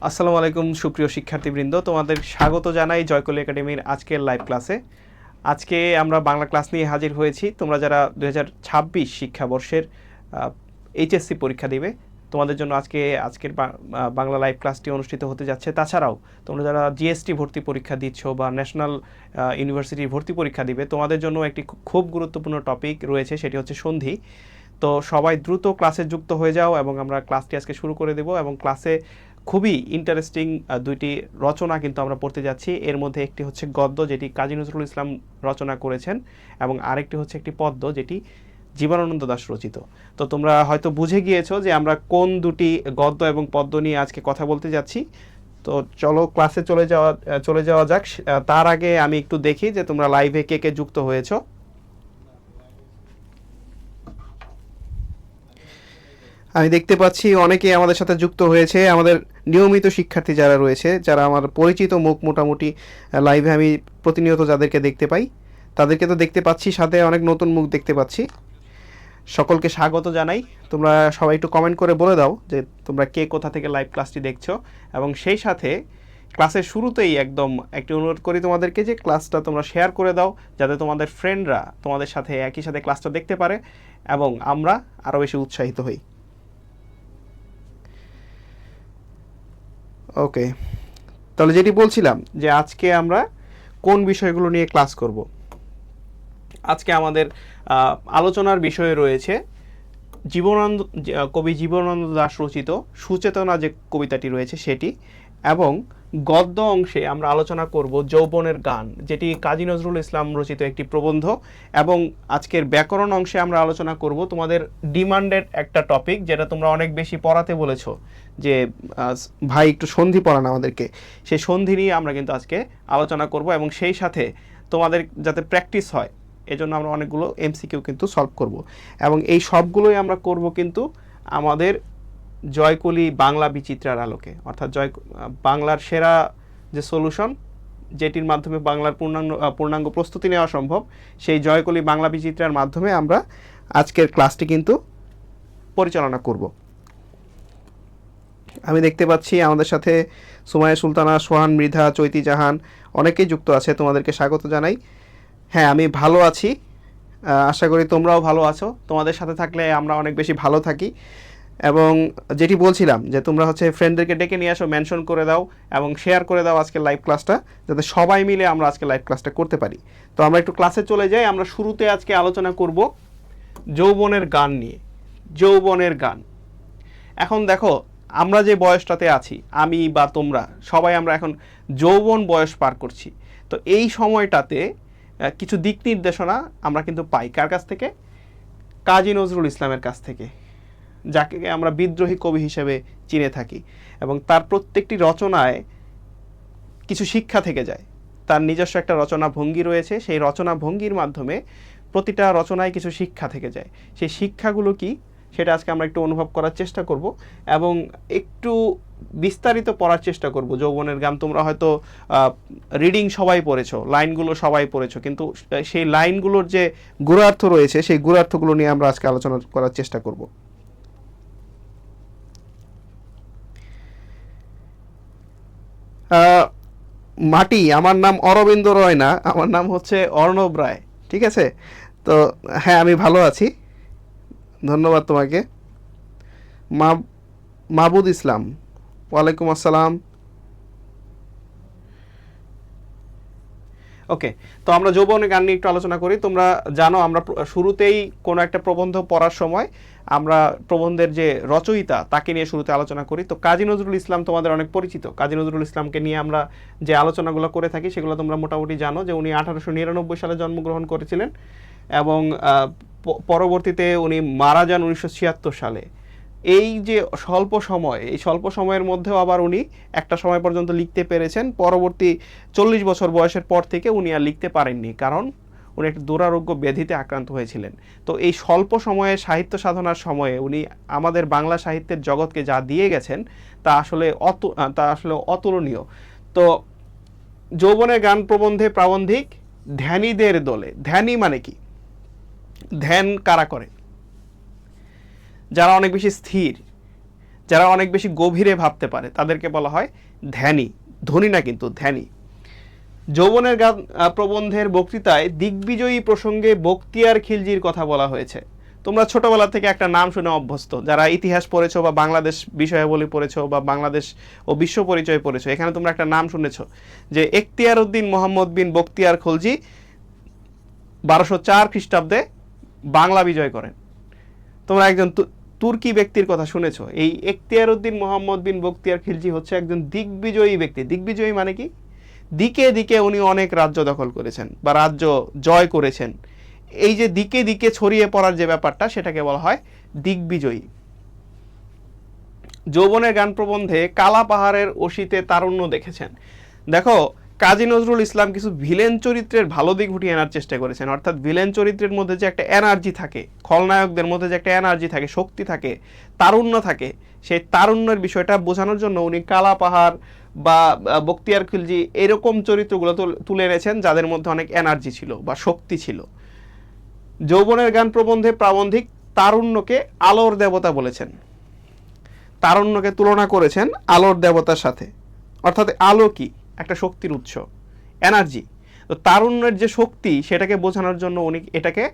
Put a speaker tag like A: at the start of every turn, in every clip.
A: আসসালামু আলাইকুম সুপ্রিয় শিক্ষার্থীবৃন্দ, তোমাদের স্বাগত জানাই জয়কলি একাডেমির আজকের লাইভ ক্লাসে। আজকে আমরা বাংলা ক্লাস নিয়ে হাজির হয়েছি। তোমরা যারা 2026 শিক্ষাবর্ষের এইচএসসি পরীক্ষা দিবে, তোমাদের জন্য আজকের বাংলা লাইভ ক্লাসটি অনুষ্ঠিত হতে যাচ্ছে। তাছাড়াও তোমরা যারা জিএসটি ভর্তি পরীক্ষা দিচ্ছ বা ন্যাশনাল ইউনিভার্সিটি ভর্তি পরীক্ষা দিবে, তোমাদের জন্য একটি খুব গুরুত্বপূর্ণ টপিক রয়েছে, সেটি হচ্ছে সন্ধি। তো সবাই দ্রুত ক্লাসে যুক্ত হয়ে যাও এবং আমরা ক্লাসটি আজকে শুরু করে দেব। এবং ক্লাসে খুবই ইন্টারেস্টিং দুইটি রচনা কিন্তু আমরা পড়তে যাচ্ছি। এর মধ্যে একটি হচ্ছে গদ্য, যেটি কাজী নজরুল ইসলাম রচনা করেছেন, এবং আরেকটি হচ্ছে একটি পদ্য, যেটি জীবনানন্দ দাশ রচিত। তো তোমরা হয়তো বুঝে গিয়েছো যে আমরা কোন দুটি গদ্য এবং পদ্য নিয়ে আজকে কথা বলতে যাচ্ছি। তো চলো ক্লাসে চলে যাওয়া যাক। তার আগে আমি একটু দেখি যে তোমরা লাইভে কে কে যুক্ত হয়েছো। আমি দেখতে পাচ্ছি অনেকেই আমাদের সাথে যুক্ত হয়েছে। আমাদের নিয়মিত শিক্ষার্থী যারা রয়েছে, যারা আমার পরিচিত মুখ, মোটামুটি লাইভে আমি প্রতিনিয়ত যাদেরকে দেখতে পাই, তাদেরকে তো দেখতে পাচ্ছি, সাথে অনেক নতুন মুখ দেখতে পাচ্ছি। সকলকে স্বাগত জানাই। তোমরা সবাই একটু কমেন্ট করে বলে দাও যে তোমরা কে কোথা থেকে লাইভ ক্লাসটি দেখছো। এবং সেই সাথে ক্লাসের শুরুতেই একদম একটি অনুরোধ করি তোমাদেরকে যে ক্লাসটা তোমরা শেয়ার করে দাও, যাতে তোমাদের ফ্রেন্ডরা তোমাদের সাথে একই সাথে ক্লাসটা দেখতে পারে এবং আমরা আরও বেশি উৎসাহিত হই। ওকে, তাহলে যেটি বলছিলাম যে আজকে আমরা কোন বিষয়গুলো নিয়ে ক্লাস করব। আজকে আমাদের আলোচনার বিষয়ে রয়েছে কবি জীবনানন্দ দাশ রচিত সুচেতনা যে কবিতাটি রয়েছে সেটি, এবং গদ্য অংশে আমরা আলোচনা করব যৌবনের গান, যেটি কাজী নজরুল ইসলাম রচিত একটি প্রবন্ধ। এবং আজকের ব্যাকরণ অংশে আমরা আলোচনা করব তোমাদের ডিমান্ডেড একটা টপিক, যেটা তোমরা অনেক বেশি পড়াতে বলেছো যে ভাই একটু সন্ধি পড়ান আমাদেরকে। সেই সন্ধি নিয়ে আমরা কিন্তু আজকে আলোচনা করব, এবং সেই সাথে তোমাদের যাতে প্র্যাকটিস হয় এজন্য আমরা অনেকগুলো এমসিকিউ কিন্তু সলভ করব। এবং এই সবগুলোই আমরা করব কিন্তু আমাদের জয়কলি বাংলা বিচিত্রার আলোকে, অর্থাৎ বাংলার সেরা যে সলিউশন, যেটির মাধ্যমে বাংলার পূর্ণাঙ্গ প্রস্তুতি নেওয়া সম্ভব, সেই জয়কলি বাংলা বিচিত্রার মাধ্যমে আমরা আজকের ক্লাসটি কিন্তু পরিচালনা করব। আমি দেখতে পাচ্ছি আমাদের সাথে সুমাইয়া সুলতানা, সোহান, মৃধা, চৈতি জাহান অনেকেই যুক্ত আছে। তোমাদেরকে স্বাগত জানাই। হ্যাঁ, আমি ভালো আছি, আশা করি তোমরাও ভালো আছো। তোমাদের সাথে থাকলে আমরা অনেক বেশি ভালো থাকি। এবং যেটি বলছিলাম যে তোমরা হচ্ছে ফ্রেন্ডদেরকে ডেকে নিয়ে আসো, মেনশন করে দাও এবং শেয়ার করে দাও আজকে লাইভ ক্লাসটা, যাতে সবাই মিলে আমরা আজকে লাইভ ক্লাসটা করতে পারি। তো আমরা একটু ক্লাসে চলে যাই। আমরা শুরুতে আজকে আলোচনা করব যৌবনের গান নিয়ে। যৌবনের গান। এখন দেখো, আমরা যে বয়সটাতে আছি, আমি বা তোমরা সবাই আমরা এখন যৌবন বয়স পার করছি। তো এই সময়টাতে কিছু দিক নির্দেশনা আমরা কিন্তু পাই কার কাছ থেকে? কাজী নজরুল ইসলামের কাছ থেকে, যাকে আমরা বিদ্রোহী কবি হিসেবে চিনে থাকি। এবং তার প্রত্যেকটি রচনায় কিছু শিক্ষা থেকে যায়। তার নিজস্ব একটা রচনা ভঙ্গি রয়েছে, সেই রচনা ভঙ্গির মাধ্যমে প্রতিটা রচনায় কিছু শিক্ষা থেকে যায়। সেই শিক্ষাগুলো কি, সেটা আজকে আমরা একটু অনুভব করার চেষ্টা করব এবং একটু বিস্তারিত পড়ার চেষ্টা করব। যৌবনের গান তোমরা হয়তো রিডিং সবাই পড়েছো, লাইনগুলো সবাই পড়েছো, কিন্তু সেই লাইনগুলোর যে গুণার্থ রয়েছে, সেই গুণার্থগুলো নিয়ে আমরা আজকে আলোচনা করার চেষ্টা করব। মাটি, আমার নাম অরবিন্দ রয় না, আমার নাম হচ্ছে অর্ণব রায়। ঠিক আছে? তো হ্যাঁ, আমি ভালো আছি, ধন্যবাদ তোমাকে। মাবুদ ইসলাম, ওয়ালাইকুম আসসালাম। ওকে, তো আমরা যৌবনের গান নিয়ে একটু আলোচনা করি। তোমরা জানো আমরা শুরুতেই কোনো একটা প্রবন্ধ পড়ার সময় আমরা প্রবন্ধের যে রচয়িতা তাকে নিয়ে শুরুতে আলোচনা করি। তো কাজী নজরুল ইসলাম তোমাদের অনেক পরিচিত। কাজী নজরুল ইসলামকে নিয়ে আমরা যে আলোচনাগুলো করে থাকি সেগুলো তোমরা মোটামুটি জানো, যে উনি 1899 সালে জন্মগ্রহণ করেছিলেন এবং পরবর্তীতে উনি মারা যান 1976 সালে। এই যে এই স্বল্প সময়ের মধ্যেও আবার উনি একটা সময় পর্যন্ত লিখতে পেরেছেন। পরবর্তী 40 বছর বয়সের পর থেকে উনি আর লিখতে পারেননি, কারণ উনি একটা দুরারোগ্য ব্যাধিতে আক্রান্ত হয়েছিলেন। তো এই স্বল্প সময়ে সাহিত্য সাধনার সময়ে উনি আমাদের বাংলা সাহিত্যের জগৎকে যা দিয়ে গেছেন তা আসলে অতুলনীয়। তো যৌবনের গান প্রবন্ধে প্রাবন্ধিক ধ্যানীদের দলে। ধ্যানী মানে কি? ধ্যান কারা করে? যারা অনেক বেশি স্থির, যারা অনেক বেশি গভীরে ভাবতে পারে তাদেরকে বলা হয় ধ্যানী। ধনী না কিন্তু ধ্যানী। যৌবনের গান প্রবন্ধের বক্তৃতায় দিগ্বিজয়ী প্রসঙ্গে বখতিয়ার খিলজির কথা বলা হয়েছে। তোমরা ছোটবেলা থেকে একটা নাম শুনে অভ্যস্ত, যারা ইতিহাস পড়েছো বা বাংলাদেশ বিষয়াবলী পড়েছো বা বাংলাদেশ ও বিশ্ব পরিচয় পড়েছো, এখানে তোমরা একটা নাম শুনেছো যে এখতিয়ার উদ্দিন মোহাম্মদ বিন বখতিয়ার খলজি 1204 খ্রিস্টাব্দে বাংলা বিজয় করেন। তোমরা একজন তুর্কি ব্যক্তির কথা শুনেছো। এই এখতিয়ার উদ্দিন মোহাম্মদ বিন বখতিয়ার খিলজি হচ্ছে একজন দিগ্বিজয়ী ব্যক্তি। দিগ্বিজয়ী মানে কি? দিকে দিকে উনি অনেক রাজ্য দখল করেছেন বা রাজ্য জয় করেছেন। এই যে দিকে দিকে ছড়িয়ে পড়ার যে ব্যাপারটা, সেটাকে বলা হয় দিগ্বিজয়ী। যৌবনের গান প্রবন্ধে কালা পাহাড়ের অসিতে তারুণ্য দেখেছেন। দেখো, কাজী নজরুল ইসলাম কিছু ভিলেন চরিত্রের ভালো দিক ফুটিয়ে আনার চেষ্টা করেছেন। অর্থাৎ ভিলেন চরিত্রের মধ্যে যে একটা এনার্জি থাকে, খলনায়কদের মধ্যে যে একটা এনার্জি থাকে, শক্তি থাকে, তারুণ্য থাকে, সেই তারুণ্যের বিষয়টা বোঝানোর জন্য উনি কালা পাহাড় বা বখতিয়ার খিলজি এরকম চরিত্রগুলো তুলে এনেছেন যাদের মধ্যে অনেক এনার্জি ছিল বা শক্তি ছিল। যৌবনের গান প্রবন্ধে প্রাবন্ধিক তারুণ্যকে আলোর দেবতা বলেছেন। তারুণ্যকে তুলনা করেছেন আলোর দেবতার সাথে। অর্থাৎ আলো কি? একটা শক্তির উৎস, এনার্জি। তো তারুণ্যের যে শক্তি, সেটাকে বোঝানোর জন্য উনি এটাকে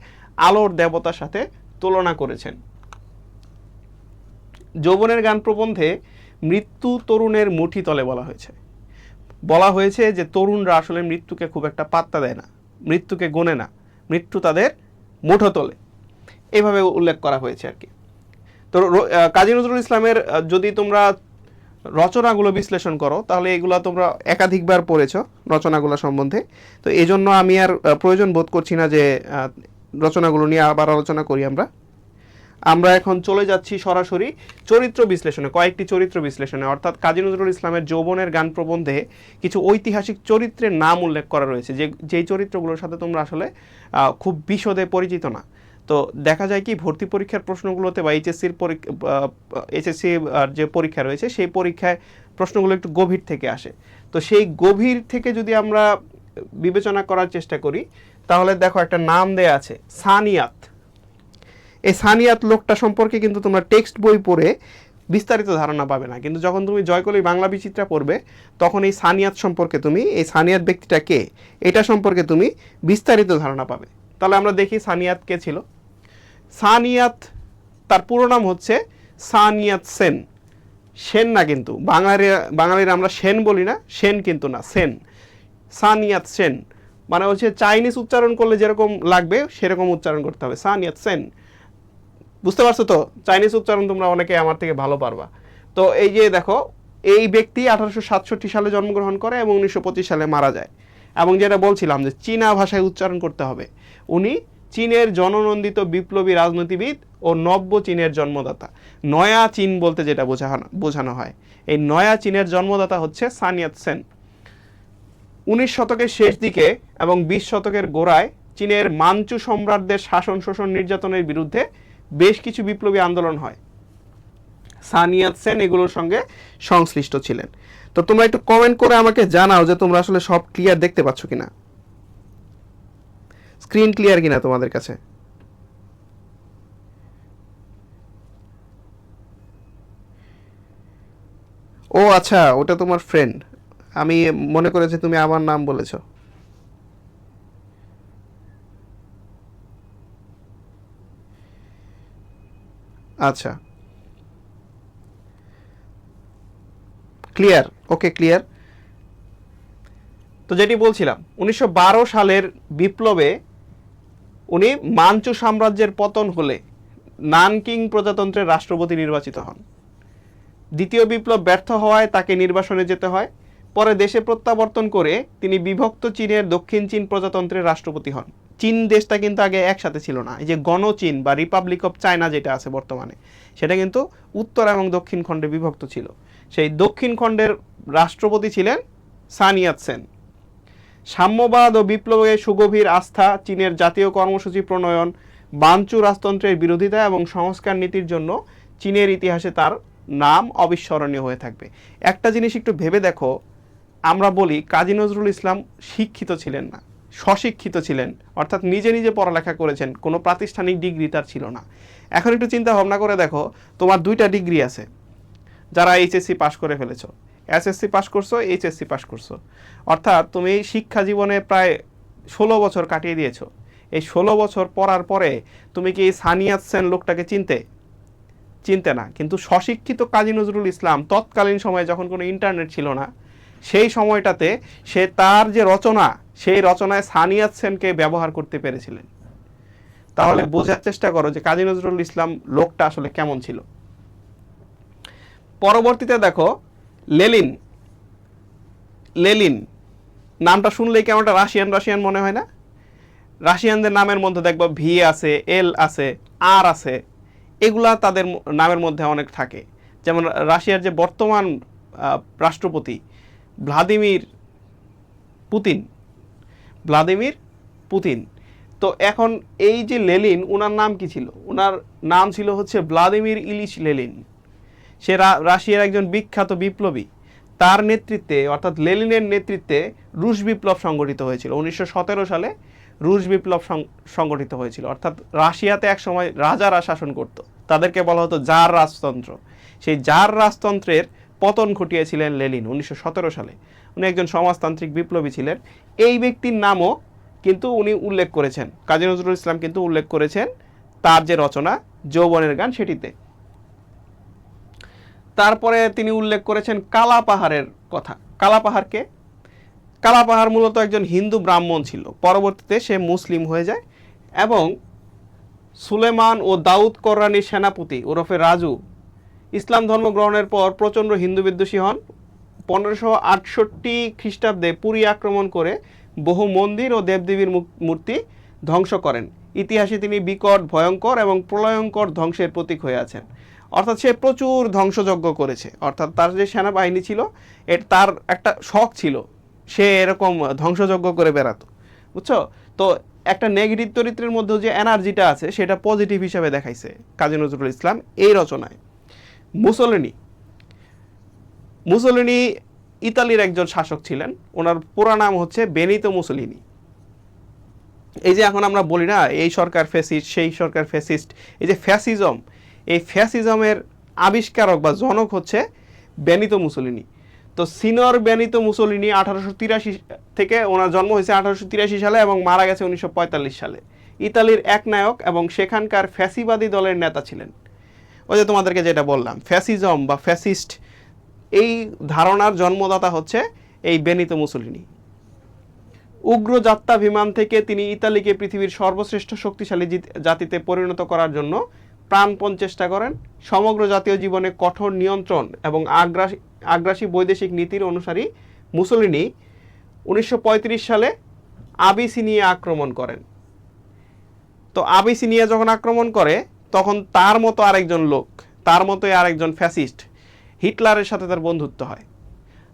A: আলোর দেবতার সাথে তুলনা করেছেন। যৌবনের গান প্রবন্ধে মৃত্যু তরুণের মুঠি তলে বলা হয়েছে যে তরুণরা আসলে মৃত্যুকে খুব একটা পাত্তা দেয় না, মৃত্যুকে গোনে না, মৃত্যু তাদের মুঠো তলে, এভাবে উল্লেখ করা হয়েছে আর কি। তো কাজী নজরুল ইসলামের যদি তোমরা রচনাগুলো বিশ্লেষণ করো তাহলে এগুলো তোমরা একাধিকবার পড়েছ রচনাগুলো সম্বন্ধে। তো এই জন্য আমি আর প্রয়োজন বোধ করছি না যে রচনাগুলো নিয়ে আবার আলোচনা করি। আমরা এখন চলে যাচ্ছি সরাসরি চরিত্র বিশ্লেষণে, কয়েকটি চরিত্র বিশ্লেষণে। অর্থাৎ কাজী নজরুল ইসলামের যৌবনের গান প্রবন্ধে কিছু ঐতিহাসিক চরিত্রের নাম উল্লেখ করা রয়েছে, যেই চরিত্রগুলোর সাথে তোমরা আসলে খুব বিশদে পরিচিত না। তো দেখা যায় কি, ভর্তি পরীক্ষার প্রশ্নগুলোতে বা এইচএসসি যে পরীক্ষা রয়েছে সেই পরীক্ষায় প্রশ্নগুলো একটু গভীর থেকে আসে। তো সেই গভীর থেকে যদি আমরা বিবেচনা করার চেষ্টা করি তাহলে দেখো একটা নাম দেয়া আছে সানিয়াত। এই সানিয়াত লোকটা সম্পর্কে কিন্তু তোমরা টেক্সট বই পড়ে বিস্তারিত ধারণা পাবে না, কিন্তু যখন তুমি জয়কলির বাংলা বিচিত্রা পড়বে তখন এই সানিয়াত সম্পর্কে, এই সানিয়াত ব্যক্তিটা কে, এটা সম্পর্কে তুমি বিস্তারিত ধারণা পাবে। তাহলে আমরা দেখি সানিয়াত কে ছিল। সানিয়াত, তার পুরো নাম হচ্ছে সানিয়াত সেন। সেন না কিন্তু, বাঙালিরা আমরা সেন বলি না, সেন কিন্তু না, সেন। সানিয়াত সেন মানে হচ্ছে চাইনিজ উচ্চারণ করলে যেরকম লাগবে সেরকম উচ্চারণ করতে হবে, সানিয়াত সেন। বুঝতে পারছো তো? চাইনিজ উচ্চারণ তোমরা অনেকে আমার থেকে ভালো পারবা। তো এই যে দেখো, এই ব্যক্তি 1867 সালে জন্মগ্রহণ করে এবং 1925 সালে মারা যায়। এবং যেটা বলছিলাম যে চীনা ভাষায় উচ্চারণ করতে হবে। উনি চীনের জননন্দিত বিপ্লবী রাজনীতিবিদ ও নব্য চীনের জন্মদাতা। নয়া চীন বলতে যেটা বোঝানো হয়, এই নয়া চীনের জন্মদাতা হচ্ছে সানিয়াত সেন। 19 শতকের শেষ দিকে এবং 20 শতকের গোড়ায় চীনের মাঞ্চু সম্রাটদের শাসন শোষণ নির্যাতনের বিরুদ্ধে বেশ কিছু বিপ্লবী আন্দোলন হয়। সানিয়াত সেন এগুলোর সঙ্গে সংশ্লিষ্ট ছিলেন। তো তোমরা একটু কমেন্ট করে আমাকে জানাও যে তোমরা আসলে সব ক্লিয়ার দেখতে পাচ্ছ কিনা, স্ক্রিন ক্লিয়ার কিনা তোমাদের কাছে। ও আচ্ছা, ওটা তোমার ফ্রেন্ড। আমি মনে করেছি তুমি আমার নাম বলেছো। আচ্ছা, ক্লিয়ার, ওকে ক্লিয়ার। তো যেটি বলছিলাম, 1912 সালের বিপ্লবে উনি মাঞ্চু সাম্রাজ্যের পতন হলে নানকিং প্রজাতন্ত্রের রাষ্ট্রপতি নির্বাচিত হন। দ্বিতীয় বিপ্লব ব্যর্থ হওয়ায় তাকে নির্বাসনে যেতে হয়। পরে দেশে প্রত্যাবর্তন করে তিনি বিভক্ত চীনের দক্ষিণ চীন প্রজাতন্ত্রের রাষ্ট্রপতি হন। চীন দেশটা কিন্তু আগে একসাথে ছিল না। এই যে গণচীন বা রিপাবলিক অফ চায়না যেটা আছে বর্তমানে, সেটা কিন্তু উত্তর এবং দক্ষিণ খণ্ডে বিভক্ত ছিল। সেই দক্ষিণ খণ্ডের রাষ্ট্রপতি ছিলেন সানিয়াত সেন। সাম্যবাদ ও বিপ্লবে সুগভীর আস্থা, চীনের জাতীয় কর্মসূচি প্রণয়ন, মাঞ্চু রাজতন্ত্রের বিরোধিতা এবং সংস্কার নীতির জন্য চীনের ইতিহাসে তার নাম অবিস্মরণীয় হয়ে থাকবে। একটা জিনিস একটু ভেবে দেখো, আমরা বলি কাজী নজরুল ইসলাম শিক্ষিত ছিলেন না, স্বশিক্ষিত ছিলেন, অর্থাৎ নিজে নিজে পড়ালেখা করেছেন, কোনো প্রাতিষ্ঠানিক ডিগ্রি তার ছিল না। এখন একটু চিন্তা ভাবনা করে দেখো, তোমার 2টা ডিগ্রি আছে, যারা এইচএসসি পাশ করে ফেলেছো, এসএসসি পাশ করছো, এইচএসসি পাশ করছো, অর্থাৎ তুমি শিক্ষা জীবনে প্রায় 16 বছর কাটিয়ে দিয়েছো। এই 16 বছর পড়ার পরে তুমি কি সানিয়াত সেন লোকটাকে চিনতে না, কিন্তু স্বশিক্ষিত কাজী নজরুল ইসলাম তৎকালীন সময়ে যখন কোনো ইন্টারনেট ছিল না, সেই সময়টাতে সে তার যে রচনা, সেই রচনায় সানিয়াত সেনকে ব্যবহার করতে পেরেছিলেন। তাহলে বোঝার চেষ্টা করো যে কাজী নজরুল ইসলাম লোকটা আসলে কেমন ছিল। পরবর্তীতে দেখো লেলিন নামটা শুনলেই কেমন একটা রাশিয়ান মনে হয় না? রাশিয়ানদের নামের মধ্যে দেখবো ভি আছে, এল আছে, আর আছে, এগুলা তাদের নামের মধ্যে অনেক থাকে। যেমন রাশিয়ার যে বর্তমান রাষ্ট্রপতি ভ্লাদিমির পুতিন। তো এখন এই যে লেলিন, ওনার নাম কি ছিল? ওনার নাম ছিল হচ্ছে ভ্লাদিমির ইলিচ লেলিন। সে রাশিয়ার একজন বিখ্যাত বিপ্লবী। তার নেতৃত্বে, অর্থাৎ লেলিনের নেতৃত্বে রুশ বিপ্লব সংগঠিত হয়েছিল 1917 সালে। রুশ বিপ্লব সংগঠিত হয়েছিল, অর্থাৎ রাশিয়াতে এক সময় রাজারা শাসন করত, তাদেরকে বলা হতো জার রাজতন্ত্র। সেই জার রাজতন্ত্রের পতন ঘটিয়েছিলেন লেলিন 1917 সালে। উনি একজন সমাজতান্ত্রিক বিপ্লবী ছিলেন। এই ব্যক্তির নামও কিন্তু উনি উল্লেখ করেছেন, কাজী নজরুল ইসলাম কিন্তু উল্লেখ করেছেন তার যে রচনা যৌবনের গান সেটিতে। তারপরে তিনি উল্লেখ করেছেন কালাপাহাড়ের কথা। কালাপাহাড় মূলত একজন হিন্দু ব্রাহ্মণ ছিল, পরবর্তীতে সে মুসলিম হয়ে যায় এবং সুলেমান ও দাউদ কররানির সেনাপতি ওরফে রাজু ইসলাম ধর্ম গ্রহণের পর প্রচণ্ড হিন্দু বিদ্বেষী হন। 1568 খ্রিস্টাব্দে পুরী আক্রমণ করে বহু মন্দির ও দেবদেবীর মূর্তি ধ্বংস করেন। ইতিহাসে তিনি বিকট, ভয়ঙ্কর এবং প্রলয়ঙ্কর ধ্বংসের প্রতীক হয়ে আছেন। অর্থাৎ সে প্রচুর ধ্বংসযজ্ঞ করেছে। অর্থাৎ তার যে সেনাবাহিনী ছিল, তার একটা শখ ছিল, সে এরকম ধ্বংসযজ্ঞ করে বেড়াতো, বুঝছো? তো একটা নেগেটিভ চরিত্রের মধ্যে যে এনার্জিটা আছে সেটা পজিটিভ হিসাবে দেখাইছে কাজী নজরুল ইসলাম এই রচনায়। মুসোলিনি ইতালির একজন শাসক ছিলেন, ওনার পুরা নাম হচ্ছে বেনিতো মুসোলিনি। এই যে এখন আমরা বলি না এই সরকার ফ্যাসিস্ট, সেই সরকার ফ্যাসিস্ট, এই যে ফ্যাসিজম, এই ফ্যাসিজমের আবিষ্কারক বা জনক হচ্ছে বেনিতো মুসোলিনি। তো সিনিয়র বেনিতো মুসোলিনি 1883 থেকে, ওনার জন্ম হয়েছে 1883 সালে এবং মারা গেছে 1945 সালে। ইতালির এক নায়ক এবং সেখানকার ফ্যাসিবাদী দলের নেতা ছিলেন। ওই যে তোমাদেরকে যেটা বললাম, ফ্যাসিজম বা ফ্যাসিস্ট, এই ধারণার জন্মদাতা হচ্ছে এই বেনিতো মুসোলিনি। উগ্র জাত্যাভিমান থেকে তিনি ইতালিকে পৃথিবীর সর্বশ্রেষ্ঠ শক্তিশালী জাতিতে পরিণত করার জন্য প্রাণপণ চেষ্টা করেন। সমগ্র জাতীয় জীবনে কঠোর নিয়ন্ত্রণ এবং আগ্রাসী বৈদেশিক নীতির অনুসারী মুসোলিনি 1935 সালে আবিসিনিয়া আক্রমণ করেন। তো আবিসিনিয়া যখন আক্রমণ করে তখন তার মতো আরেকজন ফ্যাসিস্ট হিটলারের সাথে তার বন্ধুত্ব হয়।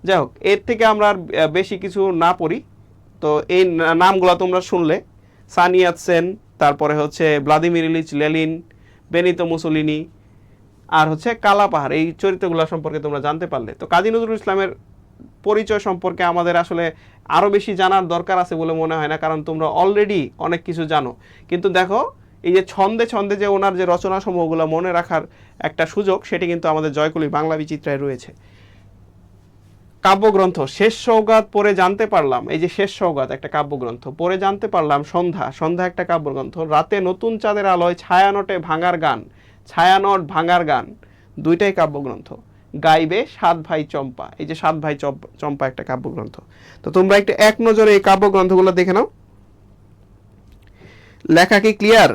A: যাই হোক, এর থেকে আমরা আর বেশি কিছু না পড়ি। তো এই নামগুলো তোমরা শুনলে, সানিয়াত সেন, তারপরে হচ্ছে Vladimir Ilyich Lenin, Benito Mussolini, আর হচ্ছে কালাপাহাড়, এই চরিত্রগুলো সম্পর্কে তোমরা জানতে পারলে। তো কাজী নজরুল ইসলামের পরিচয় সম্পর্কে আমাদের আসলে আরও বেশি জানার দরকার আছে বলে মনে হয় না, কারণ তোমরা অলরেডি অনেক কিছু জানো। কিন্তু দেখো, এই যে ছন্দে যে ওনার যে রচনা সমূহগুলো মনে রাখার একটা সুযোগ, সেটি কিন্তু আমাদের জয়কলি বাংলা বিচিত্রায় রয়েছে। কাব্যগ্রন্থ শেষ সওগাত পড়ে জানতে পারলাম, এই যে শেষ সওগাত একটা কাব্যগ্রন্থ, পড়ে জানতে পারলাম সন্ধ্যা একটা কাব্যগ্রন্থ, রাতে নতুন চাঁদের আলোয় ছায়ানট ভাঙার গান, দুইটাই কাব্যগ্রন্থ, গাইবে সাত ভাই চম্পা, এই যে সাত ভাই চম্পা একটা কাব্যগ্রন্থ। তো তোমরা একটু এক নজরে এই কাব্যগ্রন্থগুলো দেখে নাও। লেখা কি ক্লিয়ার?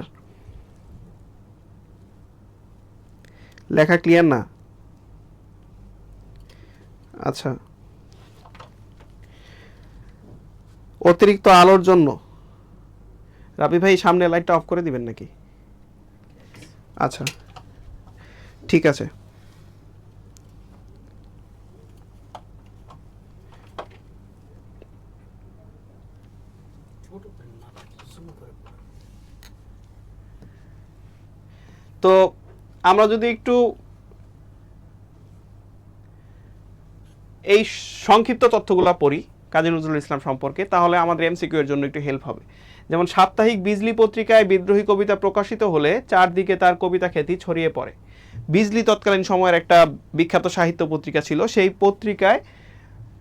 A: লেখা ক্লিয়ার না? আচ্ছা, অতিরিক্ত আলোর জন্য রাবি ভাই সামনে লাইটটা অফ করে দিবেন নাকি? আচ্ছা, ঠিক আছে। তো আমরা যদি একটু এই সংক্ষিপ্ত তথ্যগুলো পড়ি কাজী নজরুল ইসলাম সম্পর্কে, তাহলে আমাদের এমসিকিউ এর জন্য একটু হেল্প হবে। যেমন সাপ্তাহিক বিজলি পত্রিকায় বিদ্রোহী কবিতা প্রকাশিত হলে চারদিকে তার কবিতা খ্যাতি ছড়িয়ে পড়ে। বিজলি তৎকালীন সময়ের একটা বিখ্যাত সাহিত্য পত্রিকা ছিল। সেই পত্রিকায়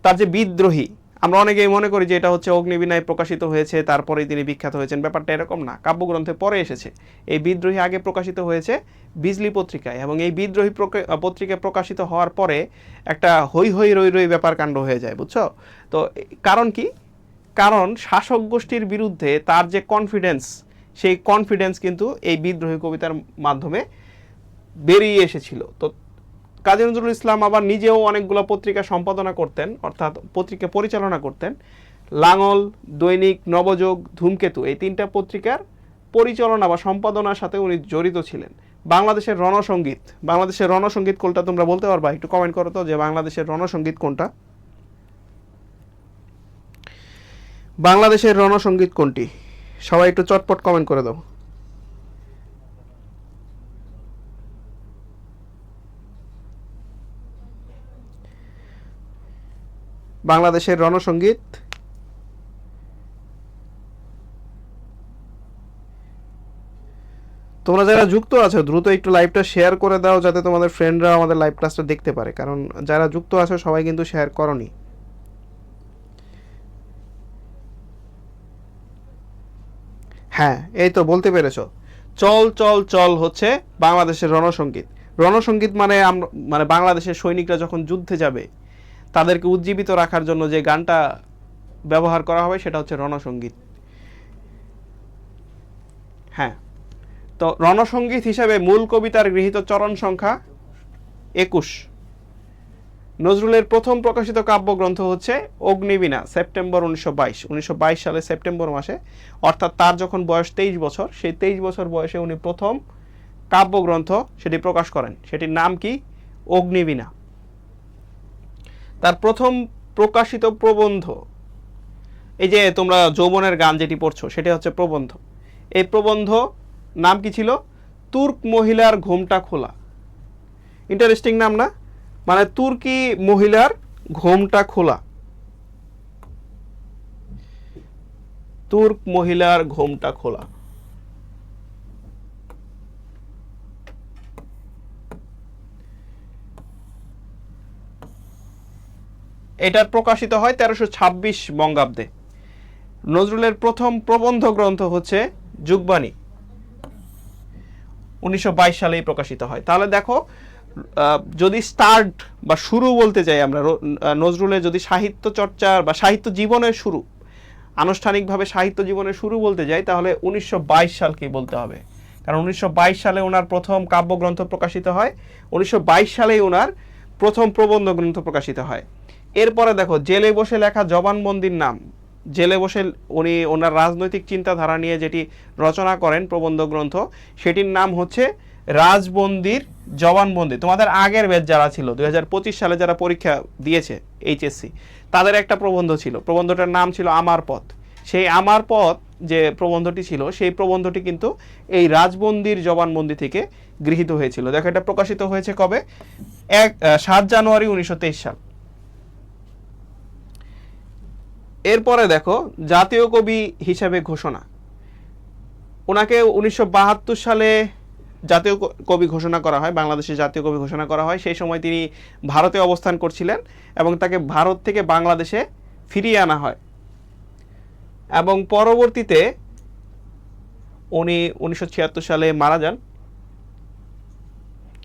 A: তার যে বিদ্রোহী, আমরা অনেকেই মনে করি যে এটা হচ্ছে অগ্নিবীণায় প্রকাশিত হয়েছে তারপরেই তিনি বিখ্যাত হয়েছেন, ব্যাপারটা এরকম না, কাব্যগ্রন্থে পরে এসেছে। এই বিদ্রোহী আগে প্রকাশিত হয়েছে বিজলি পত্রিকায়, এবং এই বিদ্রোহী পত্রিকায় প্রকাশিত হওয়ার পরে একটা হই হই রই রই ব্যাপার কাণ্ড হয়ে যায়, বুঝছো? তো কারণ কি? কারণ শাসক গোষ্ঠীর বিরুদ্ধে তার যে কনফিডেন্স, সেই কনফিডেন্স কিন্তু এই বিদ্রোহী কবিতার মাধ্যমে বেরিয়ে এসেছিল। তো কাজী নজরুল ইসলাম আবার নিজেও অনেকগুলো পত্রিকা সম্পাদনা করতেন, অর্থাৎ পত্রিকা পরিচালনা করতেন। লাঙল, দৈনিক, নবযোগ, ধূমকেতু, এই 3টা পত্রিকার পরিচালনা বা সম্পাদনার সাথে উনি জড়িত ছিলেন। বাংলাদেশের রণসঙ্গীত কোনটা তোমরা বলতে পারবা? একটু কমেন্ট করো তো যে বাংলাদেশের রণসঙ্গীত কোনটা। বাংলাদেশের রণসঙ্গীত কোনটি? সবাই একটু চটপট কমেন্ট করে দাও। বাংলাদেশের রণসঙ্গীত, তোমরা যারা যুক্ত আছো দ্রুত একটু লাইভটা শেয়ার করে দাও, যাতে তোমাদের ফ্রেন্ডরা আমাদের লাইভ ক্লাসটা দেখতে পারে, কারণ যারা যুক্ত আছো সবাই কিন্তু শেয়ার করনি। হ্যাঁ, এই তো বলতে পেরেছো। চল চল চল হচ্ছে বাংলাদেশের রণসঙ্গীত। রণসঙ্গীত মানে মানে বাংলাদেশের সৈনিকরা যখন যুদ্ধে যাবে তাদেরকে উজ্জীবিত রাখার জন্য যে গানটা ব্যবহার করা হবে সেটা হচ্ছে রণসঙ্গীত। হ্যাঁ, তো রণসঙ্গীত হিসেবে মূল কবিতার গৃহীত চরণ সংখ্যা 21। নজরুলের প্রথম প্রকাশিত কাব্যগ্রন্থ হচ্ছে অগ্নিবীণা, সেপ্টেম্বর 1922 সালে সেপ্টেম্বর মাসে, অর্থাৎ তার যখন বয়স 23 বছর, সেই 23 বছর বয়সে উনি প্রথম কাব্যগ্রন্থ সেটি প্রকাশ করেন। সেটির নাম কি? অগ্নিবীণা। তার প্রথম প্রকাশিত প্রবন্ধ, এই যে তোমরা যৌবনের গান যেটি পড়ছো সেটি হচ্ছে প্রবন্ধ। এই প্রবন্ধ নাম কি ছিল? তুর্ক মহিলার ঘোমটা খোলা। ইন্টারেস্টিং নাম না? মানে তুর্কি মহিলার ঘোমটা খোলা, তুর্ক মহিলার ঘোমটা খোলা। এটা প্রকাশিত হয় 1326 বঙ্গাব্দে। নজরুলের প্রথম প্রবন্ধ গ্রন্থ হচ্ছে যুগবাণী, 1922 সালেই প্রকাশিত হয়। তাহলে দেখো, যদি স্টার্ট বা শুরু বলতে চাই আমরা নজরুলের, যদি সাহিত্য চর্চার বা সাহিত্য জীবনের শুরু, আনুষ্ঠানিকভাবে সাহিত্য জীবনের শুরু বলতে যাই, তাহলে 1922 সালকেই বলতে হবে। কারণ 1922 সালে ওনার প্রথম কাব্যগ্রন্থ প্রকাশিত হয়, 1922 সালেই ওনার প্রথম প্রবন্ধ গ্রন্থ প্রকাশিত হয়। এরপরে দেখো, জেলে বসে লেখা জবানবন্দির নাম, জেলে বসে উনি ওনার রাজনৈতিক চিন্তাধারা নিয়ে যেটি রচনা করেন প্রবন্ধ গ্রন্থ, সেটির নাম হচ্ছে রাজবন্দির জবানবন্দি। তোমাদের আগের ব্যাচ যারা ছিল 2025 সালে যারা পরীক্ষা দিয়েছে এইচএসসি, তাদের একটা প্রবন্ধ ছিল, প্রবন্ধটার নাম ছিল আমার পথ। সেই আমার পথ যে প্রবন্ধটি ছিল, সেই প্রবন্ধটি কিন্তু এই রাজবন্দির জবানবন্দি থেকে গৃহীত হয়েছিল। দেখো, এটা প্রকাশিত হয়েছে কবে? 7 জানুয়ারি 1923 সাল। এরপরে দেখো, জাতীয় কবি হিসাবে ঘোষণা, ওনাকে 1972 সালে জাতীয় কবি ঘোষণা করা হয়, বাংলাদেশের জাতীয় কবি ঘোষণা করা হয়। সেই সময় তিনি ভারতে অবস্থান করছিলেন এবং তাকে ভারত থেকে বাংলাদেশে ফিরিয়ে আনা হয়, এবং পরবর্তীতে উনি 1976 সালে মারা যান।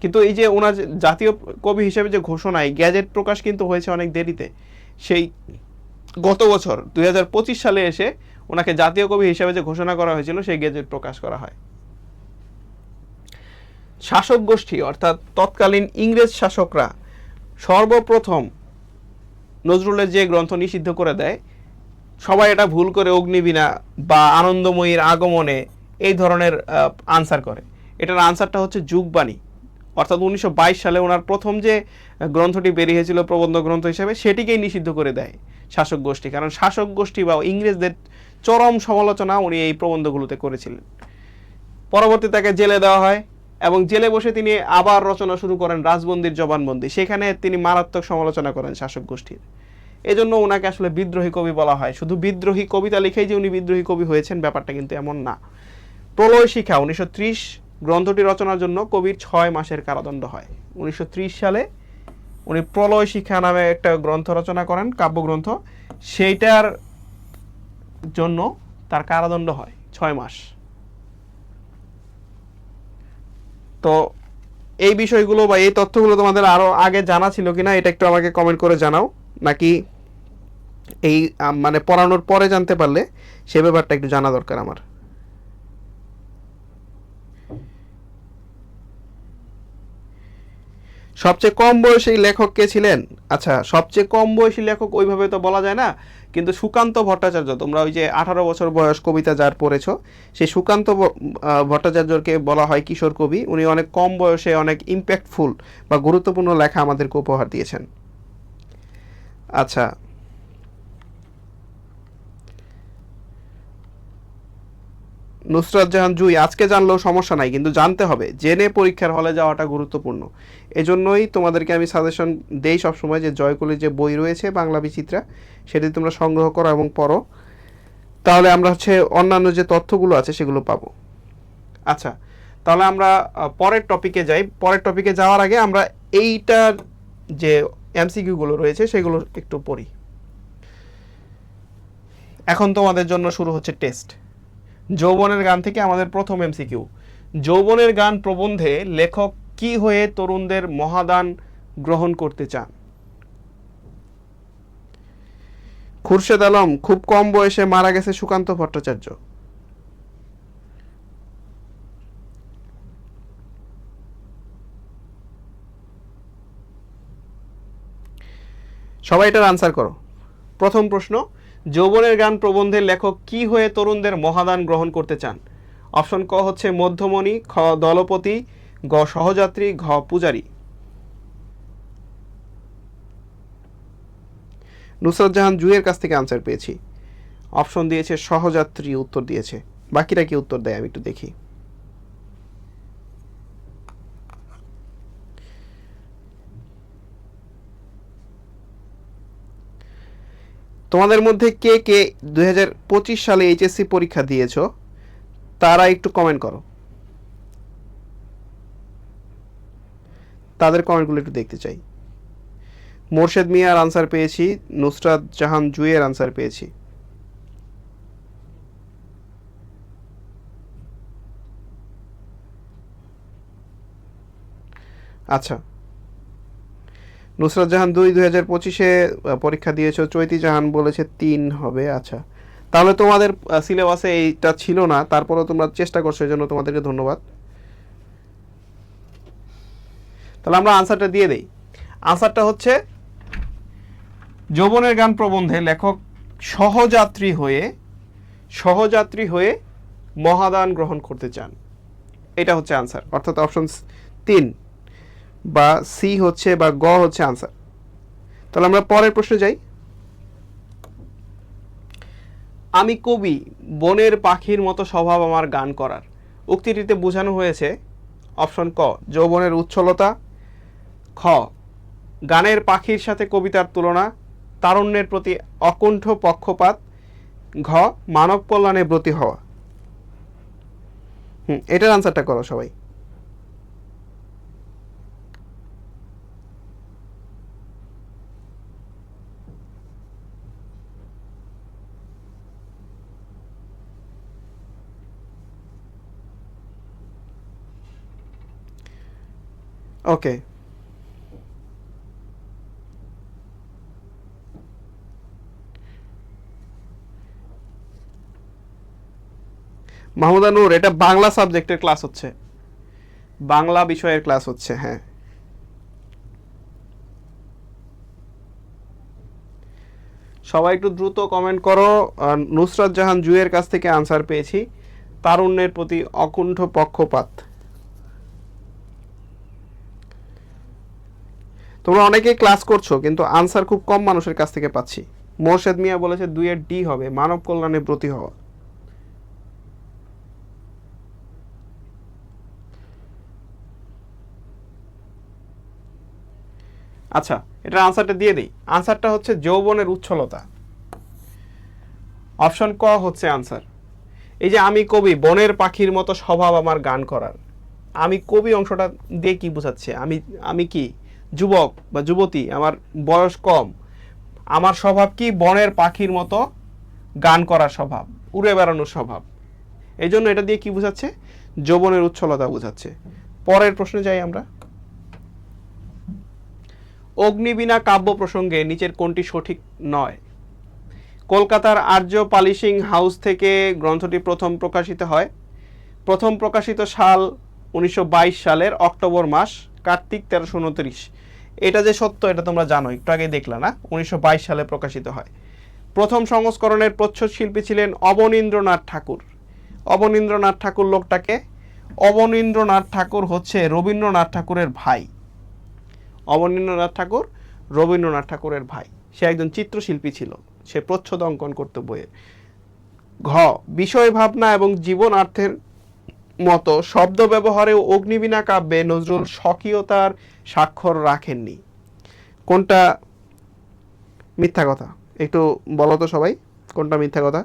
A: কিন্তু এই যে ওনার জাতীয় কবি হিসেবে যে ঘোষণা, এই গ্যাজেট প্রকাশ কিন্তু হয়েছে অনেক দেরিতে। সেই গত বছর 2025 সালে এসে ওনাকে জাতীয় কবি হিসেবে যে ঘোষণা করা হয়েছিল, সেই গেজেট প্রকাশ করা হয়। শাসক গোষ্ঠী অর্থাৎ তৎকালীন ইংরেজ শাসকরা সর্বপ্রথম নজরুলের যে গ্রন্থ নিষিদ্ধ করে দেয়, সবাই এটা ভুল করে অগ্নিবীণা বা আনন্দময়ীর আগমনে এই ধরনের আনসার করে। এটার আনসারটা হচ্ছে যুগবাণী। অর্থাৎ 1922 সালে ওনার প্রথম যে গ্রন্থটি বেরিয়েছিল প্রবন্ধ গ্রন্থ হিসেবে, সেটিকেই নিষিদ্ধ করে দেয় শাসক গোষ্ঠী। কারণ শাসক গোষ্ঠী বা ইংরেজদের চরম সমালোচনা উনি এই প্রবন্ধগুলোতে করেছিলেন। পরবর্তী তাকে জেলে দেওয়া হয় এবং জেলে বসে তিনি আবার রচনা শুরু করেন রাজবন্দির জবানবন্দি। সেখানে তিনি মারাত্মক সমালোচনা করেন শাসক গোষ্ঠীর। এজন্য ওনাকে আসলে বিদ্রোহী কবি বলা হয়। শুধু বিদ্রোহী কবিতা লিখেই যে উনি বিদ্রোহী কবি হয়েছেন ব্যাপারটা কিন্তু এমন না। প্রলয় শিখা গ্রন্থটি রচনার জন্য কবির 6 মাসের কারাদণ্ড হয়। 1930 সালে উনি প্রলয় শিক্ষা নামে একটা গ্রন্থ রচনা করেন, কাব্যগ্রন্থ। সেইটার জন্য তার কারাদণ্ড হয় 6 মাস। তো এই বিষয়গুলো বা এই তথ্যগুলো তোমাদের আরো আগে জানা ছিল কিনা এটা একটু আমাকে কমেন্ট করে জানাও, নাকি এই মানে পড়ানোর পরে জানতে পারলে সে ব্যাপারটা একটু জানা দরকার আমার। সবচেয়ে কম বয়সী লেখক কে ছিলেন? আচ্ছা, সবচেয়ে কম বয়সী লেখক ওইভাবে তো বলা যায় না, কিন্তু সুকান্ত ভট্টাচার্য, তোমরা ওই যে 18 বছর বয়স কবিতা যার পড়েছো, সেই সুকান্ত ভট্টাচার্যকে বলা হয় কিশোর কবি। উনি অনেক কম বয়সে অনেক ইম্প্যাক্টফুল বা গুরুত্বপূর্ণ লেখা আমাদেরকে উপহার দিয়েছেন। আচ্ছা, নুসরাত জাহান জুই, আজকে জানলেও সমস্যা নাই, কিন্তু জানতে হবে, জেনে পরীক্ষার হলে যাওয়াটা গুরুত্বপূর্ণ। এজন্যই তোমাদেরকে আমি সাজেশন দেই সবসময় যে জয়কলির যে বই রয়েছে বাংলা বিচিত্রা, সেটি তোমরা সংগ্রহ করো এবং পড়ো, তাহলে আমরা অন্যান্য যে তথ্যগুলো আছে সেগুলো পাবো। আচ্ছা, তাহলে আমরা পরের টপিকে যাই। পরের টপিকে যাওয়ার আগে আমরা এইটার যে এমসিকিউগুলো রয়েছে সেগুলো একটু পড়ি। এখন তোমাদের জন্য শুরু হচ্ছে টেস্ট। যৌবনের গান থেকে আমাদের প্রথম এমসিকিউ। যৌবনের গান প্রবন্ধে লেখক কি হয়ে তরুণদের মহাদান গ্রহণ করতে চান? খুরশেদ আলম, খুব কম বয়সে মারা গেছে সুকান্ত ভট্টাচার্য। সবাই এটার আনসার করো। প্রথম প্রশ্ন, যৌবনের গান প্রবন্ধের লেখক কি হয়ে তরুণদের মহাদান গ্রহণ করতে চান? অপশন ক হচ্ছে মধ্যমণি, খ দলপতি, গ সহযাত্রী, ঘ পূজারী। নুসরাত জাহান জুয়ের কাছ থেকে আনসার পেয়েছি। অপশন দিয়েছে সহযাত্রী, উত্তর দিয়েছে। বাকিরা কি উত্তর দেয় আমি একটু দেখি। তোমাদের মধ্যে কে কে 2025 সালে এইচএসসি পরীক্ষা দিয়েছো তারা একটু কমেন্ট করো, তাদের কমেন্টগুলো একটু দেখতে চাই। মোর্শেদ মিয়ার আনসার পেয়েছি, নুসরাত জাহান জুয়ের আনসার পেয়েছি। আচ্ছা, নুসরাত জাহান 2025-এ পরীক্ষা দিয়েছো, চৈতি জাহান বলেছে 3 হবে। আচ্ছা, তাহলে তোমাদের সিলেবাসে এইটা ছিল না, তারপরেও তোমরা চেষ্টা করছো, এই জন্য তোমাদেরকে ধন্যবাদ। তাহলে আমরা আনসারটা দিয়ে দেই। আনসারটা হচ্ছে যৌবনের গান প্রবন্ধে লেখক সহযাত্রী হয়ে মহাদান গ্রহণ করতে চান, এটা হচ্ছে আনসার। অর্থাৎ অপশন 3 বা সি হচ্ছে বা গ হচ্ছে আনসার। তাহলে আমরা পরের প্রশ্নে যাই। আমি কবি, বনের পাখির মতো স্বভাব আমার গান করার, উক্তিটিতে বোঝানো হয়েছে অপশন ক যৌবনের উচ্ছলতা, খ গানের পাখির সাথে কবিতার তুলনা, তারুণ্যের প্রতি অকুণ্ঠ পক্ষপাত, ঘ মানব কল্যাণে ব্রতী হওয়া। এটার আনসারটা করো সবাই। ওকে, মাহমুদা নূর, এটা বাংলা সাবজেক্টের ক্লাস হচ্ছে, বাংলা বিষয়ের ক্লাস হচ্ছে। হ্যাঁ, সবাই একটু দ্রুত কমেন্ট করো। নুসরাত জাহান জুয়ের কাছ থেকে আনসার পেয়েছি, তারুণ্যের প্রতি অকুণ্ঠ পক্ষপাত। তোমরা অনেকেই ক্লাস করছো, কিন্তু আনসার খুব কম মানুষের কাছ থেকে পাচ্ছি। মোর্শেদ মিয়া বলেছে 2-এর ডি হবে, মানব কল্যাণে ব্রতী হওয়া। আচ্ছা, এটার আনসারটা দিয়ে দিই। আনসারটা হচ্ছে যৌবনের উচ্ছলতা। অপশন ক হচ্ছে আনসার। এই যে আমি কবি, বনের পাখির মতো স্বভাব আমার গান করার, আমি কবি অংশটা দিয়ে কি বোঝাচ্ছে? আমি কি যুবক বা যুবতী, আমার বয়স কম, আমার স্বভাব কি বনের পাখির মতো গান করার স্বভাব, উড়ে বেড়ানোর স্বভাব। এই জন্য এটা দিয়ে কি বোঝাচ্ছে? যৌবনের উচ্ছলতা বোঝাচ্ছে। পরের প্রশ্নে যাই আমরা। অগ্নিবীণা কাব্য প্রসঙ্গে নিচের কোনটি সঠিক নয়? কলকাতার আর্য পাবলিশিং হাউস থেকে গ্রন্থটি প্রথম প্রকাশিত হয়। প্রথম প্রকাশিত সাল 1922 সালের অক্টোবর মাস, কার্তিক 1329। এটা যে সত্য এটা তোমরা জানো, একটু আগে দেখলা না, 1922 সালে প্রকাশিত হয়। প্রথম সংস্করণের প্রচ্ছদ শিল্পী ছিলেন অবনীন্দ্রনাথ ঠাকুর। অবনীন্দ্রনাথ ঠাকুর লোকটাকে, অবনীন্দ্রনাথ ঠাকুর হচ্ছে রবীন্দ্রনাথ ঠাকুরের ভাই। অবনীন্দ্রনাথ ঠাকুর রবীন্দ্রনাথ ঠাকুরের ভাই। সে একজন চিত্রশিল্পী ছিল, সে প্রচ্ছদ অঙ্কন করতো বইয়ের। ঘ, বিষয় ভাবনা এবং জীবনার্থের মতো শব্দ ব্যবহারে অগ্নিবীণা কাব্যে নজরুল স্বকীয়তার স্বাক্ষর রাখেননি। কোনটা মিথ্যা কথা একটু বলো তো সবাই, কোনটা মিথ্যা কথা?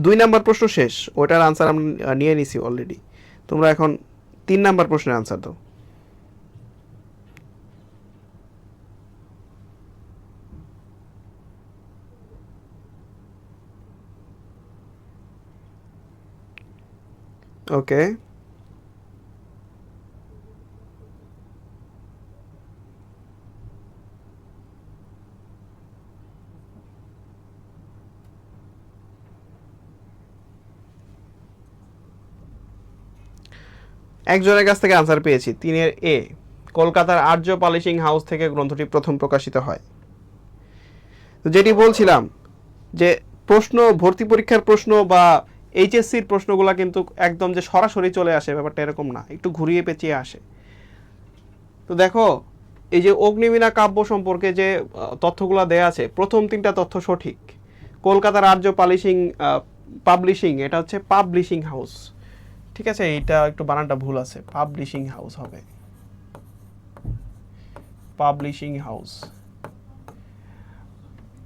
A: দুই নাম্বার প্রশ্ন শেষ, ওটার আনসার আমি নিয়ে নিছি অলরেডি। তোমরা এখন 3 নাম্বার প্রশ্নের আনসার দাও। ওকে, একজনের কাছ থেকে আনসার পেয়েছি, 3-এর এ। কলকাতার আর্য পাবলিশিং হাউস থেকে গ্রন্থটি প্রথম প্রকাশিত হয়। তো যেটি বলছিলাম যে প্রশ্ন, ভর্তি পরীক্ষার প্রশ্ন বা এইচএসসির প্রশ্নগুলো কিন্তু একদম যে সরাসরি চলে আসে ব্যাপারটা এরকম না, একটু ঘুরিয়ে পেঁচিয়ে আসে। তো দেখো, এই যে অগ্নিবীণা কাব্য সম্পর্কে যে তথ্যগুলো দেয়া আছে, প্রথম 3টা তথ্য সঠিক। কলকাতার আর্য পাবলিশিং, এটা হচ্ছে পাবলিশিং হাউস, ঠিক আছে? এটা একটু বানানটা ভুল আছে, পাবলিশিং হাউস হবে, পাবলিশিং হাউস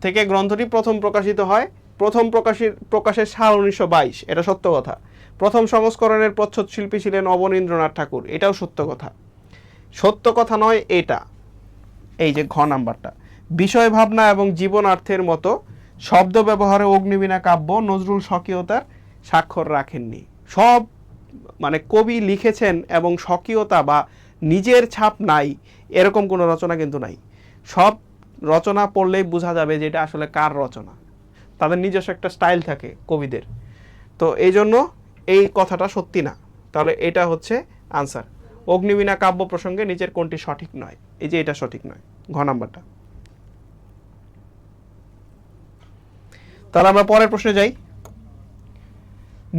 A: থেকে গ্রন্থটি প্রথম প্রকাশিত হয়। প্রথম প্রকাশের সাল 1922, এটা সত্য কথা। প্রথম সংস্করণের প্রচ্ছদ শিল্পী ছিলেন অবনীন্দ্রনাথ ঠাকুর, এটাও সত্য কথা। সত্য কথা নয় এটা, এই যে ঘ নাম্বারটা, বিষয় ভাবনা এবং জীবনার্থের মতো শব্দ ব্যবহারে অগ্নিবীণা কাব্য নজরুল স্বকীয়তার স্বাক্ষর রাখেননি। সব মানে কবি লিখেছেন এবং স্বকীয়তা বা নিজের ছাপ নাই এরকম কোনো রচনা কিন্তু নাই। সব রচনা পড়লেই বোঝা যাবে যে এটা আসলে কার রচনা, তাদের নিজস্ব একটা স্টাইল থাকে কবিদের। তো এই জন্য এই কথাটা সত্যি না। তাহলে এটা হচ্ছে আনসার। অগ্নিবীণা কাব্য প্রসঙ্গে নিচের কোনটি সঠিক নয়? এই যে এটা সঠিক নয়, ঘ নাম্বারটা। তাহলে আমরা পরের প্রশ্নে যাই।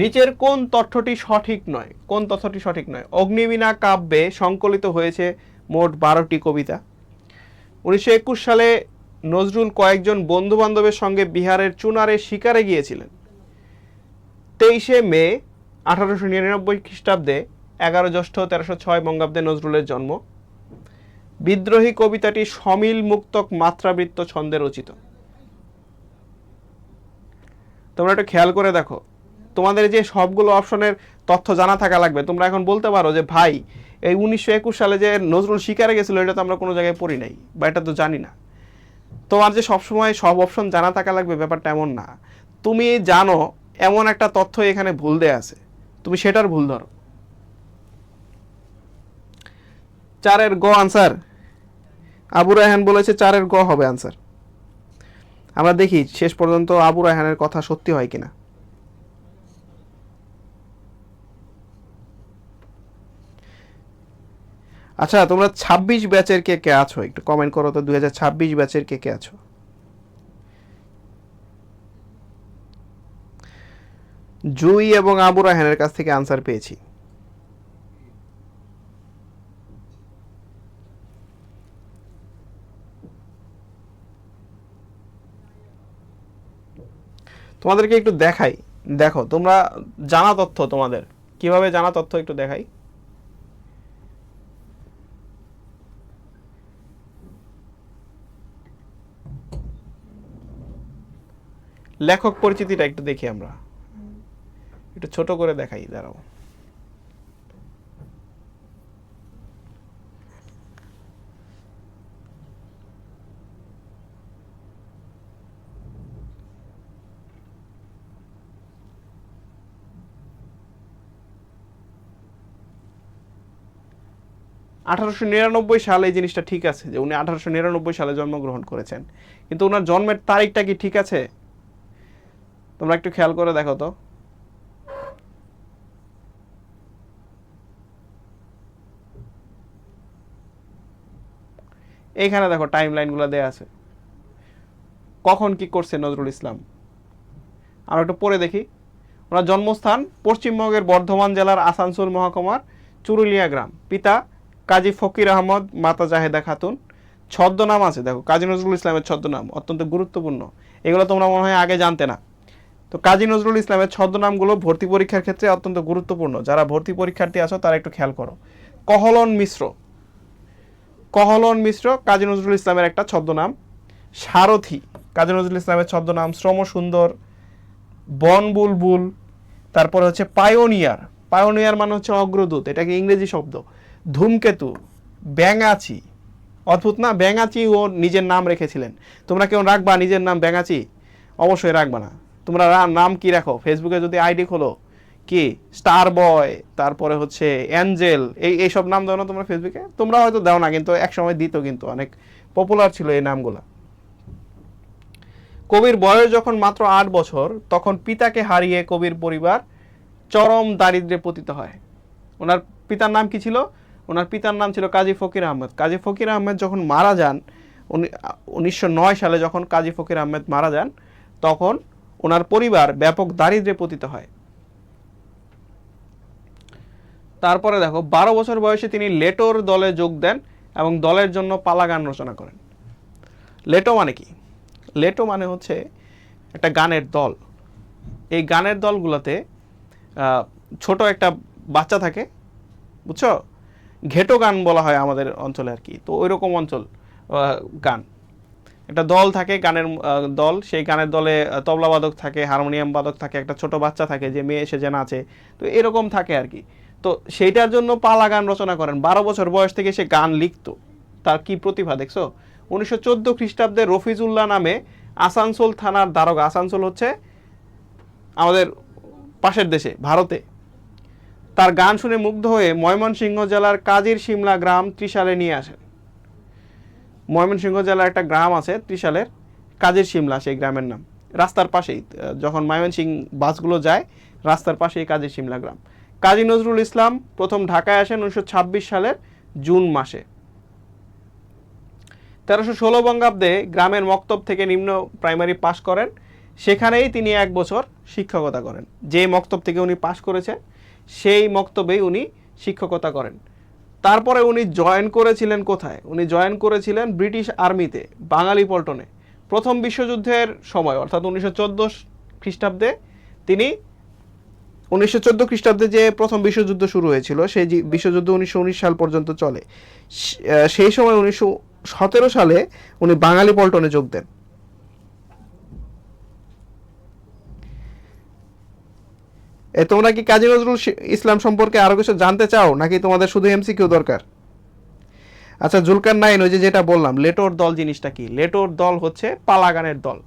A: নিচের কোন তথ্যটি সঠিক নয়? কোন তথ্যটি সঠিক নয়? অগ্নিবীণা কাব্যে সংকলিত হয়েছে মোট 12টি কবিতা। 1921 সালে নজরুল কয়েকজন বন্ধু বান্ধবের সঙ্গে বিহারের চুনারে শিকারে গিয়েছিলেন। 23শে মে 1899 খ্রিস্টাব্দে, 11 জ্যৈষ্ঠ 1306 বঙ্গাব্দে নজরুলের জন্ম। বিদ্রোহী কবিতাটি সমিল মুক্তক মাত্রাবৃত্ত ছন্দে রচিত। তোমরা একটু খেয়াল করে দেখো, তোমাদের যে সবগুলো অপশনের তথ্য জানা থাকা লাগবে। তোমরা এখন বলতে পারো যে ভাই, এই 1921 সালে যে নজরুল শিকারে গেছিল এটা তো আমরা কোনো জায়গায় পড়ি নাই বা এটা তো জানি না। তোমার যে সবসময় সব অপশন জানা থাকা লাগবে ব্যাপারটা এমন না। তুমি জানো এমন একটা তথ্য এখানে ভুল দেয়া আছে, তুমি সেটার ভুল ধরো। 4-এর গ আনসার। আবু রায়হান বলেছে 4-এর গ হবে আনসার। আমরা দেখি শেষ পর্যন্ত আবু রায়হানের কথা সত্যি হয় কিনা। আচ্ছা, তোমরা 26 ব্যাচের কে কে আছো একটু কমেন্ট করো তো, 2026 ব্যাচের কে কে আছো? জুই এবং আবু রায়হানের কাছ থেকে আনসার পেয়েছি। তোমাদেরকে একটু দেখাই, দেখো তোমরা জানা তথ্য, তোমাদের কিভাবে জানা তথ্য একটু দেখাই। লেখক পরিচিতিটা একটু দেখি আমরা, একটু ছোট করে দেখাই, দাঁড়াও। সালে এই জিনিসটা ঠিক আছে যে উনি 1899 সালে জন্মগ্রহণ করেছেন, কিন্তু ওনার জন্মের তারিখটা কি ঠিক আছে? তোমরা একটু খেয়াল করে দেখো তো। এইখানে দেখো টাইম লাইনগুলো দেয়া আছে, কখন কি করছে নজরুল ইসলাম। আমরা একটু পরে দেখি। ওনার জন্মস্থান পশ্চিমবঙ্গের বর্ধমান জেলার আসানসোল মহকুমার চুরুলিয়া গ্রাম। পিতা কাজী ফকির আহমদ, মাতা জাহেদা খাতুন। ছদ্মনাম আছে দেখো, কাজী নজরুল ইসলামের ছদ্মনাম অত্যন্ত গুরুত্বপূর্ণ, এগুলো তোমরা মনে হয় আগে জানতে না। তো কাজী নজরুল ইসলামের ছদ্মনামগুলো ভর্তি পরীক্ষার ক্ষেত্রে অত্যন্ত গুরুত্বপূর্ণ, যারা ভর্তি পরীক্ষার্থী আছো তারা একটু খেয়াল করো। কহলন মিশ্র, কহলন মিশ্র কাজী নজরুল ইসলামের একটা ছদ্মনাম। সারথি কাজী নজরুল ইসলামের ছদ্মনাম। শ্রমসুন্দর, বন বুলবুল, তারপরে হচ্ছে পায়োনিয়ার, পায়োনিয়ার মানে হচ্ছে অগ্রদূত, এটা কি ইংরেজি শব্দ। ধূমকেতু, ব্যাঙাচি, অদ্ভুত না? ব্যাঙাচি ও নিজের নাম রেখেছিলেন। তোমরা কেউ রাখবা নিজের নাম ব্যাঙাচি? অবশ্যই রাখবা না। তোমরা নাম কি রাখো? ফেসবুকে যদি আইডি খোলো, কি স্টার বয়, তারপরে হচ্ছে অ্যাঞ্জেল, এইসব নাম দাও না তোমরা ফেসবুকে? তোমরা হয়তো দাও না, কিন্তু একসময় দিত, কিন্তু অনেক পপুলার ছিল এই নামগুলো। কবির বয়স যখন মাত্র 8 বছর, তখন পিতাকে হারিয়ে কবির পরিবার চরম দারিদ্র্যে পতিত হয়। ওনার পিতার নাম কি ছিল? ওনার পিতার নাম ছিল কাজী ফকির আহমেদ। কাজী ফকির আহমেদ যখন মারা যান, 1909 সালে যখন কাজী ফকির আহমেদ মারা যান, তখন ওনার পরিবার ব্যাপক দারিদ্র্যে পতিত হয়। তারপরে দেখো 12 বছর বয়সে তিনি লেটোর দলে যোগ দেন এবং দলের জন্য পালা গান রচনা করেন। লেটো মানে কি? লেটো মানে হচ্ছে একটা গানের দল। এই গানের দলগুলোতে ছোট একটা বাচ্চা থাকে, বুঝছো? ঘেটো গান বলা হয় আমাদের অঞ্চলে আর কি। তো ওই রকম অঞ্চল গান, একটা দল থাকে, গানের দল। সেই গানের দলে তবলা বাদক থাকে, হারমোনিয়াম বাদক থাকে, একটা ছোট বাচ্চা থাকে যে মেয়ে এসে যে নাচে, তো এরকম থাকে আর কি। তো সেইটার জন্য পালা গান রচনা করেন। 12 বছর বয়স থেকে সে গান লিখতো। তার কি প্রতিভা দেখছো! 1914 খ্রিস্টাব্দে রফিজুল্লাহ নামে আসানসোল থানার দারোগা, আসানসোল হচ্ছে আমাদের পাশের দেশে, ভারতে, তার গান শুনে মুগ্ধ হয়ে ময়মনসিংহ জেলার কাজির শিমলা গ্রাম ত্রিশালে নিয়ে আসেন। ময়মনসিংহ জেলার একটা গ্রাম আছে ত্রিশালের, কাজির শিমলা সেই গ্রামের নাম। রাস্তার পাশেই, যখন ময়মনসিংহ বাসগুলো যায়, রাস্তার পাশেই কাজির শিমলা গ্রাম। কাজী নজরুল ইসলাম প্রথম ঢাকায় আসেন 1926 সালের জুন মাসে। 1316 বঙ্গাব্দে গ্রামের মক্তব থেকে নিম্ন প্রাইমারি পাশ করেন। সেখানেই তিনি 1 বছর শিক্ষকতা করেন। যে মক্তব থেকে উনি পাশ করেছেন সেই মক্তবেই উনি শিক্ষকতা করেন। তারপরে উনি জয়েন করেছিলেন কোথায়? উনি জয়েন করেছিলেন ব্রিটিশ আর্মিতে, বাঙালি পল্টনে। প্রথম বিশ্বযুদ্ধের সময়, অর্থাৎ 1914 খ্রিস্টাব্দে তিনি, 1914 খ্রিস্টাব্দে যে প্রথম বিশ্বযুদ্ধ শুরু হয়েছিল, সেই বিশ্বযুদ্ধ 1919 সাল পর্যন্ত চলে। সেই সময় 1917 সালে উনি বাঙালি পল্টনে যোগ দেন। তোমরা কি কাজী নজরুল ইসলাম সম্পর্কে আরো কিছু জানতে চাও, নাকি তোমাদের শুধু এমসিকিউ দরকার? আচ্ছা, জুলকার নাইন, ওই যেটা বললাম লেটোর দল জিনিসটা কি? লেটোর দল হচ্ছে পালা গানের দল।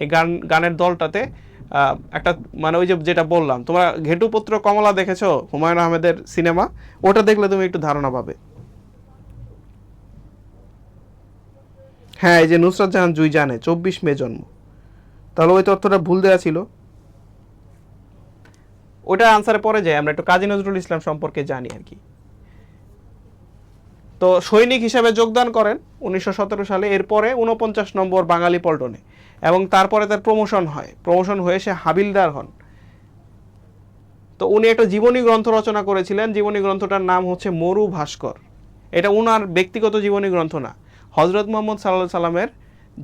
A: এই গানের দলটাতে একটা, মানে ওই যেটা বললাম, তোমরা ঘেটুপুত্র কমলা দেখেছো হুমায়ুন আহমেদের সিনেমা? ওটা দেখলে তুমি একটু ধারণা পাবে। হ্যাঁ, এই যে নুসরাত জাহান জুই জানে 24 মে জন্ম, তাহলে ওই তথ্যটা ভুল দেওয়া ছিল। ওটা আনসারে পরে যায়, আমরা একটু কাজী নজরুল ইসলাম সম্পর্কে জানি আর কি। তো সৈনিক হিসাবে যোগদান করেন 1917 সালে। এরপরে 49 নম্বর বাঙালি পল্টনে, এবং তারপরে তার প্রমোশন হয়। প্রমোশন হয়ে সে হাবিলদার হন। তো উনি একটা জীবনী গ্রন্থ রচনা করেছিলেন। জীবনী গ্রন্থটার নাম হচ্ছে মরু ভাস্কর। এটা উনার ব্যক্তিগত জীবনী গ্রন্থ না, হজরত মুহাম্মদ সাল্লাল্লাহু সাল্লামের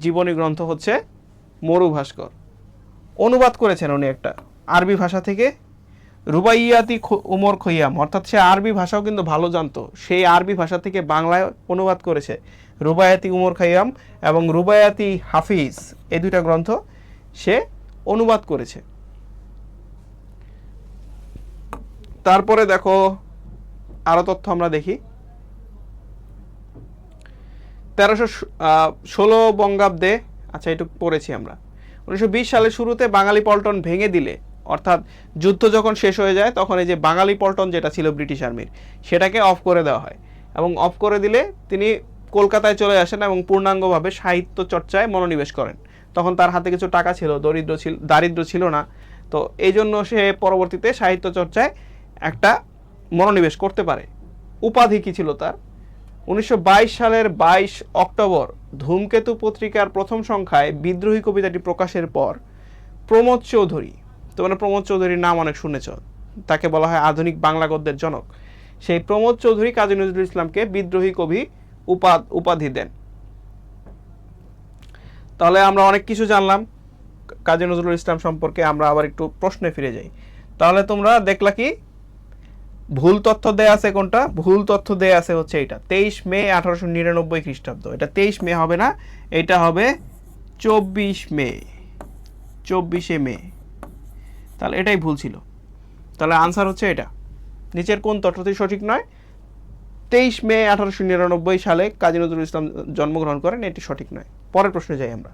A: জীবনী গ্রন্থ হচ্ছে মরু ভাস্কর। অনুবাদ করেছেন উনি একটা আরবি ভাষা থেকে, রুবাইয়াতি উমর খৈয়াম, অর্থাৎ সে আরবি ভাষাও কিন্তু ভালো জানতো। সেই আরবি ভাষা থেকে বাংলায় অনুবাদ করেছে রুবায়াতি উমর খৈয়াম এবং রুবায়াতি হাফিজ, এই দুইটা গ্রন্থ সে অনুবাদ করেছে। তারপরে দেখো আরো তথ্য আমরা দেখি। 1316 বঙ্গাব্দে, আচ্ছা এটুকু পড়েছি আমরা। 1920 সালের শুরুতে বাঙালি পল্টন ভেঙে দিলে, অর্থাৎ যুদ্ধ যখন শেষ হয়ে যায় তখন এই যে বাঙালি পল্টন যেটা ছিল ব্রিটিশ আর্মির, সেটাকে অফ করে দেওয়া হয়। এবং অফ করে দিলে তিনি কলকাতায় চলে আসেন এবং পূর্ণাঙ্গভাবে সাহিত্য চর্চায় মনোনিবেশ করেন। তখন তার হাতে কিছু টাকা ছিল, দারিদ্র ছিল না, তো এই জন্য সে পরবর্তীতে সাহিত্য চর্চায় একটা মনোনিবেশ করতে পারে। উপাধি কি ছিল তার? 1922 সালের 22 অক্টোবর ধূমকেতু পত্রিকার প্রথম সংখ্যায় বিদ্রোহী কবিতাটি প্রকাশের পর প্রমোদ চৌধুরী, তোমরা প্রমোদ চৌধুরীর নাম অনেক শুনেছ, তাকে বলা হয় আধুনিক বাংলা গদ্যের জনক, সেই প্রমোদ চৌধুরী কাজী নজরুল ইসলামকে বিদ্রোহী কবি উপাধি দেন। তাহলে আমরা অনেক কিছু জানলাম কাজী নজরুল ইসলাম সম্পর্কে। আমরা আবার একটু প্রশ্নে ফিরে যাই। তাহলে তোমরা দেখলা কি ভুল তথ্য দেয়া আছে? কোনটা ভুল তথ্য দেয়া আছে? হচ্ছে এটা 23 মে 1899 খ্রিস্টাব্দ। এটা 23 মে হবে না, এটা হবে 24 মে, 24শে মে। তাহলে এটাই ভুল ছিল। তাহলে আনসার হচ্ছে এটা। নিচের কোন তথ্যটি সঠিক নয়? 23 মে 1899 সালে কাজী নজরুল ইসলাম জন্মগ্রহণ করেন, এটি সঠিক নয়। পরের প্রশ্নে যাই আমরা।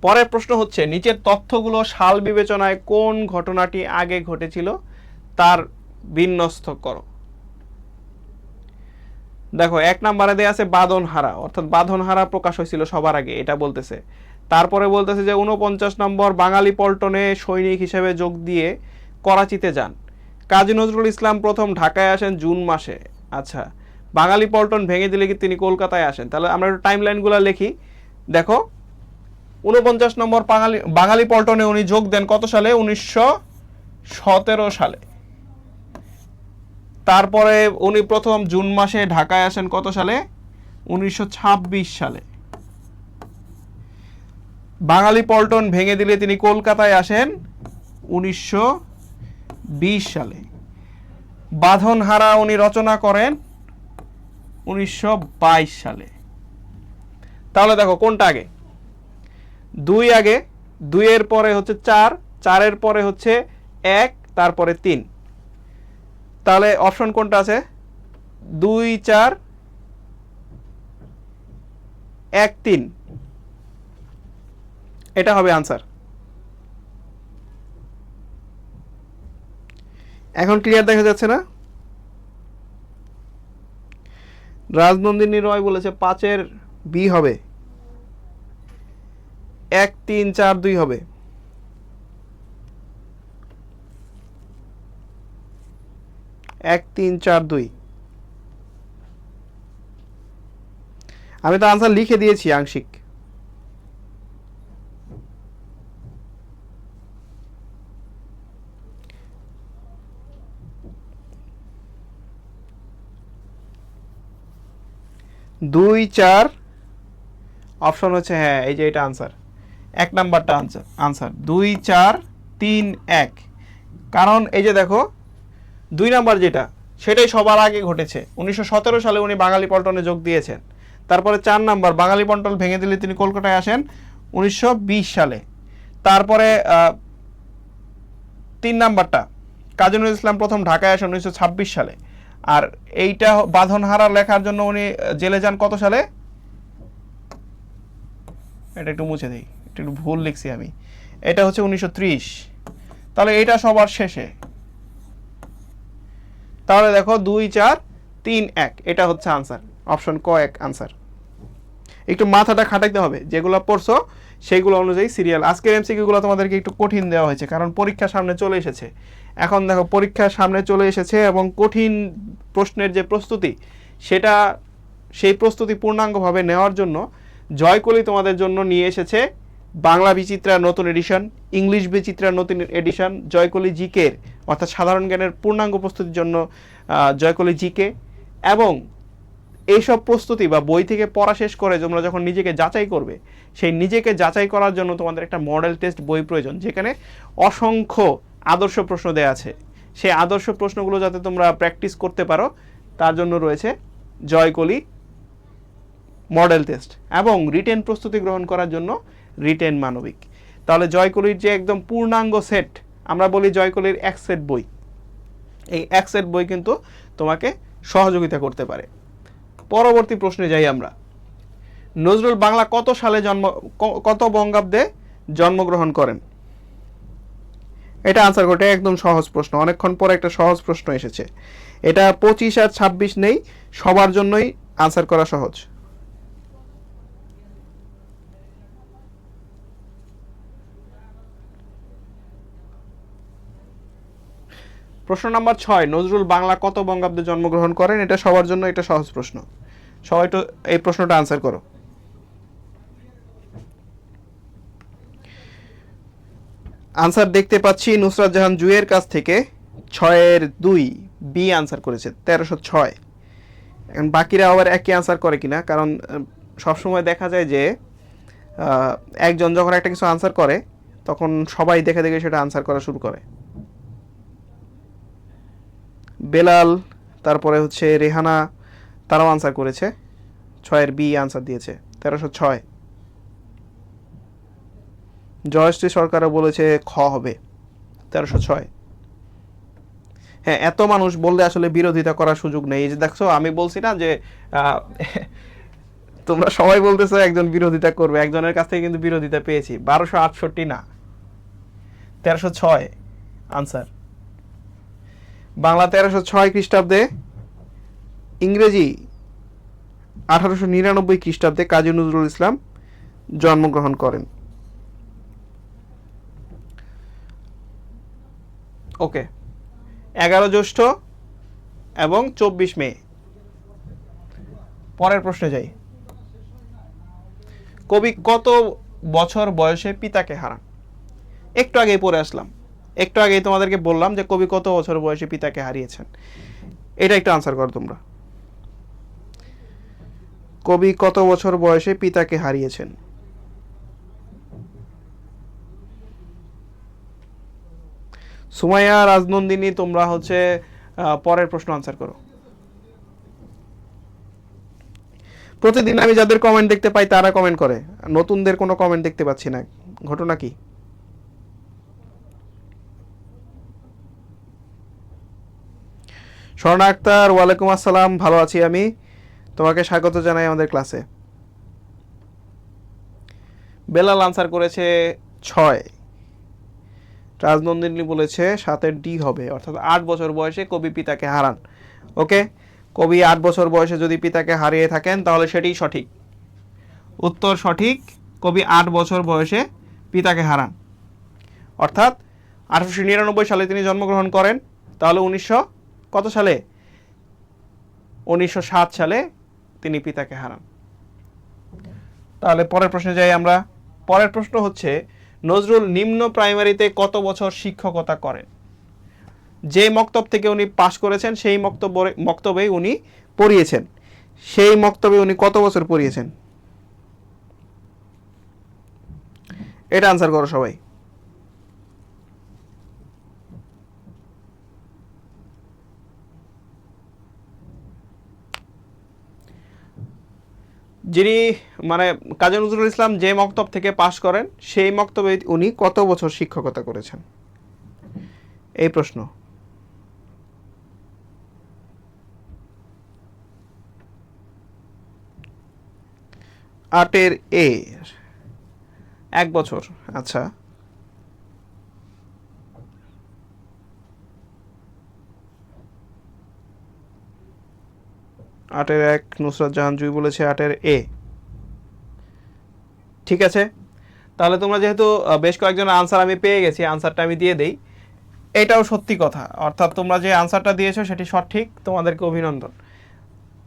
A: পরের প্রশ্ন হচ্ছে নিচের তথ্যগুলো সাল বিবেচনায় কোন ঘটনাটি আগে ঘটেছিল তার বিন্যস্ত করো। দেখো 1 নম্বরে দেয়া আছে বাঁধনহারা, অর্থাৎ বাঁধনহারা প্রকাশ হয়েছিল সবার আগে, এটা বলতেছে। তারপরে বলতেছে যে 49 নম্বর বাঙালি পল্টনে সৈনিক হিসেবে যোগ দিয়ে করাচিতে যান। কাজী নজরুল ইসলাম প্রথম ঢাকায় আসেন জুন মাসে। আচ্ছা, বাঙালি পল্টন ভেঙে দিলে কি তিনি কলকাতায় আসেন? তাহলে আমরা একটু টাইম লাইনগুলো লিখি। দেখো 49 নম্বর বাঙালি পল্টনে উনি যোগ দেন কত সালে? 1917 সালে। তারপরে উনি প্রথম জুন মাসে ঢাকায় আসেন কত সালে? 1926 সালে। বাঙালি পল্টন ভেঙে দিলে তিনি কলকাতায় আসেন 1920 সালে। বাঁধনহারা উনি রচনা করেন 1922 সালে। তাহলে দেখো কোনটা আগে? 2 আগে, 2 এর পরে হচ্ছে 4, 4 এর পরে হচ্ছে 1, তারপরে 3। তাহলে অপশন কোনটা আছে? 2, 4, 1, 3, এটা হবে আনসার। এখন ক্লিয়ার দেখা যাচ্ছে না? রাজনন্দিনী রয় বলেছে 5 এর বি হবে, 1, 3, 4, 2 হবে। এক 3, 4, 2। আমি তো আনসার লিখে দিয়েছি আংশিক। দুই 4 অপশন হচ্ছে, হ্যাঁ এই যে এটা আনসার, 1 নাম্বারটা আনসার 2, 4, 3, 1। কারণ এই যে দেখো 2 নাম্বার যেটা, সেটাই সবার আগে ঘটেছে। 1917 সালে উনি বাঙালি পল্টনে যোগ দিয়েছেন। তারপরে 4 নাম্বার বাঙালি পল্টন ভেঙে দিলে তিনি কলকাতায় আসেন 1920 সালে। তারপরে 3 নাম্বারটা কাজী নজরুল ইসলাম প্রথম ঢাকায় আসেন 1926 সালে। আর এইটা বাঁধনহারা লেখার জন্য উনি জেলে যান কত সালে? এটা একটু মুছে দিই, একটু ভুল লিখছি আমি, এটা হচ্ছে 1930। তাহলে এটা সবার শেষে। তাহলে দেখো 2, 4, 3, 1 এটা হচ্ছে আনসার, অপশন ক 1 আনসার। একটু মাথাটা খাটাইতে হবে, যেগুলো পড়ছো সেইগুলো অনুযায়ী সিরিয়াল। আজকের এমসিকিউগুলো তোমাদেরকে একটু কঠিন দেওয়া হয়েছে, কারণ পরীক্ষা সামনে চলে এসেছে। এখন দেখো পরীক্ষার সামনে চলে এসেছে এবং কঠিন প্রশ্নের যে প্রস্তুতি, সেই প্রস্তুতি পূর্ণাঙ্গভাবে নেওয়ার জন্য জয়কলি তোমাদের জন্য নিয়ে এসেছে বাংলা বিচিত্রার নতুন এডিশন, ইংলিশ বিচিত্রার নতুন এডিশন, জয়কলি জিকের অর্থাৎ সাধারণ জ্ঞানের পূর্ণাঙ্গ প্রস্তুতির জন্য জয়কলি জিকে। এবং এইসব প্রস্তুতি বা বই থেকে পড়া শেষ করে তোমরা যখন নিজেকে যাচাই করবে, সেই নিজেকে যাচাই করার জন্য তোমাদের একটা মডেল টেস্ট বই প্রয়োজন, যেখানে অসংখ্য আদর্শ প্রশ্ন দেওয়া আছে। সেই আদর্শ প্রশ্নগুলো যাতে তোমরা প্র্যাকটিস করতে পারো তার জন্য রয়েছে জয়কলি মডেল টেস্ট। এবং রিটেন প্রস্তুতি গ্রহণ করার জন্য রিটেন মানবিক। তাহলে জয়কলির যে একদম পূর্ণাঙ্গ সেট, আমরা বলি জয়কলির এক সেট বই, এই এক সেট বই কিন্তু তোমাকে সহযোগিতা করতে পারে। পরবর্তী প্রশ্নে যাই আমরা। নজরুল বাংলা কত বঙ্গাব্দে জন্মগ্রহণ করেন? এটা আনসার করতে একদম সহজ প্রশ্ন, অনেকক্ষণ পরে একটা সহজ প্রশ্ন এসেছে। এটা 25 আর 26 নেই, সবার জন্যই আনসার করা সহজ। প্রশ্ন নাম্বার 6, নজরুল বাংলা কত বঙ্গাব্দে জন্মগ্রহণ করেন? এটা সবার জন্য এটা সহজ প্রশ্ন, সবাই তো এই প্রশ্নটা আনসার করো। আনসার দেখতে পাচ্ছি নুসরাত জাহান জুয়ের কাছ থেকে 6-2 বি আনসার করেছে, 1306। এখন বাকিরা আবার একই আনসার করে কিনা, কারণ সবসময় দেখা যায় যে একজন যখন একটা কিছু আনসার করে তখন সবাই দেখে দেখে সেটা আনসার করা শুরু করে। বেলাল, তারপরে হচ্ছে রেহানা, তারাও আনসার করেছে, 6 বি আনসার দিয়েছে, 1306। জয়শ্রী সরকারও বলেছে খ হবে, 1306। হ্যাঁ, এত মানুষ বললে আসলে বিরোধিতা করার সুযোগ নেই। এই যে দেখছো, আমি বলছি না যে তোমরা সবাই বলতেছো একজন বিরোধিতা করবে, একজনের কাছ থেকে কিন্তু বিরোধিতা পেয়েছি। 1268 না, 1306 আনসার। বাংলা 1306 খ্রিস্টাব্দে, ইংরেজি 1899 খ্রিস্টাব্দে কাজী নজরুল ইসলাম জন্মগ্রহণ করেন। ওকে, 11 জ্যৈষ্ঠ এবং 24 মে। পরের প্রশ্নে যাই। কবি কত বছর বয়সে পিতাকে হারান? একটু আগেই পড়ে আসলাম, একটু আগেই তোমাদেরকে বললাম যে কবি কত বছর বয়সে পিতাকে হারিয়েছেন। এটা একটু আনসার করো তোমরা। কবি কত বছর বয়সে পিতাকে হারিয়েছেন? সুমাইয়া, রাজনন্দিনী, তোমরা হচ্ছে পরের প্রশ্ন আনসার করো। প্রতিদিন আমি যাদের কমেন্ট দেখতে পাই তারা কমেন্ট করে, নতুনদের কোনো কমেন্ট দেখতে পাচ্ছি না, ঘটনা কি? স্বর্ণা আক্তার, ওয়ালাইকুম আসসালাম, ভালো আছি আমি, তোমাকে স্বাগত জানাই আমাদের ক্লাসে। বেলাল আনসার করেছে 6, রাজনন্দিনী বলেছে 7 ডি হবে, অর্থাৎ 8 বছর বয়সে কবি পিতাকে হারান। ওকে, কবি 8 বছর বয়সে যদি পিতাকে হারিয়ে থাকেন তাহলে সেটাই সঠিক উত্তর। সঠিক, কবি 8 বছর বয়সে পিতাকে হারান, অর্থাৎ 1899 সালে তিনি জন্মগ্রহণ করেন। তাহলে 1900 কত সালে? 1907 সালে তিনি পিতাকে হারান। তাহলে পরের প্রশ্নে যাই আমরা। পরের প্রশ্ন হচ্ছে, নজরুল নিম্ন প্রাইমারিতে কত বছর শিক্ষকতা করেন? যে মক্তব থেকে উনি পাশ করেছেন সেই মক্তবে উনি পড়িয়েছেন, সেই মক্তবে উনি কত বছর পড়িয়েছেন? এটা আনসার করো সবাই। যিনি মানে কাজী নজরুল ইসলাম যে মক্তব থেকে পাশ করেন সেই মক্তবে উনি কত বছর শিক্ষকতা করেছেন? এই প্রশ্ন। 8 এ 1 বছর। আচ্ছা, 8-1 নুসরাত জাহান জুই বলেছে 8 এ। ঠিক আছে, তাহলে তোমরা যেহেতু বেশ কয়েকজন আনসার আমি পেয়ে গেছি, আনসারটা আমি দিয়ে দেই। এটাও সত্যি কথা, অর্থাৎ তোমরা যে আনসারটা দিয়েছো সেটি সঠিক, তোমাদেরকে অভিনন্দন।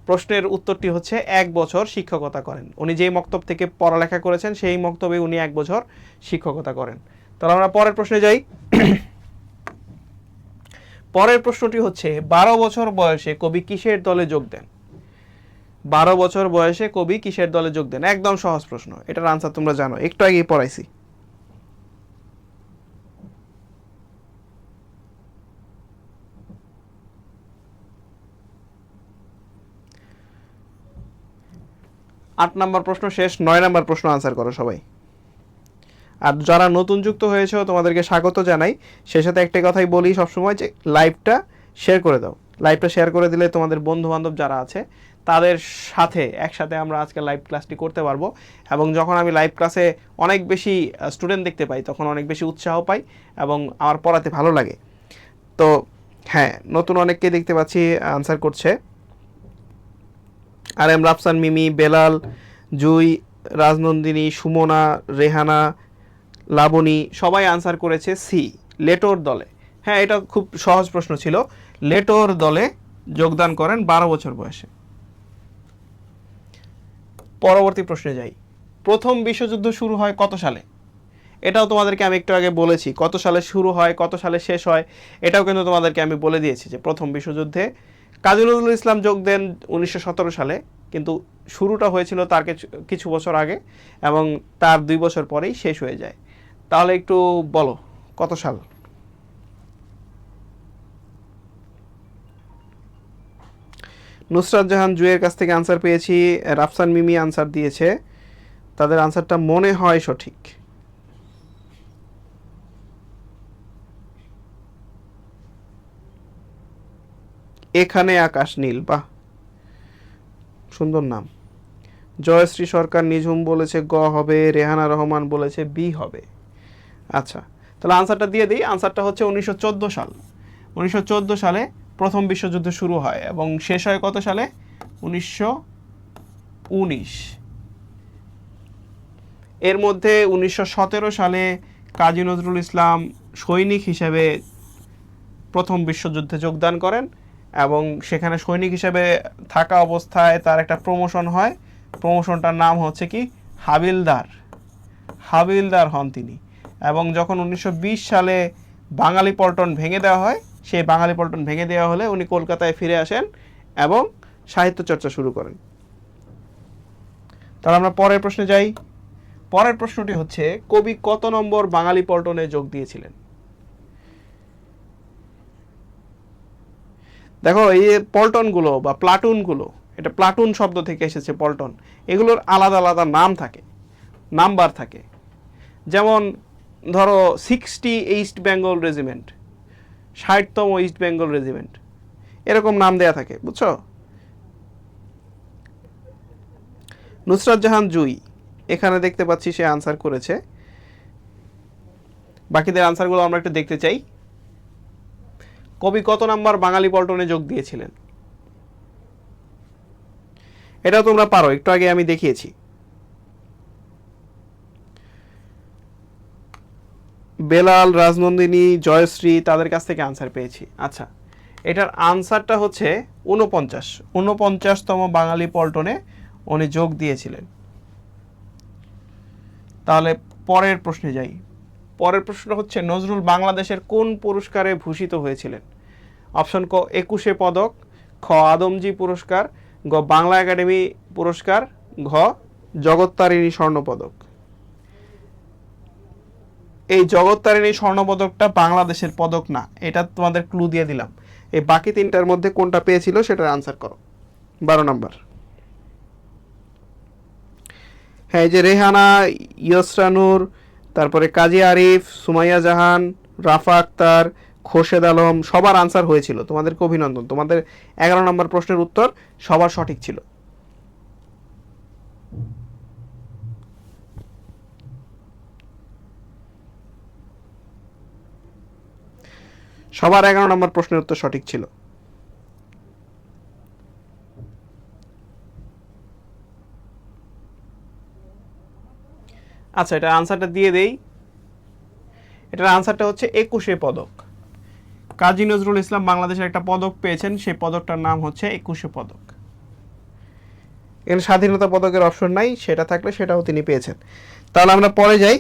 A: প্রশ্নের উত্তরটি হচ্ছে 1 বছর শিক্ষকতা করেন। উনি যেই মক্তব থেকে পড়ালেখা করেছেন সেই মক্তবে উনি 1 বছর শিক্ষকতা করেন। তাহলে আমরা পরের প্রশ্নে যাই। পরের প্রশ্নটি হচ্ছে, 12 বছর বয়সে কবি কিসের দলে যোগ দেন? 12 বছর বয়সে কবি কিসের দলে যোগ দেন? একদম সহজ প্রশ্ন, এটার আনসার তোমরা জানো, একটু আগেই পড়াইছি। আট নম্বর প্রশ্ন শেষ, 9 নম্বর প্রশ্ন আনসার করো সবাই। আর যারা নতুন যুক্ত হয়েছে তোমাদেরকে স্বাগত জানাই। সে সাথে একটা কথাই বলি সবসময় যে লাইভটা শেয়ার করে দাও। লাইভটা শেয়ার করে দিলে তোমাদের বন্ধু বান্ধব যারা আছে তাদের সাথে একসাথে আমরা আজকে লাইভ ক্লাসটি করতে পারবো। এবং যখন আমি লাইভ ক্লাসে অনেক বেশি স্টুডেন্ট দেখতে পাই তখন অনেক বেশি উৎসাহ পাই এবং আমার পড়াতে ভালো লাগে। তো হ্যাঁ, নতুন অনেককে দেখতে পাচ্ছি আনসার করছে। আর এম রাফসান, মিমি, বেলাল, জুই, রাজনন্দিনী, সুমনা, রেহানা, লাবণী সবাই আনসার করেছে সি, লেটোর দলে। হ্যাঁ, এটা খুব সহজ প্রশ্ন ছিল। লেটোর দলে যোগদান করেন 12 বছর বয়সে। পরবর্তী প্রশ্নে যাই। প্রথম বিশ্বযুদ্ধ শুরু হয় কত সালে? এটাও তোমাদেরকে আমি একটু আগে বলেছি, কত সালে শুরু হয় কত সালে শেষ হয় এটাও কিন্তু তোমাদেরকে আমি বলে দিয়েছি যে প্রথম বিশ্বযুদ্ধে কাজী নজরুল ইসলাম যোগ দেন 1917 সালে, কিন্তু শুরুটা হয়েছিল তার কিছু বছর আগে এবং তার 2 বছর পরেই শেষ হয়ে যায়। তাহলে একটু বলো কত সাল? নুসরাত জাহান জুয়ের কাছ থেকে আনসার পেয়েছি। রাফসান, মিমি আনসার দিয়েছে, তাদের আনসারটা মনে হয় সঠিক। এখানে আকাশ নীল, বাহ সুন্দর নাম। জয়শ্রী সরকার নিঝুম বলেছে গ হবে, রেহানা রহমান বলেছে বি হবে। আচ্ছা, তাহলে আনসারটা দিয়ে দিই। আনসারটা হচ্ছে 1914 সাল। 1914 সালে প্রথম বিশ্বযুদ্ধ শুরু হয় এবং শেষ হয় কত সালে? 1919। এর মধ্যে 1917 সালে কাজী নজরুল ইসলাম সৈনিক হিসেবে প্রথম বিশ্বযুদ্ধে যোগদান করেন এবং সেখানে সৈনিক হিসেবে থাকা অবস্থায় তার একটা প্রমোশন হয়। প্রমোশনটার নাম হচ্ছে কি? হাবিলদার। হাবিলদার হন তিনি। এবং যখন 1920 সালে বাঙালি পল্টন ভেঙে দেওয়া হয়, সেই বাঙালি পল্টন ভেঙে দেওয়া হলে উনি কলকাতায় ফিরে আসেন এবং সাহিত্য চর্চা শুরু করেন। তাহলে আমরা পরের প্রশ্নে যাই। পরের প্রশ্নটি হচ্ছে, কবি কত নম্বর বাঙালি পল্টনে যোগ দিয়েছিলেন? দেখো, এই পল্টনগুলো বা প্লাটুনগুলো, এটা প্লাটুন শব্দ থেকে এসেছে পল্টন, এগুলোর আলাদা আলাদা নাম থাকে, নাম্বার থাকে। যেমন ধরো 60 ইস্ট বেঙ্গল রেজিমেন্ট, 60তম ইস্ট বেঙ্গল রেজিমেন্ট, এরকম নাম দেয়া থাকে, বুঝছো? নুসরাত জাহান জুই এখানে দেখতে পাচ্ছি সে আনসার করেছে। বাকিদের আনসারগুলো আমরা একটু দেখতে চাই। কবি কত নাম্বার বাঙালি পল্টনে যোগ দিয়েছিলেন? এটাও তোমরা পারো, একটু আগে আমি দেখিয়েছি। বেলাল, রাজনন্দিনী, জয়শ্রী তাদের কাছ থেকে আনসার পেয়েছি। আচ্ছা, এটার আনসারটা হচ্ছে 49। 49তম বাঙালি পল্টনে উনি যোগ দিয়েছিলেন। তাহলে পরের প্রশ্নে যাই। পরের প্রশ্ন হচ্ছে, নজরুল বাংলাদেশের কোন পুরস্কারে ভূষিত হয়েছিলেন? অপশন ক 21 পদক, খ আদমজী পুরস্কার, গ বাংলা একাডেমি পুরস্কার, ঘ জগত্তারিণী স্বর্ণপদক। এই জগত্তারিণী স্বর্ণপদকটা বাংলাদেশের পদক না, এটা তোমাদের ক্লু দিয়ে দিলাম। এই বাকি তিনটার মধ্যে কোনটা পেয়েছিল সেটার আনসার করো। 12 নম্বর। হ্যাঁ, এই যে রেহানা, ইয়সরানুর, তারপরে কাজী আরিফ, সুমাইয়া জাহান, রাফা আক্তার, খোরশেদ আলম সবার আনসার হয়েছিল। তোমাদেরকে অভিনন্দন, তোমাদের 11 নম্বর প্রশ্নের উত্তর সবার সঠিক ছিল। সবার 11 নম্বর প্রশ্নের উত্তর সঠিক ছিল। আচ্ছা, এটা আনসারটা দিয়ে দেই। এটার আনসারটা হচ্ছে 21 পদক। কাজী নজরুল ইসলাম বাংলাদেশের একটা পদক পেয়েছেন, সেই পদকটার নাম হচ্ছে 21 পদক। এখানে স্বাধীনতা পদকের অপশন নাই, সেটা থাকলে সেটাও তিনি পেয়েছেন। তাহলে আমরা পরে যাই।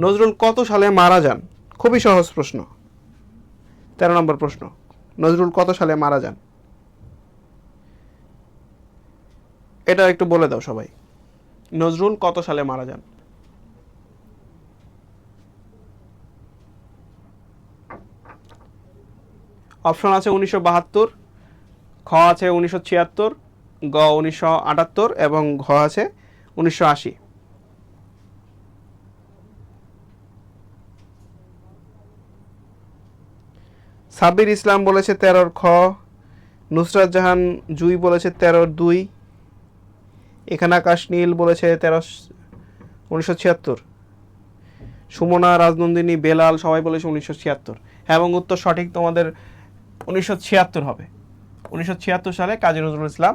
A: নজরুল কত সালে মারা যান? খুবই সহজ প্রশ্ন। 13 নম্বর প্রশ্ন, নজরুল কত সালে মারা যান? এটা একটু বলে দাও সবাই, নজরুল কত সালে মারা যান? অপশন আছে 1972, খ আছে 1976, গ 1978 এবং ঘ আছে 1980। সাব্বির ইসলাম বলেছে 13-র খ। নুসরাত জাহান জুই বলেছে 13-র 2। এখানে আকাশ নীল বলেছে 1976। সুমনা রাজনন্দিনী বেলাল সবাই বলেছে 1976। এবং উত্তর সঠিক, তোমাদের 1976 হবে। 1976 সালে কাজী নজরুল ইসলাম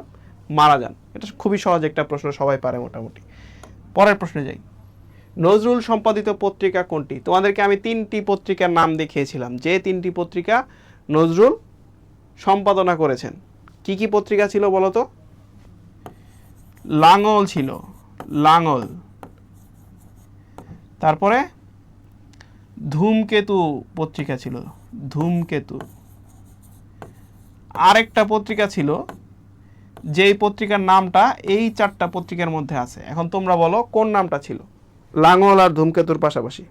A: মারা যান। এটা খুবই সহজ একটা প্রশ্ন, সবাই পারে মোটামুটি। পরের প্রশ্নে যাই। নজরুল সম্পাদিত পত্রিকা কোনটি? তোমাদেরকে আমি 3টি পত্রিকার নাম দেখিয়েছিলাম, যে 3টি পত্রিকা নজরুল সম্পাদনা করেছেন। কি কি পত্রিকা ছিল বলো তো? লাঙল ছিল, লাঙল। তারপরে ধূমকেতু পত্রিকা ছিল, ধূমকেতু। আরেকটা পত্রিকা ছিল, যেই পত্রিকার নামটা এই 4টা পত্রিকার মধ্যে আছে। এখন তোমরা বলো কোন নামটা ছিল লাঙল আর ধূমকেতুর পাশাপাশি?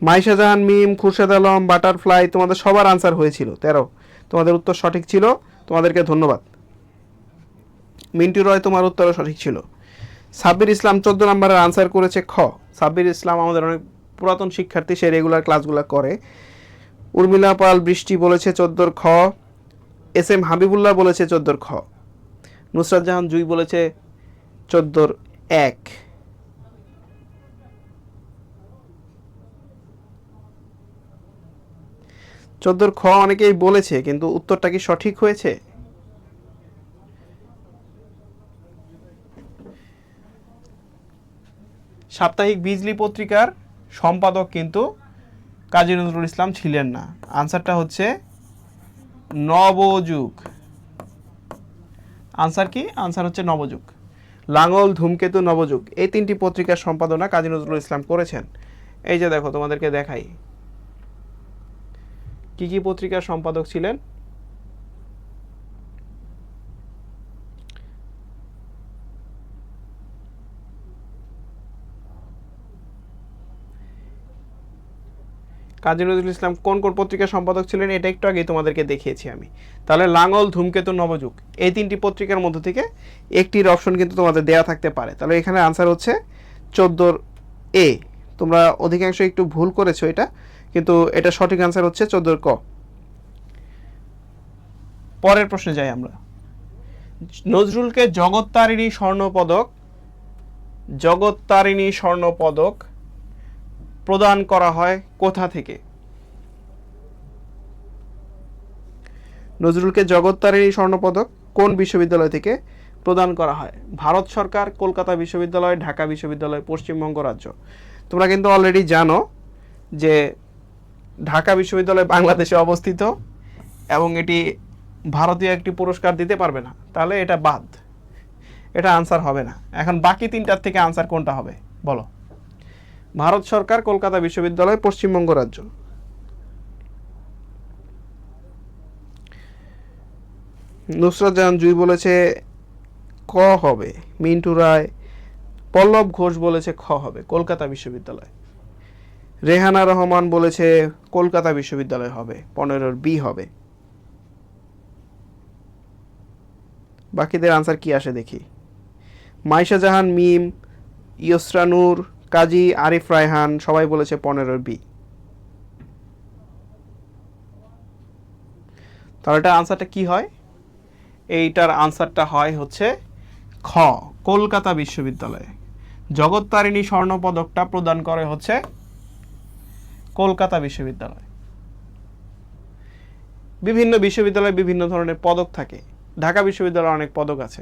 A: মাইশা জাহান মিম, খুরশেদ আলম, বাটারফ্লাই, তোমাদের সবার আনসার হয়েছিল 13। তোমাদের উত্তর সঠিক ছিল, তোমাদেরকে ধন্যবাদ। মিন্টু রয়, তোমার উত্তরও সঠিক ছিল। সাব্বির ইসলাম 14 নম্বরের আনসার করেছে খ। সাব্বির ইসলাম আমাদের অনেক পুরাতন শিক্ষার্থী, সে রেগুলার ক্লাসগুলো করে। উর্মিলা পাল বৃষ্টি বলেছে 14-র খ। SM হাবিবুল্লাহ বলেছে 14-র খ। নুসরাত জাহান জুই বলেছে 14-র 1। চোদ্দোর খ অনেকেই বলেছে, কিন্তু উত্তরটা কি সঠিক হয়েছে? সাপ্তাহিক বিজলি পত্রিকার সম্পাদক কিন্তু কাজী নজরুল ইসলাম ছিলেন না। আনসারটা হচ্ছে নবযুগ। আনসার কি? আনসার হচ্ছে নবযুগ। লাঙল, ধূমকেতু, নবযুগ, এই 3টি পত্রিকার সম্পাদনা কাজী নজরুল ইসলাম করেছেন। এই যে দেখো, তোমাদেরকে দেখাই কি কি পত্রিকার সম্পাদক ছিলেন। কাজী নজরুল ইসলাম কোন কোন পত্রিকার সম্পাদক ছিলেন এটা একটু আগে তোমাদেরকে দেখিয়েছি আমি। তাহলে লাঙল, ধূমকেতু, নবযুগ, এই 3টি পত্রিকার মধ্য থেকে একটির অপশন কিন্তু তোমাদের দেয়া থাকতে পারে। তাহলে এখানে আনসার হচ্ছে 14-র A। তোমরা অধিকাংশ একটু ভুল করেছো এটা, কিন্তু এটা সঠিক আনসার হচ্ছে 14-র ক। পরের প্রশ্নে যাই আমরা। নজরুলকে জগত্তারিণী স্বর্ণপদক, জগত্তারিণী স্বর্ণপদক প্রদান করা হয় কোথা থেকে? নজরুলকে জগত্তারিণী স্বর্ণপদক কোন বিশ্ববিদ্যালয় থেকে প্রদান করা হয়? ভারত সরকার, কলকাতা বিশ্ববিদ্যালয়, ঢাকা বিশ্ববিদ্যালয়, পশ্চিমবঙ্গ রাজ্য। তোমরা কিন্তু অলরেডি জানো যে ঢাকা বিশ্ববিদ্যালয় বাংলাদেশে অবস্থিত এবং এটি ভারতীয় একটি পুরস্কার দিতে পারবে না, তাহলে এটা বাদ, এটা আনসার হবে না। এখন বাকি 3টার থেকে আনসার কোনটা হবে বলো? ভারত সরকার, কলকাতা বিশ্ববিদ্যালয়, পশ্চিমবঙ্গ রাজ্য। নুসরাত জাহান জুই বলেছে ক হবে। মিন্টু রায়, পল্লব ঘোষ বলেছে খ হবে, কলকাতা বিশ্ববিদ্যালয়। রেহানা রহমান বলেছে কলকাতা বিশ্ববিদ্যালয় হবে, 15-র B হবে। বাকিদের আনসার কি আসে দেখি। মাইশা জাহান মিম, ইয়সরা নূর, কাজী আরিফ রায়হান সবাই বলেছে 15-র B। তাহলে এটা আনসারটা কি হয়? এইটার আনসারটা হয় হচ্ছে খ, কলকাতা বিশ্ববিদ্যালয়। জগত্তারিণী স্বর্ণপদকটা প্রদান করে হচ্ছে কলকাতা বিশ্ববিদ্যালয়। বিভিন্ন বিশ্ববিদ্যালয়ে বিভিন্ন ধরনের পদক থাকে, ঢাকা বিশ্ববিদ্যালয়ে অনেক পদক আছে,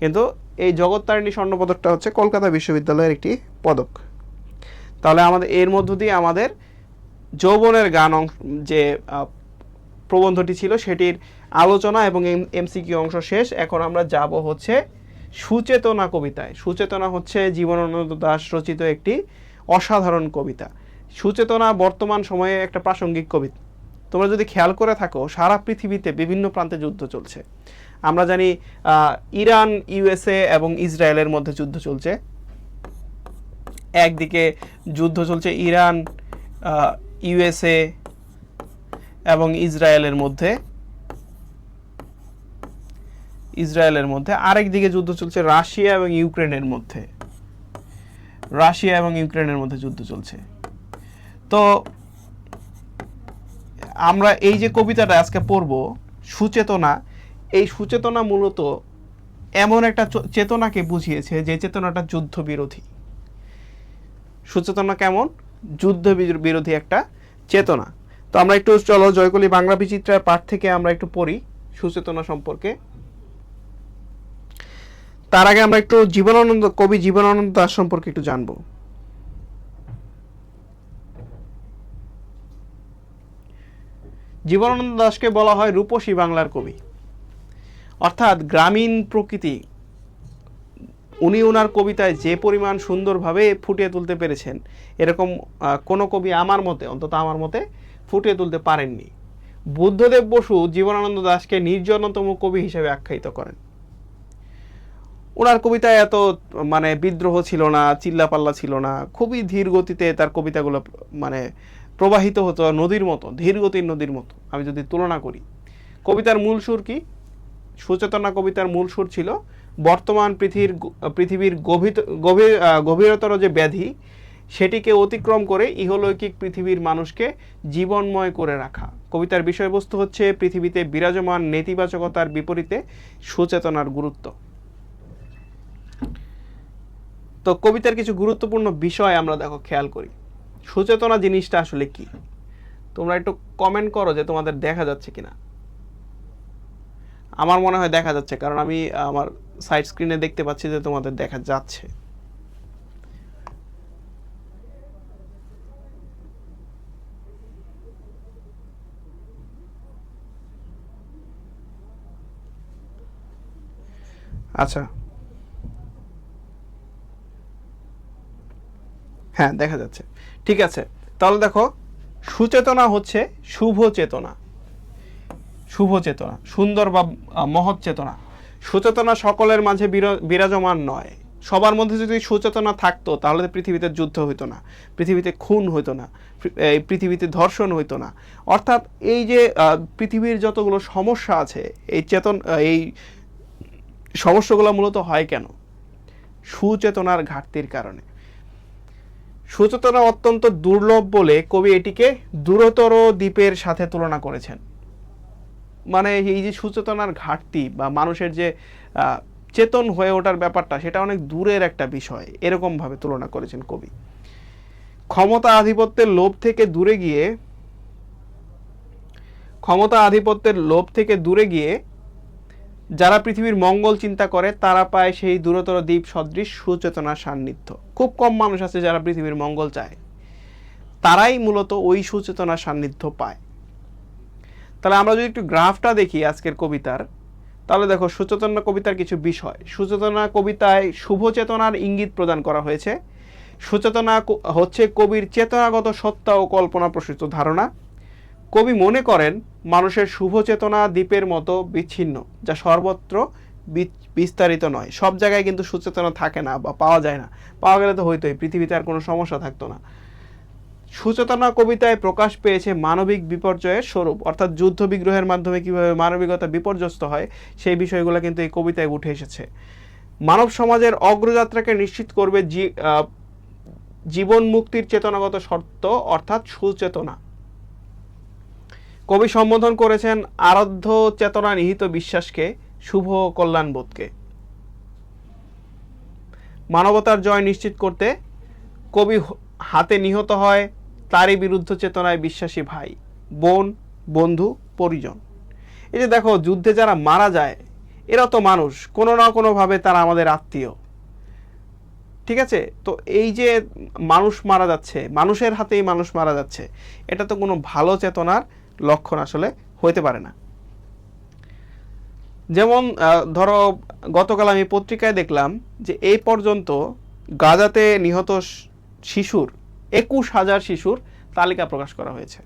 A: কিন্তু এই জগত্তারিণী স্বর্ণপদকটা হচ্ছে কলকাতা বিশ্ববিদ্যালয়ের একটি পদক। তাহলে আমাদের এর মধ্য দিয়ে আমাদের যৌবনের গান যে প্রবন্ধটি ছিল সেটির আলোচনা এবং MCQ অংশ শেষ। এখন আমরা যাব হচ্ছে সুচেতনা কবিতায়। সুচেতনা হচ্ছে জীবনানন্দ দাশ রচিত একটি অসাধারণ কবিতা। সুচেতনা বর্তমান সময়ে একটা প্রাসঙ্গিক কবিতা। তোমরা যদি খেয়াল করে থাকো, সারা পৃথিবীতে বিভিন্ন প্রান্তে যুদ্ধ চলছে। আমরা জানি ইরান, USA এবং ইসরায়েলের মধ্যে যুদ্ধ চলছে। একদিকে যুদ্ধ চলছে ইরান, USA এবং ইসরায়েলের মধ্যে। আরেক দিকে যুদ্ধ চলছে রাশিয়া এবং ইউক্রেনের মধ্যে। যুদ্ধ চলছে। তো আমরা এই যে কবিতাটা আজকে পড়ব সুচেতনা, এই সুচেতনা মূলত এমন একটা চেতনাকে বুঝিয়েছে যে চেতনাটা যুদ্ধ বিরোধী। সুচেতনা কেমন? যুদ্ধ বিরোধী একটা চেতনা। তো আমরা একটু চলো জয়কলি বাংলা বিচিত্রার পাঠ থেকে আমরা একটু পড়ি সুচেতনা সম্পর্কে। তার আগে আমরা একটু কবি জীবনানন্দ দাশ সম্পর্কে একটু জানবো। জীবনানন্দ দাশকে বলা হয় রূপসী বাংলার কবি, অর্থাৎ গ্রামীণ প্রকৃতি উনি ওনার কবিতায় যে পরিমাণ সুন্দরভাবে ফুটিয়ে তুলতে পেরেছেন এরকম কোনো কবি আমার মতে, অন্তত আমার মতে, ফুটিয়ে তুলতে পারেননি। বুদ্ধদেব বসু জীবনানন্দ দাশকে নির্জনতম কবি হিসেবে আখ্যায়িত করেন। ওনার কবিতায় এত মানে বিদ্রোহ ছিল না, চিল্লাপাল্লা ছিল না, খুবই ধীর গতিতে তার কবিতাগুলো মানে প্রবাহিত হতো নদীর মতো, ধীর গতির নদীর মতো। আমি যদি তুলনা করি, কবিতার মূল সুর কি? সুচেতনা কবিতার মূল সুর ছিল বর্তমান পৃথিবীর গভীরতর যে ব্যাধি সেটিকে অতিক্রম করে ইহলৌকিক পৃথিবীর মানুষকে জীবনময় করে রাখা। কবিতার বিষয়বস্তু হচ্ছে পৃথিবীতে বিরাজমান নেতিবাচকতার বিপরীতে সুচেতনার গুরুত্ব। তো কবিতার কিছু গুরুত্বপূর্ণ বিষয় আমরা দেখো খেয়াল করি। সুচেতনা জিনিসটা আসলে কি? তোমরা একটু কমেন্ট করো যে তোমাদের দেখা যাচ্ছে কিনা। আমার মনে হয় দেখা যাচ্ছে, কারণ আমি আমার সাইড স্ক্রিনে দেখতে পাচ্ছি যে তোমাদের দেখা যাচ্ছে। আচ্ছা, হ্যাঁ দেখা যাচ্ছে, ঠিক আছে। তাহলে দেখো, সুচেতনা হচ্ছে শুভ চেতনা, শুভ চেতনা, সুন্দর বা মহৎ চেতনা। সুচেতনা সকলের মাঝে বিরাজমান নয়। সবার মধ্যে যদি সুচেতনা থাকতো তাহলে পৃথিবীতে যুদ্ধ হইতো না, পৃথিবীতে খুন হইতো না, পৃথিবীতে ধর্ষণ হইতো না। অর্থাৎ এই যে পৃথিবীর যতগুলো সমস্যা আছে, এই সমস্যাগুলো মূলত হয় কেন? সুচেতনার ঘাটতির কারণে। সুচেতনা অত্যন্ত দুর্লভ বলে কবি এটিকে দূরতর দ্বীপের সাথে তুলনা করেছেন। মানে এই যে সুচেতনার ঘাটতি বা মানুষের যে চেতন হয়ে ওঠার ব্যাপারটা, সেটা অনেক দূরের একটা বিষয়, এরকম ভাবে তুলনা করেছেন কবি। ক্ষমতা আধিপত্যের লোভ থেকে দূরে গিয়ে যারা পৃথিবীর মঙ্গল চিন্তা করে তারা পায় সেই দূরতর দ্বীপ সদৃশ সুচেতনার সান্নিধ্য। খুব কম মানুষ আছে যারা পৃথিবীর মঙ্গল চায়, তারাই মূলত ওই সুচেতনার সান্নিধ্য পায়। তাহলে আমরা যদি একটু গ্রাফটা দেখি আজকের কবিতার, তাহলে দেখো সুচেতনা কবিতার কিছু বিষয়। সুচেতনা কবিতায় শুভ চেতনার ইঙ্গিত প্রদান করা হয়েছে। সুচেতনা হচ্ছে কবির চেতনাগত সত্তা ও কল্পনা প্রসূত ধারণা। কবি মনে করেন মানুষের শুভ চেতনা দ্বীপের মতো বিচ্ছিন্ন, যা সর্বত্র বিস্তারিত নয়। সব জায়গায় কিন্তু সুচেতনা থাকে না বা পাওয়া যায় না, পাওয়া গেলে তো হইতোই, পৃথিবীতে আর কোনো সমস্যা থাকতো না। সুচেতনা কবিতায় প্রকাশ পেয়েছে মানবিক বিপর্যয়ের স্বরূপ, অর্থাৎ যুদ্ধ বিগ্রহের মাধ্যমে কিভাবে মানবিকতা বিপর্যস্ত হয় সেই বিষয়গুলো কিন্তু এই কবিতায় উঠে এসেছে। মানব সমাজের অগ্রযাত্রাকে নিশ্চিত করবে জীবন মুক্তির চেতনাগত শর্ত, অর্থাৎ সুচেতনা। কবি সম্বোধন করেছেন আরাধ্য চেতনা নিহিত বিশ্বাসকে, শুভ কল্যাণবোধকে। মানবতার জয় নিশ্চিত করতে কবি হাতে নিহত হয় তারই বিরুদ্ধ চেতনায় বিশ্বাসী ভাই, বোন, বন্ধু, পরিজন। এই যে দেখো, যুদ্ধে যারা মারা যায় এরা তো মানুষ, কোনো না কোনোভাবে তারা আমাদের আত্মীয়, ঠিক আছে? তো এই যে মানুষ মারা যাচ্ছে, মানুষের হাতেই মানুষ মারা যাচ্ছে, এটা তো কোনো ভালো চেতনার লক্ষণ আসলে হইতে পারে না। যেমন ধরো, গতকাল আমি পত্রিকায় দেখলাম যে এই পর্যন্ত গাজাতে নিহত শিশুর 21,000 শিশুর তালিকা প্রকাশ করা হয়েছে।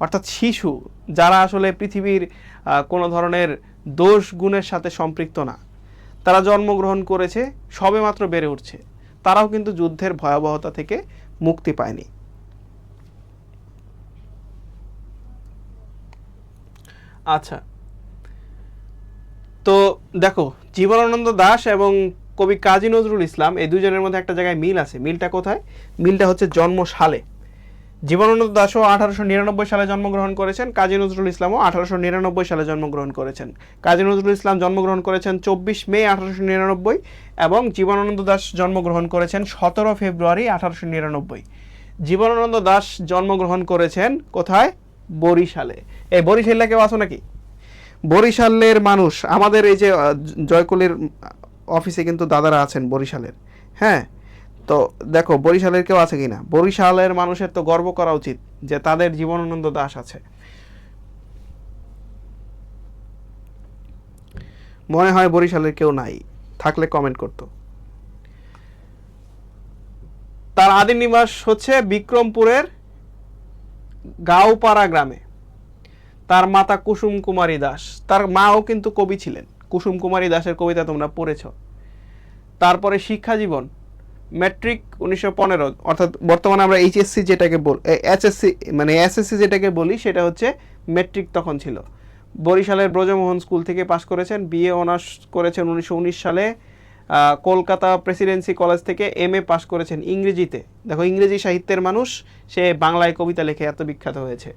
A: অর্থাৎ শিশু যারা আসলে পৃথিবীর কোনো ধরনের দোষ গুণের সাথে সম্পৃক্ত না, তারা জন্মগ্রহণ করেছে, সবেমাত্র বেড়ে উঠছে, তারাও কিন্তু যুদ্ধের ভয়াবহতা থেকে মুক্তি পায়নি। আচ্ছা, তো দেখো, জীবনানন্দ দাশ এবং কবি কাজী নজরুল ইসলাম এই দুজনের মধ্যে একটা জায়গায় মিল আছে। মিলটা কোথায়? মিলটা হচ্ছে জন্মসালে। জীবনানন্দ দাশও 1899 সালে জন্মগ্রহণ করেছেন, কাজী নজরুল ইসলামও 1899 সালে জন্মগ্রহণ করেছেন। কাজী নজরুল ইসলাম জন্মগ্রহণ করেছেন 24 মে 1899 এবং জীবনানন্দ দাশ জন্মগ্রহণ করেছেন 17 ফেব্রুয়ারি 1899। জীবনানন্দ দাশ জন্মগ্রহণ করেছেন কোথায়? বরিশালে। এই বরিশালে কেউ আছো নাকি? বরিশালের মানুষ, আমাদের এই যে জয়কলির অফিসে কিন্তু দাদারা আছেন বরিশালের। হ্যাঁ, তো দেখো বরিশালের কেউ আছে কিনা। বরিশালের মানুষের তো গর্ব করা উচিত যে তাদের জীবনানন্দ দাশ আছে। মনে হয় বরিশালের কেউ নাই, থাকলে কমেন্ট করতো। তার আদি নিবাস হচ্ছে বিক্রমপুরের গাঁওপাড়া গ্রামে। তার মাতা কুসুম কুমারী দাস, তার মাও কিন্তু কবি ছিলেন। কুসুম কুমারী দাসের কবিতা তোমরা পড়েছ। তারপরে শিক্ষা জীবন, ম্যাট্রিক 1915, অর্থাৎ বর্তমানে আমরা এইচএসসি যেটাকে এইচএসসি মানে এসএসসি যেটাকে বলি সেটা হচ্ছে ম্যাট্রিক তখন ছিল। বরিশালের ব্রজমোহন স্কুল থেকে পাশ করেছেন। বিএ অনার্স করেছেন 1919 সালে। কলকাতা প্রেসিডেন্সি কলেজ থেকে এমএ পাশ করেছেন ইংরেজিতে। দেখো ইংরেজি সাহিত্যের মানুষ, সে বাংলায় কবিতা লিখে এত বিখ্যাত হয়েছে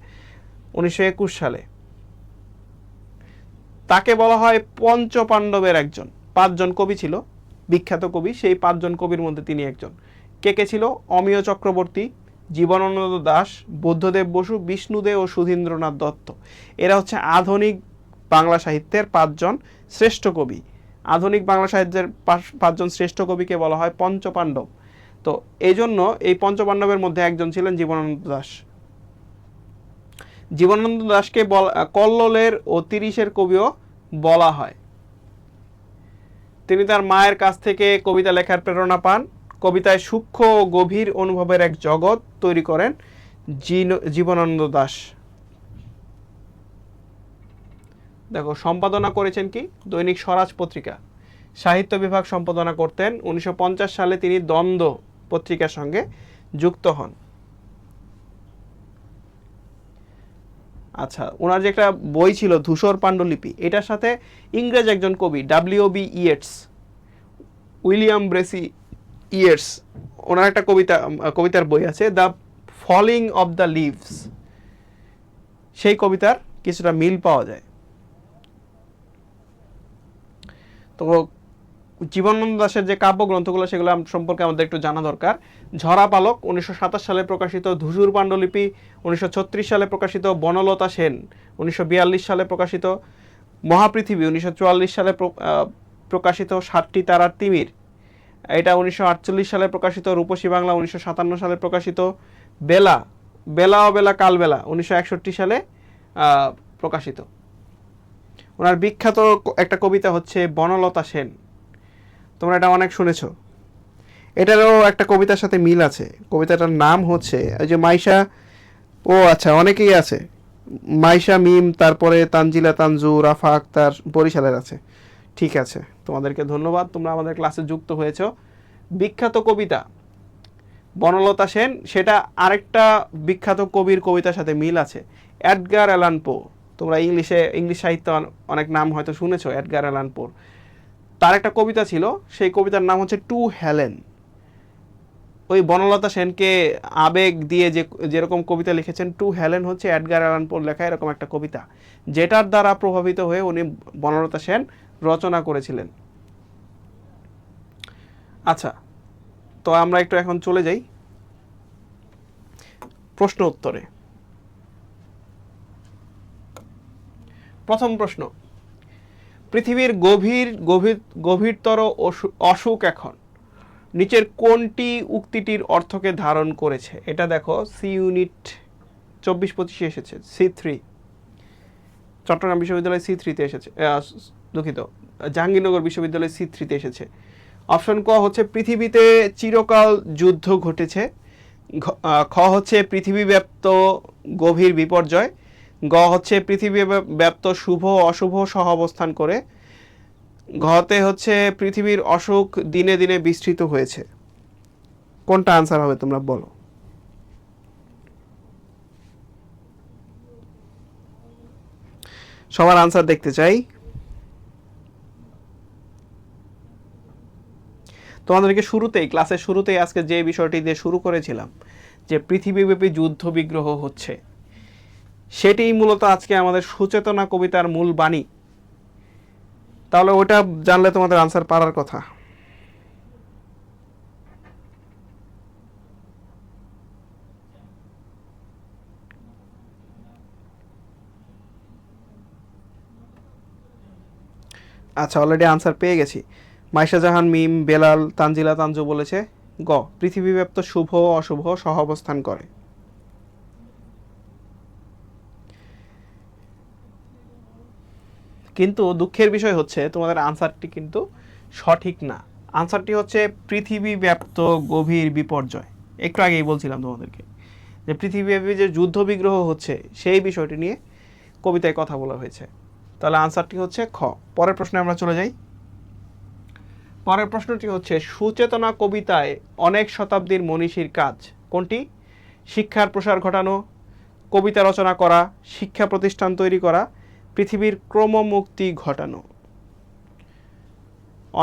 A: 1921 সালে। তাকে বলা হয় পঞ্চপাণ্ডবের একজন। 5জন কবি ছিল, বিখ্যাত কবি, সেই 5জন কবির মধ্যে তিনি একজন। কে কে ছিল? অমিয় চক্রবর্তী, জীবনানন্দ দাশ, বুদ্ধদেব বসু, বিষ্ণুদে ও সুধীন্দ্রনাথ দত্ত। এরা হচ্ছে আধুনিক বাংলা সাহিত্যের 5জন শ্রেষ্ঠ কবি। আধুনিক বাংলা সাহিত্যের 5জন শ্রেষ্ঠ কবিকে বলা হয় পঞ্চপাণ্ডব। তো এই জন্য এই পঞ্চপাণ্ডবের মধ্যে একজন ছিলেন জীবনানন্দ দাশ। জীবনানন্দ দাশকে কল্লোলের ও 30-এর কবিও বলা হয়। তিনি তার মায়ের কাছ থেকে কবিতা লেখার প্রেরণা পান। কবিতায় সূক্ষ্ম ও গভীর অনুভবের এক জগৎ তৈরি করেন জীবনানন্দ দাশ। দেখো সম্পাদনা করেছেন কি? দৈনিক স্বরাজ পত্রিকা। সাহিত্য বিভাগ সম্পাদনা করতেন। 1950 সালে তিনি দ্বন্দ্ব পত্রিকার সঙ্গে যুক্ত হন। আচ্ছা, ওনার যে একটা বই ছিল ধূসর পাণ্ডুলিপি, এটার সাথে ইংরেজ একজন কবি WB ইয়েটস, উইলিয়াম ব্রেসি ইয়েটস, ওনার একটা কবিতার বই আছে the falling of the leaves. সেই কবিতার কিছুটা মিল পাওয়া যায়। তো জীবনানন্দ দাশের যে কাব্যগ্রন্থগুলো সেগুলো সম্পর্কে আমাদের একটু জানা দরকার। ঝরা পালক 1927 সালে প্রকাশিত, ধূসর পাণ্ডুলিপি 1936 সালে প্রকাশিত, বনলতা সেন 1942 সালে প্রকাশিত, মহাপৃথিবী 1944 সালে প্রকাশিত, 7টি তারার তিমির এটা 1948 সালে প্রকাশিত, রূপসী বাংলা 1957 সালে প্রকাশিত, বেলা বেলা অবেলা কালবেলা 1961 সালে প্রকাশিত। ওনার বিখ্যাত একটা কবিতা হচ্ছে বনলতা সেন, তোমরা এটা অনেক শুনেছো। এটারও একটা কবিতার সাথে মিল আছে। কবিতাটার নাম হচ্ছে ওই যে মাইশা, ও আচ্ছা অনেকেই আছে, মাইশা মিম, তারপরে তানজিলা তানজু, রাফা আক্তার, বরিশালের আছে। ঠিক আছে, তোমাদেরকে ধন্যবাদ, তোমরা আমাদের ক্লাসে যুক্ত হয়েছো। বিখ্যাত কবিতা বনলতা সেন, সেটা আরেকটা বিখ্যাত কবির কবিতার সাথে মিল আছে, এডগার অ্যালান পো। তোমরা ইংলিশ সাহিত্য অনেক নাম হয়তো শুনেছো এডগার অ্যালান পোর। তার একটা কবিতা ছিল, সেই কবিতার নাম হচ্ছে টু হেলেন। ওই বনলতা সেনকে আবেগ দিয়ে যেরকম কবিতা লিখেছেন, টু হেলেন হচ্ছে এডগার অ্যালান পোর লেখা এরকম একটা কবিতা, যেটার দ্বারা প্রভাবিত হয়ে উনি বনলতা সেন রচনা করেছিলেন। আচ্ছা, তো আমরা একটু এখন চলে যাই প্রশ্ন উত্তরে। প্রথম প্রশ্ন, পৃথিবীর গভীরতর অসুখ এখন নিচের কোনটি উক্তিটির অর্থকে ধারণ করেছে? এটা দেখো সি ইউনিট 24-25 এসেছে, C3, চট্টগ্রাম বিশ্ববিদ্যালয় C3-তে এসেছে, দুঃখিত জাহাঙ্গীরনগর বিশ্ববিদ্যালয় C3-তে এসেছে। অপশন ক হচ্ছে পৃথিবীতে চিরকাল যুদ্ধ ঘটেছে, খ হচ্ছে পৃথিবীব্যাপ্ত গভীর বিপর্যয়, গ হচ্ছে পৃথিবীব্যাপ্ত শুভ অশুভ সহ অবস্থান করে, ঘতে হচ্ছে পৃথিবীর অসুখ দিনে দিনে বিস্তৃত হয়েছে। কোনটা আনসার হবে তোমরা বলো। সবার আনসার দেখতে চাই। তোমাদেরকে ক্লাসের শুরুতেই আজকে যে বিষয়টি দিয়ে শুরু করেছিলাম যে পৃথিবীব্যাপী যুদ্ধ বিগ্রহ হচ্ছে, সেটিই মূলত আজকে আমাদের সুচেতনা কবিতার মূল বাণী। তাহলে ওটা জানলে তোমাদের আনসার পারার কথা। আচ্ছা, অলরেডি আনসার পেয়ে গেছি। মাইশা জাহান মিম, বেলাল, তানজিলা তানজু বলেছে গ, পৃথিবীব্যাপ্ত শুভ অশুভ সহ অবস্থান করে। কিন্তু দুঃখের বিষয় হচ্ছে তোমাদের আনসারটি কিন্তু সঠিক না। আনসারটি হচ্ছে পৃথিবীব্যাপ্ত গভীর বিপর্যয়। একটু আগেই বলছিলাম তোমাদেরকে যে পৃথিবীব্যাপী যে যুদ্ধ বিগ্রহ হচ্ছে সেই বিষয়টি নিয়ে কবিতায় কথা বলা হয়েছে। তাহলে আনসারটি হচ্ছে খ। পরের প্রশ্নে আমরা চলে যাই। পরের প্রশ্নটি হচ্ছে সুচেতনা কবিতায় অনেক শতাব্দীর মনীষীর কাজ কোনটি? শিক্ষার প্রসার ঘটানো, কবিতা রচনা করা, শিক্ষা প্রতিষ্ঠান তৈরি করা, পৃথিবীর ক্রমমুক্তি ঘটানো।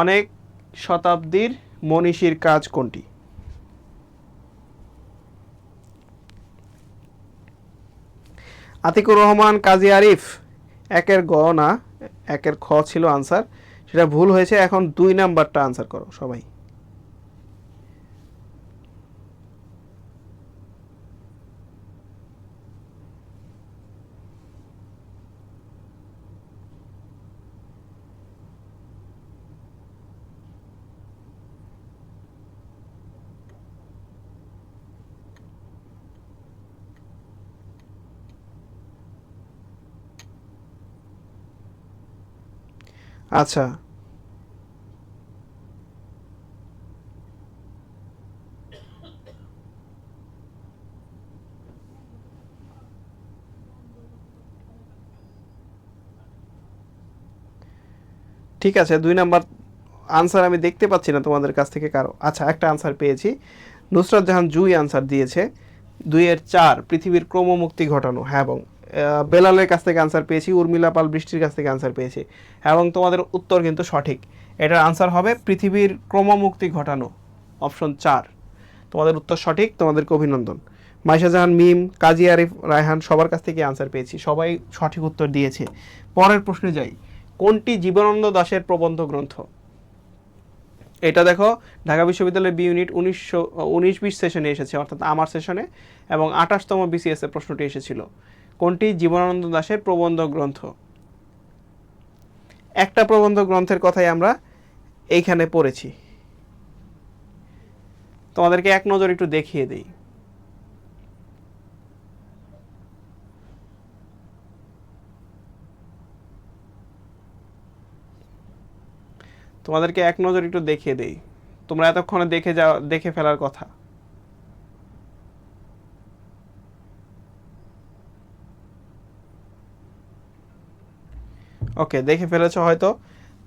A: অনেক শতাব্দীর মনীষীর কাজ কোনটি? আতিকুর রহমান, কাজী আরিফ। একের গ না, একের খ ছিল আনসার, সেটা ভুল হয়েছে। এখন 2 নাম্বারটা আনসার করো সবাই। আচ্ছা, ঠিক আছে। 2 নাম্বার আনসার আমি দেখতে পাচ্ছি না তোমাদের কাছ থেকে কারো। আচ্ছা, একটা আনসার পেয়েছি। নুসরাত জাহান জুই আনসার দিয়েছে 2-4 পৃথিবীর ক্রমমুক্তি ঘটানো। হ্যাঁ, এবং বেলালের কাছ থেকে আনসার পেয়েছি, উর্মিলা পাল বৃষ্টির কাছ থেকে আনসার পেয়েছি, এবং তোমাদের উত্তর কিন্তু সঠিক। এটার আনসার হবে পৃথিবীর ক্রমমুক্তি ঘটানো, অপশন 4। তোমাদের উত্তর সঠিক, তোমাদেরকে অভিনন্দন। মাইশা জাহান মিম, কাজী আরিফ, রায়হান সবার কাছ থেকে আনসার পেয়েছি, সবাই সঠিক উত্তর দিয়েছে। পরের প্রশ্নে যাই। কোনটি জীবনানন্দ দাশের প্রবন্ধ গ্রন্থ? এটা দেখো, ঢাকা বিশ্ববিদ্যালয়ের বি ইউনিট 19-20 সেশনে এসেছে, অর্থাৎ আমার সেশনে, এবং 28তম বিসিএস এ প্রশ্নটি এসেছিল। কোনটি জীবনানন্দ দাশের প্রবন্ধ গ্রন্থ? একটা প্রবন্ধ গ্রন্থের কথাই আমরা এইখানে পড়েছি, তোমাদেরকে এক নজর একটু দেখিয়ে দেই। তোমাদেরকে এক নজর একটু দেখিয়ে দেই, তোমরা এতক্ষণে দেখে ফেলার কথা। ওকে, দেখে ফেলেছো হয়তো।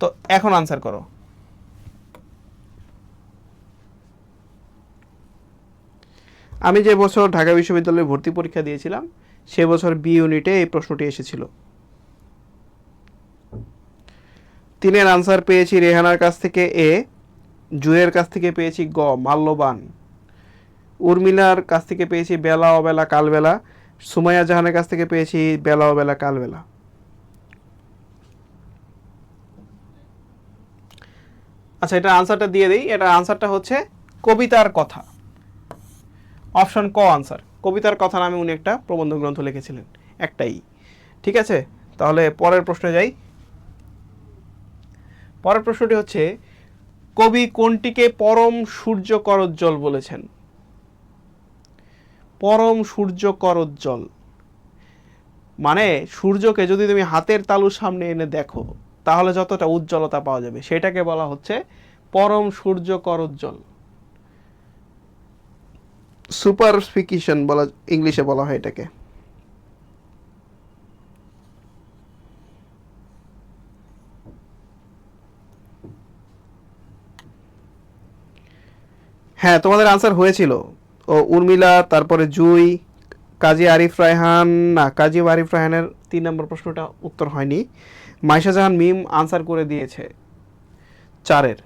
A: তো এখন আনসার করো। আমি যে বছর ঢাকা বিশ্ববিদ্যালয়ে ভর্তি পরীক্ষা দিয়েছিলাম সে বছর বি ইউনিটে এই প্রশ্নটি এসেছিল। 3-এর আনসার পেয়েছি রেহানার কাছ থেকে এ, জুয়ের কাছ থেকে পেয়েছি গ মাল্যবান, উর্মিলার কাছ থেকে পেয়েছি বেলা অবেলা কালবেলা, সুমাইয়া জাহানের কাছ থেকে পেয়েছি বেলা অবেলা কালবেলা। আচ্ছা, এটা আনসারটা দিয়ে দিই। এটা আনসারটা হচ্ছে কবিতার কথা, অপশন ক আনসার। কবিতার কথা নামে উনি একটা প্রবন্ধ গ্রন্থ লিখেছিলেন, একটাই। ঠিক আছে, তাহলে পরের প্রশ্নে যাই। পরের প্রশ্নটি হচ্ছে কবি কোনটিকে পরম সূর্যকরোজ্জ্বল বলেছেন? পরম সূর্যকরোজ্জ্বল মানে সূর্যকে যদি তুমি হাতের তালুর সামনে এনে দেখো তাহলে যতটা উজ্জ্বলতা পাওয়া যাবে সেটাকে বলা হচ্ছে পরম সূর্যকরোজ্জ্বল। সুপারফিকেশন বলা, ইংলিশে বলা হয় এটাকে। হ্যাঁ, তোমাদের আনসার হয়েছিল। ও উর্মিলা, তারপরে জুই, কাজী আরিফ রায়হান, না কাজী আরিফ রায়হানের 3 নম্বর প্রশ্নটা উত্তর হয়নি। মাইশা জাহান মিম আনসার করে দিয়েছে 4-এর।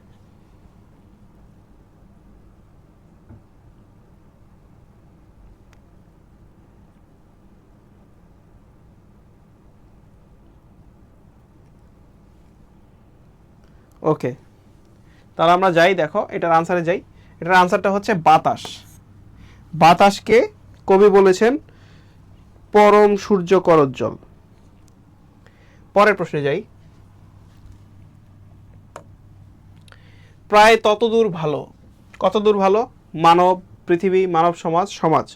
A: ওকে, তাহলে আমরা যাই, দেখো এটার আনসারে যাই। এটার আনসারটা হচ্ছে বাতাস। বাতাসকে কবি বলেছেন পরম সূর্য করজ্জ্বল। পরের প্রশ্নে যাই। প্রায় ততদূর ভালো, কতদূর ভালো? মানব, পৃথিবী, মানব সমাজ, সমাজ।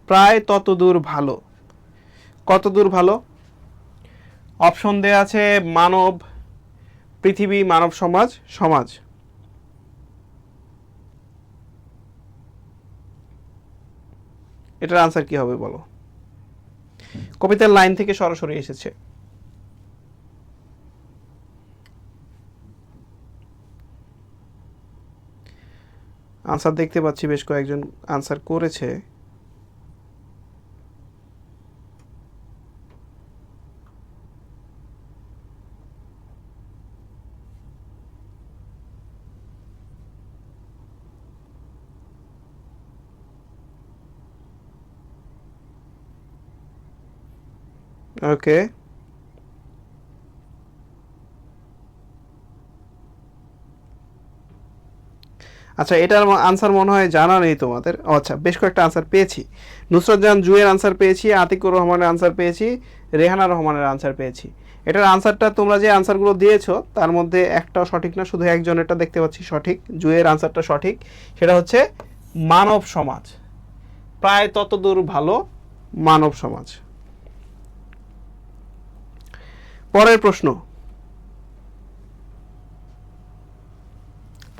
A: প্রায় ততদূর ভালো, কতদূর ভালো? অপশন দেয়া আছে মানব, পৃথিবী, মানব সমাজ, সমাজ। এটার আনসার কি হবে বলো? কবিতার লাইন থেকে সরাসরি এসেছে। আনসার দেখতে পাচ্ছি বেশ কয়েকজন আনসার করেছে। ওকে, আচ্ছা এটার আনসার মনে হয় জানা নেই তোমাদের। আচ্ছা, বেশ কয়েকটা আনসার পেয়েছি। নুসরাত জাহান জুয়ের আনসার পেয়েছি, আতিকুর রহমানের আনসার পেয়েছি, রেহানা রহমানের আনসার পেয়েছি। এটার আনসারটা তোমরা যে আনসারগুলো দিয়েছো তার মধ্যে একটাও সঠিক না, শুধু একজনেরটা দেখতে পাচ্ছি সঠিক। জুয়ের আনসারটা সঠিক, সেটা হচ্ছে মানব সমাজ। প্রায় ততদূর ভালো, মানব সমাজ। পরের প্রশ্ন,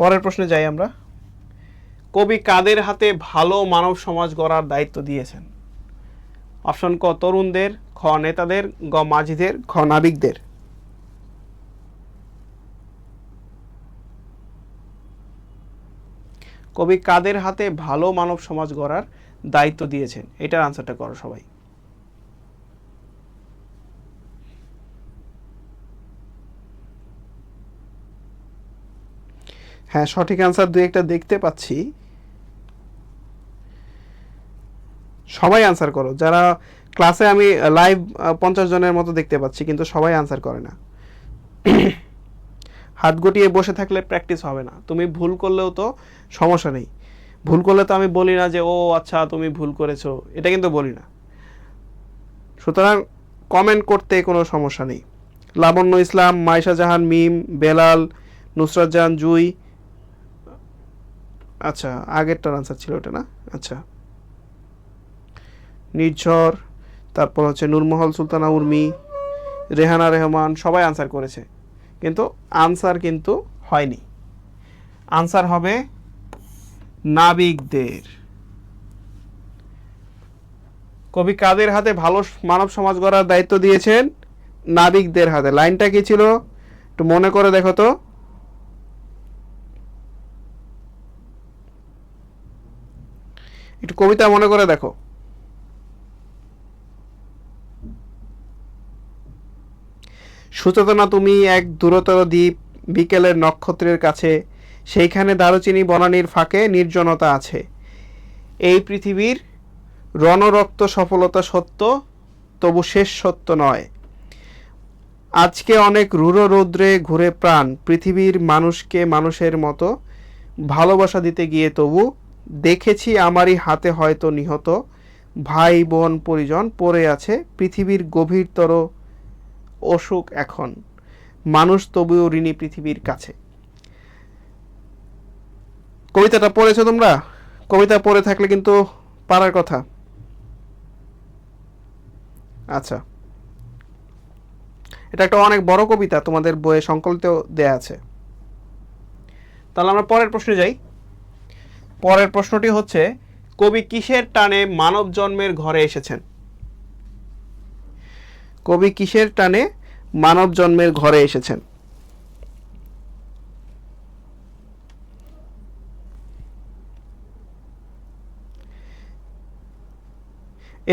A: পরের প্রশ্নে যাই আমরা। কবি কাদের হাতে ভালো মানব সমাজ গড়ার দায়িত্ব দিয়েছেন? অপশন ক তরুণদের, খ নেতাদের, গ মাঝিদের, খ নাবিকদের। কবি কাদের হাতে ভালো মানব সমাজ গড়ার দায়িত্ব দিয়েছেন? এটার আনসারটা করো সবাই। হ্যাঁ, সঠিক আনসার দুই একটা দেখতে পাচ্ছি। সবাই আনসার করো। যারা ক্লাসে আমি লাইভ 50 জনের মতো দেখতে পাচ্ছি, কিন্তু সবাই আনসার করে না। হাত গুটিয়ে বসে থাকলে প্র্যাকটিস হবে না। তুমি ভুল করলেও তো সমস্যা নেই। ভুল করলে তো আমি বলি না যে ও আচ্ছা তুমি ভুল করেছো, এটা কিন্তু বলি না। সুতরাং কমেন্ট করতে কোনো সমস্যা নেই। লাবণ্য ইসলাম, মাইশা জাহান মিম, বেলাল, নুসরাত জাহান জুই। আচ্ছা, আগেরটার আনসার ছিল ওটা না? আচ্ছা, নির্ঝর, তারপর হচ্ছে নূরমহল সুলতানা উর্মি, রেহানা রহমান, সবাই আনসার করেছে, কিন্তু আনসার কিন্তু হয়নি। আনসার হবে নাবিকদের। কবি কাদের হাতে ভালো মানব সমাজ গড়ার দায়িত্ব দিয়েছেন? নাবিকদের হাতে। লাইনটা কি ছিল একটু মনে করে দেখো তো। একটু কবিতা মনে করে দেখো। সুচেতনা তুমি এক দূরতর দ্বীপ, বিকেলের নক্ষত্রের কাছে, সেইখানে দারুচিনি বনানীর ফাঁকে নির্জনতা আছে। এই পৃথিবীর রণরক্ত সফলতা সত্য, তবু শেষ সত্য নয়। আজকে অনেক রূঢ় রৌদ্রে ঘুরে প্রাণ, পৃথিবীর মানুষকে মানুষের মতো ভালোবাসা দিতে গিয়ে তবু দেখেছি আমারই হাতে হয়তো নিহত ভাই বোন পরিজন পড়ে আছে পৃথিবীর গভীরতর অসুখ এখন, মানুষ তবুও ঋণী পৃথিবীর কাছে। কবিতাটা পড়েছো তোমরা? কবিতা পড়ে থাকলে কিন্তু পারার কথা। আচ্ছা, এটা একটা অনেক বড় কবিতা, তোমাদের বইয়ে সংকলিত দেয়া আছে। তাহলে আমরা পরের প্রশ্নে যাই। পরের প্রশ্নটি হচ্ছে কবি কিসের টানে মানব জন্মের ঘরে এসেছেন? কবি কিসের টানে মানব জন্মের ঘরে এসেছেন?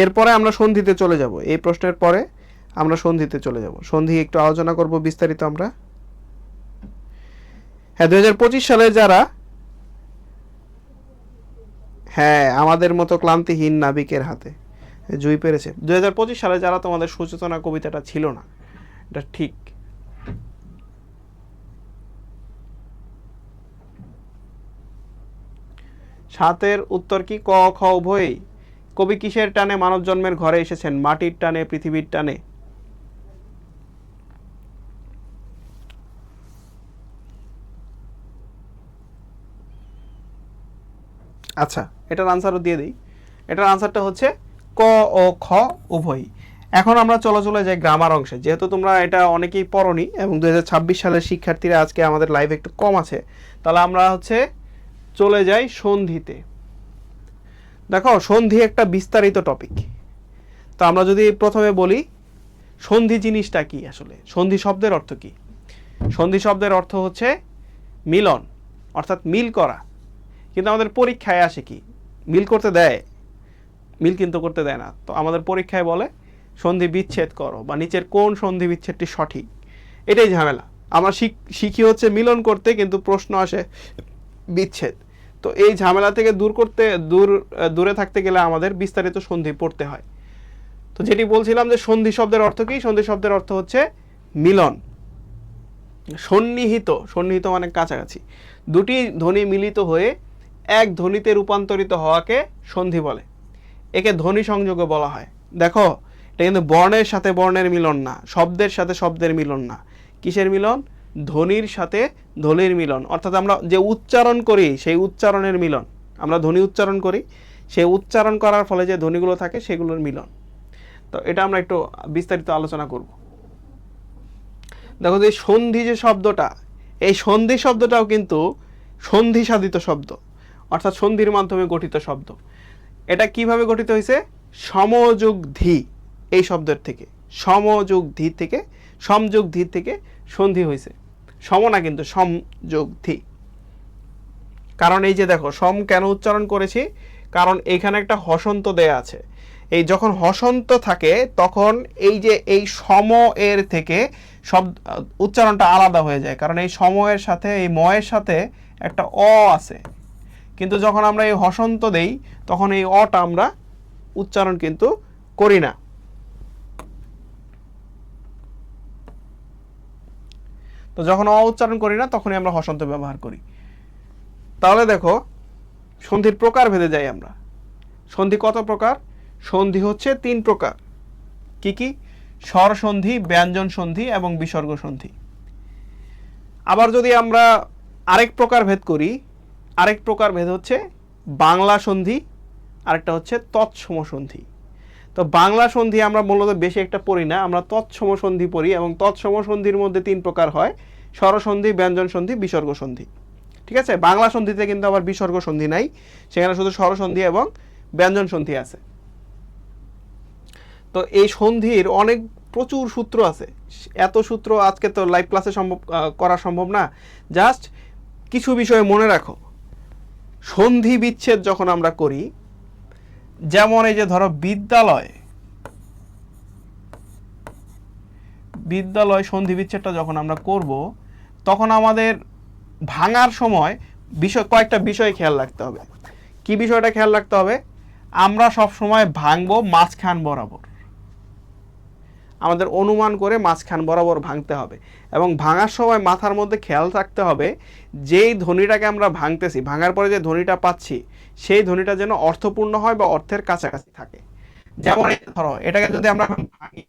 A: এরপরে আমরা সন্ধিতে চলে যাব। এই প্রশ্নের পরে আমরা সন্ধিতে চলে যাব। সন্ধি একটু আলোচনা করব বিস্তারিত আমরা। হ্যাঁ, 2025 সালে যারা, হ্যাঁ আমাদের মতো ক্লান্তিহীন নাবিকের হাতে, জুই পেরেছে। 2025 সালে যারা তোমাদের সুচেতনা কবিতাটা ছিল না, এটা ঠিক। সাতের উত্তর কি? ক খ উভয়ই। কবি কিসের টানে মানব জন্মের ঘরে এসেছেন? মাটির টানে, পৃথিবীর টানে? আচ্ছা, এটার আনসারও দিয়ে দিই। এটার আনসারটা হচ্ছে ক ও খ উভয়ই। এখন আমরা চলে যাই গ্রামার অংশে। যেহেতু তোমরা এটা অনেকেই পড়নি এবং 2026 সালের শিক্ষার্থীরা আজকে আমাদের লাইভ একটু কম আছে, তাহলে আমরা চলে যাই সন্ধিতে। দেখো, সন্ধি একটা বিস্তারিত টপিক। তো আমরা যদি প্রথমে বলি সন্ধি জিনিসটা কি, আসলে সন্ধি শব্দের অর্থ কি? সন্ধি শব্দের অর্থ হচ্ছে মিলন, অর্থাৎ মিল করা। কিন্তু আমাদের পরীক্ষায় আসে কি? মিল করতে দেয়? মিল কিন্তু করতে দেয় না। তো আমাদের পরীক্ষায় বলে সন্ধি বিচ্ছেদ করো, বা নিচের কোন সন্ধি বিচ্ছেদটি সঠিক। এটাই ঝামেলা। আমরা শিখি হচ্ছে মিলন করতে, কিন্তু প্রশ্ন আসে বিচ্ছেদ। তো এই ঝামেলা থেকে দূরে থাকতে গেলে আমাদের বিস্তারিত সন্ধি পড়তে হয়। তো যেটি বলছিলাম যে সন্ধি শব্দের অর্থ কি? সন্ধি শব্দের অর্থ হচ্ছে মিলন। সন্নিহিত, সন্নিহিত মানে কাছাকাছি। দুটি ধ্বনি মিলিত হয়ে এক ধ্বনিতে রূপান্তরিত হওয়াকে সন্ধি বলে। একে ধ্বনি সংযোগও বলা হয়। দেখো, এটা কিন্তু বর্ণের সাথে বর্ণের মিলন না, শব্দের সাথে শব্দের মিলন না। কিসের মিলন? ধ্বনির সাথে ধ্বনির মিলন। অর্থাৎ আমরা যে উচ্চারণ করি সেই উচ্চারণের মিলন। আমরা ধ্বনি উচ্চারণ করি, সেই উচ্চারণ করার ফলে যে ধ্বনিগুলো থাকে সেগুলোর মিলন। তো এটা আমরা একটু বিস্তারিত আলোচনা করব। দেখো, যে সন্ধি যে শব্দটা, এই সন্ধি শব্দটাও কিন্তু সন্ধি সাধিত শব্দ, অর্থাৎ সন্ধির মাধ্যমে গঠিত শব্দ। এটা কিভাবে গঠিত হয়েছে? সমযোগ ধি, এই শব্দের থেকে, সমযোগ ধি থেকে, সমযোগ ধি থেকে সন্ধি হয়েছে। সম না কিন্তু, সমযোগ ধি। কারণ এই যে দেখো, সম কেন উচ্চারণ করেছি? কারণ এইখানে একটা হসন্ত দেয়া আছে। এই যখন হসন্ত থাকে তখন এই যে এই সম এর থেকে শব্দ উচ্চারণটা আলাদা হয়ে যায়, কারণ এই সময়ের সাথে, এই ময়ের সাথে একটা অ আছে। কিন্তু যখন আমরা এই হসন্ত দেই তখন এই অটা আমরা উচ্চারণ কিন্তু করি না। তো যখন অ উচ্চারণ করি না তখনই আমরা হসন্ত ব্যবহার করি। তাহলে দেখো, সন্ধির প্রকার ভেদে যাই আমরা। সন্ধি কত প্রকার? সন্ধি হচ্ছে 3 প্রকার। কি কি? স্বর সন্ধি, ব্যঞ্জন সন্ধি এবং বিসর্গ সন্ধি। আবার যদি আমরা আরেক প্রকার ভেদ করি, আরেক প্রকার ভেদ হচ্ছে বাংলা সন্ধি, আরেকটা হচ্ছে তৎসম সন্ধি। তো বাংলা সন্ধি আমরা মূলত বেশি একটা পড়ি না, আমরা তৎসম সন্ধি পড়ি, এবং তৎসম সন্ধির মধ্যে 3 প্রকার হয়: স্বর সন্ধি, ব্যঞ্জন সন্ধি, বিসর্গ সন্ধি। ঠিক আছে? বাংলা সন্ধিতে কিন্তু আবার বিসর্গ সন্ধি নাই, সেখানে শুধু স্বর সন্ধি এবং ব্যঞ্জন সন্ধি আছে। তো এই সন্ধির প্রচুর সূত্র আছে। এত সূত্র আজকে তো লাইভ ক্লাসে করা সম্ভব না। জাস্ট কিছু বিষয় মনে রাখো। সন্ধি বিচ্ছেদ যখন আমরা করি, যেমন এই যে ধরো বিদ্যালয় সন্ধি বিচ্ছেদটা যখন আমরা করব, তখন আমাদের ভাঙার সময় কয়েকটা বিষয় খেয়াল রাখতে হবে। কি বিষয়টা খেয়াল রাখতে হবে? আমরা সব সময় ভাঙবো মাঝখান বরাবর। আমাদের অনুমান করে মাঝখান বরাবর ভাঙতে হবে, এবং ভাঙার সময় মাথার মধ্যে খেয়াল রাখতে হবে যেই ধ্বনিটাকে আমরা ভাঙতেছি, ভাঙার পরে যে ধ্বনিটা পাচ্ছি, সেই ধ্বনিটা যেন অর্থপূর্ণ হয় বা অর্থের কাছাকাছি থাকে। যেমন ধরো, এটাকে যদি আমরা ভাঙি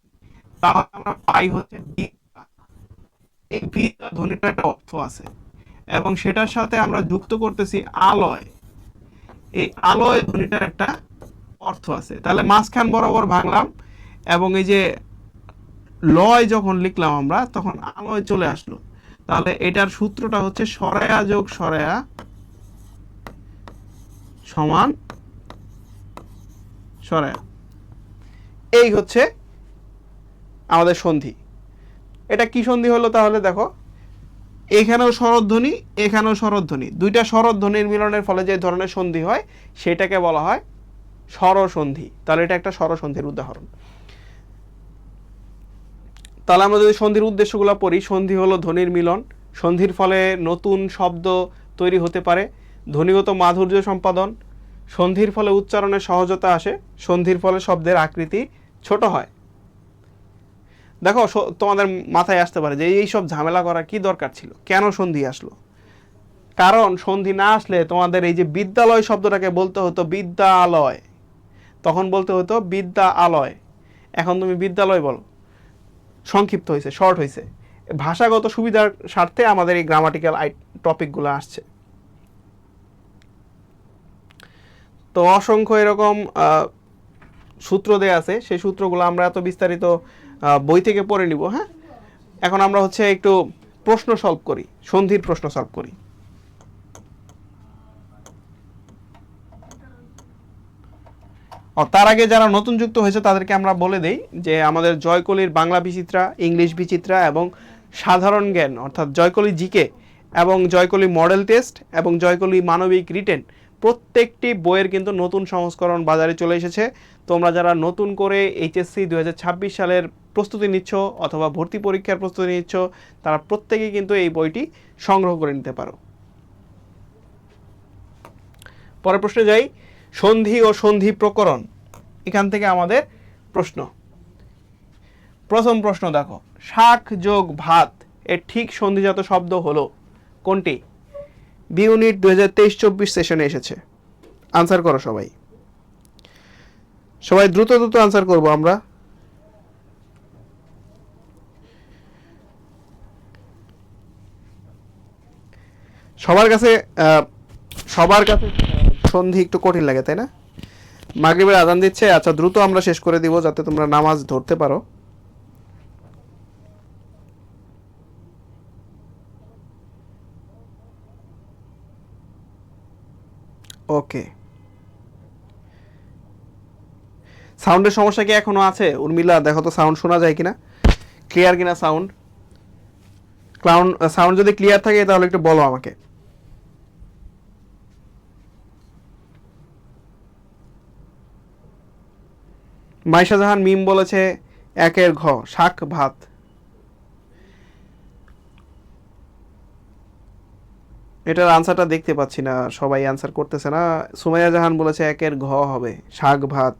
A: তাহলে আমরা পাই হচ্ছে বিদ্যা। এই বিদ্যা ধ্বনিটা একটা অর্থ আছে, এবং সেটার সাথে আমরা যুক্ত করতেছি আলয়। এই আলয় ধ্বনিটার একটা অর্থ আছে। তাহলে মাঝখান বরাবর ভাঙলাম, এবং এই যে লয় যখন লিখলাম আমরা, তখন আলয় চলে আসলো। তাহলে এটার সূত্রটা হচ্ছে সরেয়া যোগ সরেয়া সমান সরেয়া। এই হচ্ছে আমাদের সন্ধি। এটা কি সন্ধি হলো? তাহলে দেখো, এখানেও স্বরধ্বনি, এখানেও স্বরধ্বনি, দুইটা স্বরধ্বনির মিলনের ফলে যে ধরনের সন্ধি হয় সেটাকে বলা হয় স্বরসন্ধি। তাহলে এটা একটা স্বরসন্ধির উদাহরণ। তাহলে আমরা যদি সন্ধির উদ্দেশ্যগুলো পড়ি, সন্ধি হলো ধ্বনির মিলন। সন্ধির ফলে নতুন শব্দ তৈরি হতে পারে। ধ্বনিগত মাধুর্য সম্পাদন। সন্ধির ফলে উচ্চারণের সহজতা আসে। সন্ধির ফলে শব্দের আকৃতি ছোট হয়। দেখো, তোমাদের মাথায় আসতে পারে যে এই সব ঝামেলা করার কি দরকার ছিল, কেন সন্ধি আসলো? কারণ সন্ধি না আসলে তোমাদের এই যে বিদ্যালয় শব্দটাকে বলতে হতো বিদ্যালয়, তখন বলতে হতো বিদ্যা আলয়, এখন তুমি বিদ্যালয় বলো, সংক্ষিপ্ত হয়েছে, শর্ট হয়েছে। ভাষাগত সুবিধার স্বার্থে আমাদের এই গ্রামাটিক্যাল টপিকগুলো আসছে। তো অসংখ্য এরকম সূত্র দেয়া আছে, সেই সূত্রগুলো আমরা এত বিস্তারিত বই থেকে পড়ে নিব। হ্যাঁ, এখন আমরা হচ্ছে একটু প্রশ্ন সলভ করি, সন্ধির প্রশ্ন সলভ করি। তার আগে যারা নতুন যুক্ত হয়েছে তাদেরকে আমরা বলে দেই যে আমাদের জয়কলির বাংলা বিচিত্রা, ইংলিশ বিচিত্রা এবং সাধারণ জ্ঞান অর্থাৎ জয়কলি জিকে এবং জয়কলি মডেল টেস্ট এবং জয়কলি মানবিক রিটেন প্রত্যেকটি বইয়ের কিন্তু নতুন সংস্করণ বাজারে চলে এসেছে। তোমরা যারা নতুন করে এইচএসসি 2026 সালের প্রস্তুতি নিচ্ছ অথবা ভর্তি পরীক্ষার প্রস্তুতি নিচ্ছ, তারা প্রত্যেকেই কিন্তু এই বইটি সংগ্রহ করে নিতে পারো। পরের প্রশ্নে যাই, সন্ধি ও সন্ধি প্রকরণ, এখান থেকে আমাদের প্রশ্ন। প্রথম প্রশ্ন দেখো, শাক যোগ ভাত এর ঠিক সন্ধিজাত শব্দ হলো কোনটি? বি ইউনিট 2023-24 সেশনে এসেছে। আনসার করো সবাই, সবাই দ্রুত দ্রুত আনসার করব আমরা। সবার কাছে সন্ধি একটু কঠিন লাগে, তাই না? মাগরিবের আজান দিচ্ছে, আচ্ছা দ্রুত আমরা শেষ করে দিব যাতে তোমরা নামাজ ধরতে পারো। ওকে, সাউন্ডের সমস্যা কি এখনো আছে? উর্মিলা দেখো তো সাউন্ড শোনা যায় কিনা, ক্লিয়ার কিনা সাউন্ড। সাউন্ড যদি ক্লিয়ার থাকে তাহলে একটু বলো আমাকে। মাইশা জাহান মিম বলেছে 1-এর ঘ, শাক ভাত। এটার আনসারটা দেখতে পাচ্ছি না, সবাই আনসার করতেছে না। সুমাইয়া জাহান বলেছে 1-এর ঘ হবে, শাক ভাত।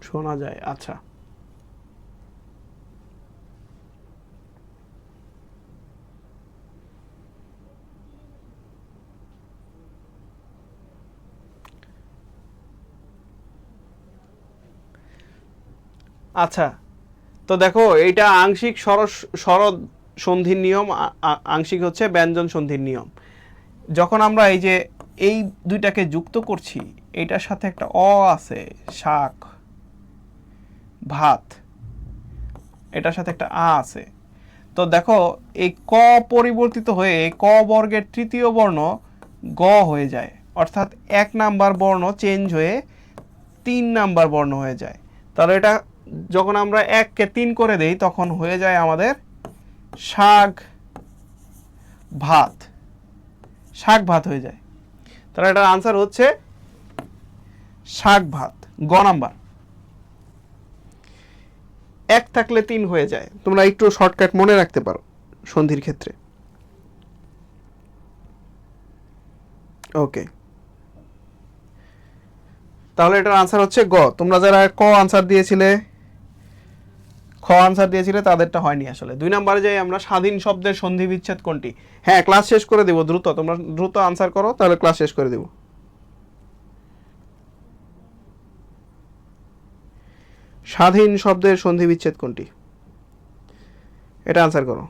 A: শোনা যায়, আচ্ছা। আচ্ছা, তো দেখো এইটা আংশিক স্বরদ সন্ধির নিয়ম, আংশিক হচ্ছে ব্যঞ্জন সন্ধির নিয়ম। যখন আমরা এই যে এই দুইটাকে যুক্ত করছি, এইটার সাথে একটা অ আছে, শাক ভাত, এটার সাথে একটা আ আছে। তো দেখো এই ক পরিবর্তিত হয়ে ক বর্গের তৃতীয় বর্ণ গ হয়ে যায়, অর্থাৎ 1 নাম্বার বর্ণ চেঞ্জ হয়ে 3 নাম্বার বর্ণ হয়ে যায়। তাহলে এটা যখন আমরা 1-কে 3 করে দেই তখন হয়ে যায় আমাদের শাক ভাত, শাক ভাত হয়ে যায়। তাহলে এটার আনসার হচ্ছে শাক ভাত, গ নাম্বার। 1 থাকলে 3 হয়ে যায়, তোমরা একটু শর্টকাট মনে রাখতে পারো সন্ধির ক্ষেত্রে। ওকে, তাহলে এটার আনসার হচ্ছে গ। তোমরা যারা ক আনসার দিয়েছিলে, খ আনসার দিয়েছিলে তাদেরটা হয়নি আসলে। 2 নম্বরে যাই আমরা, স্বাধীন শব্দের সন্ধি বিচ্ছেদ কোনটি? হ্যাঁ, ক্লাস শেষ করে দেব দ্রুত, তোমরা দ্রুত আনসার করো তাহলে ক্লাস শেষ করে দেব। স্বাধীন শব্দের সন্ধি বিচ্ছেদ কোনটি? এটা আনসার করো।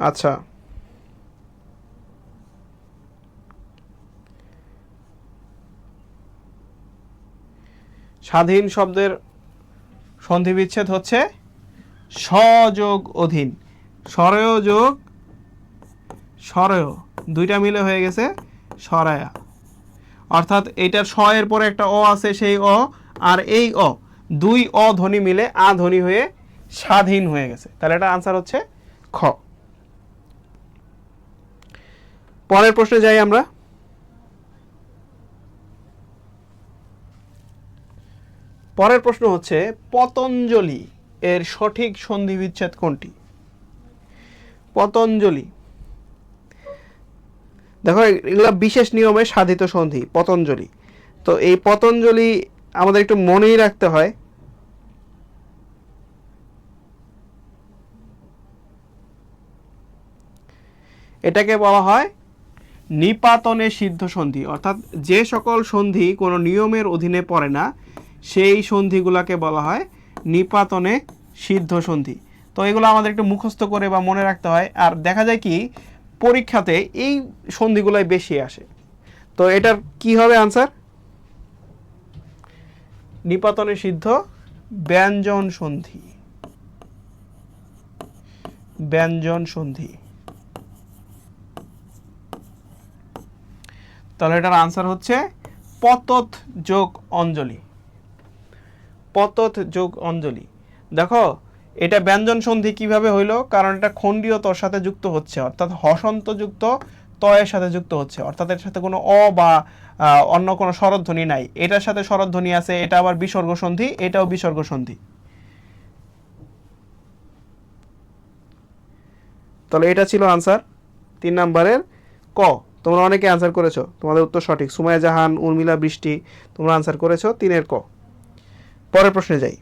A: আচ্ছা, স্বাধীন শব্দের সন্ধি বিচ্ছেদ হচ্ছে সযোগ অধীন, সরয় যোগ সরয়, দুইটা মিলে হয়ে গেছে সরায়া। অর্থাৎ এইটার স এর পরে একটা অ আছে, সেই অ আর এই অ, দুই অ ধ্বনি মিলে আ ধ্বনি হয়ে স্বাধীন হয়ে গেছে। তাহলে এটা আনসার হচ্ছে খ। পরের প্রশ্নে যাই আমরা। পরের প্রশ্ন হচ্ছে পতঞ্জলি এর সঠিক সন্ধি বিচ্ছেদ কোনটি? পতঞ্জলি, দেখো এগুলা বিশেষ নিয়মে সাধিত সন্ধি পতঞ্জলি। তো এই পতঞ্জলি আমাদের একটু মনেই রাখতে হয়। এটাকে বলা হয় নিপাতনে সিদ্ধ সন্ধি, অর্থাৎ যে সকল সন্ধি কোনো নিয়মের অধীনে পড়ে না সেই সন্ধিগুলোকে বলা হয় নিপাতনে সিদ্ধ সন্ধি। তো এগুলো আমাদের একটু মুখস্থ করে বা মনে রাখতে হয়। আর দেখা যায় কি পরীক্ষাতে এই সন্ধিগুলোই বেশি আসে। তো এটার কি হবে আনসার? নিপাতনে সিদ্ধ ব্যঞ্জন সন্ধি, ব্যঞ্জন সন্ধি। তাহলে এটার আনসার হচ্ছে পতত যোগ অঞ্জলি, পতত যোগ অঞ্জলি। দেখো এটা ব্যঞ্জন সন্ধি কিভাবে হইলো, কারণ এটা খণ্ডীয় তর সাথে যুক্ত হচ্ছে, অর্থাৎ হসন্ত যুক্ত তয়ের সাথে যুক্ত হচ্ছে, অর্থাৎ এর সাথে কোনো অ বা অন্য কোনো স্বরধ্বনি নাই। এটার সাথে স্বরধ্বনি আছে, এটা আবার বিসর্গ সন্ধি, এটাও বিসর্গ সন্ধি। তাহলে এটা ছিল আনসার 3 নম্বরের ক। তোমরা অনেকে আনসার করেছো, তোমাদের উত্তর সঠিক। সুমাইয়া জাহান, উর্মিলা, বৃষ্টি, তোমরা আনসার করেছো 3-এর ক। পরের প্রশ্নে যাই।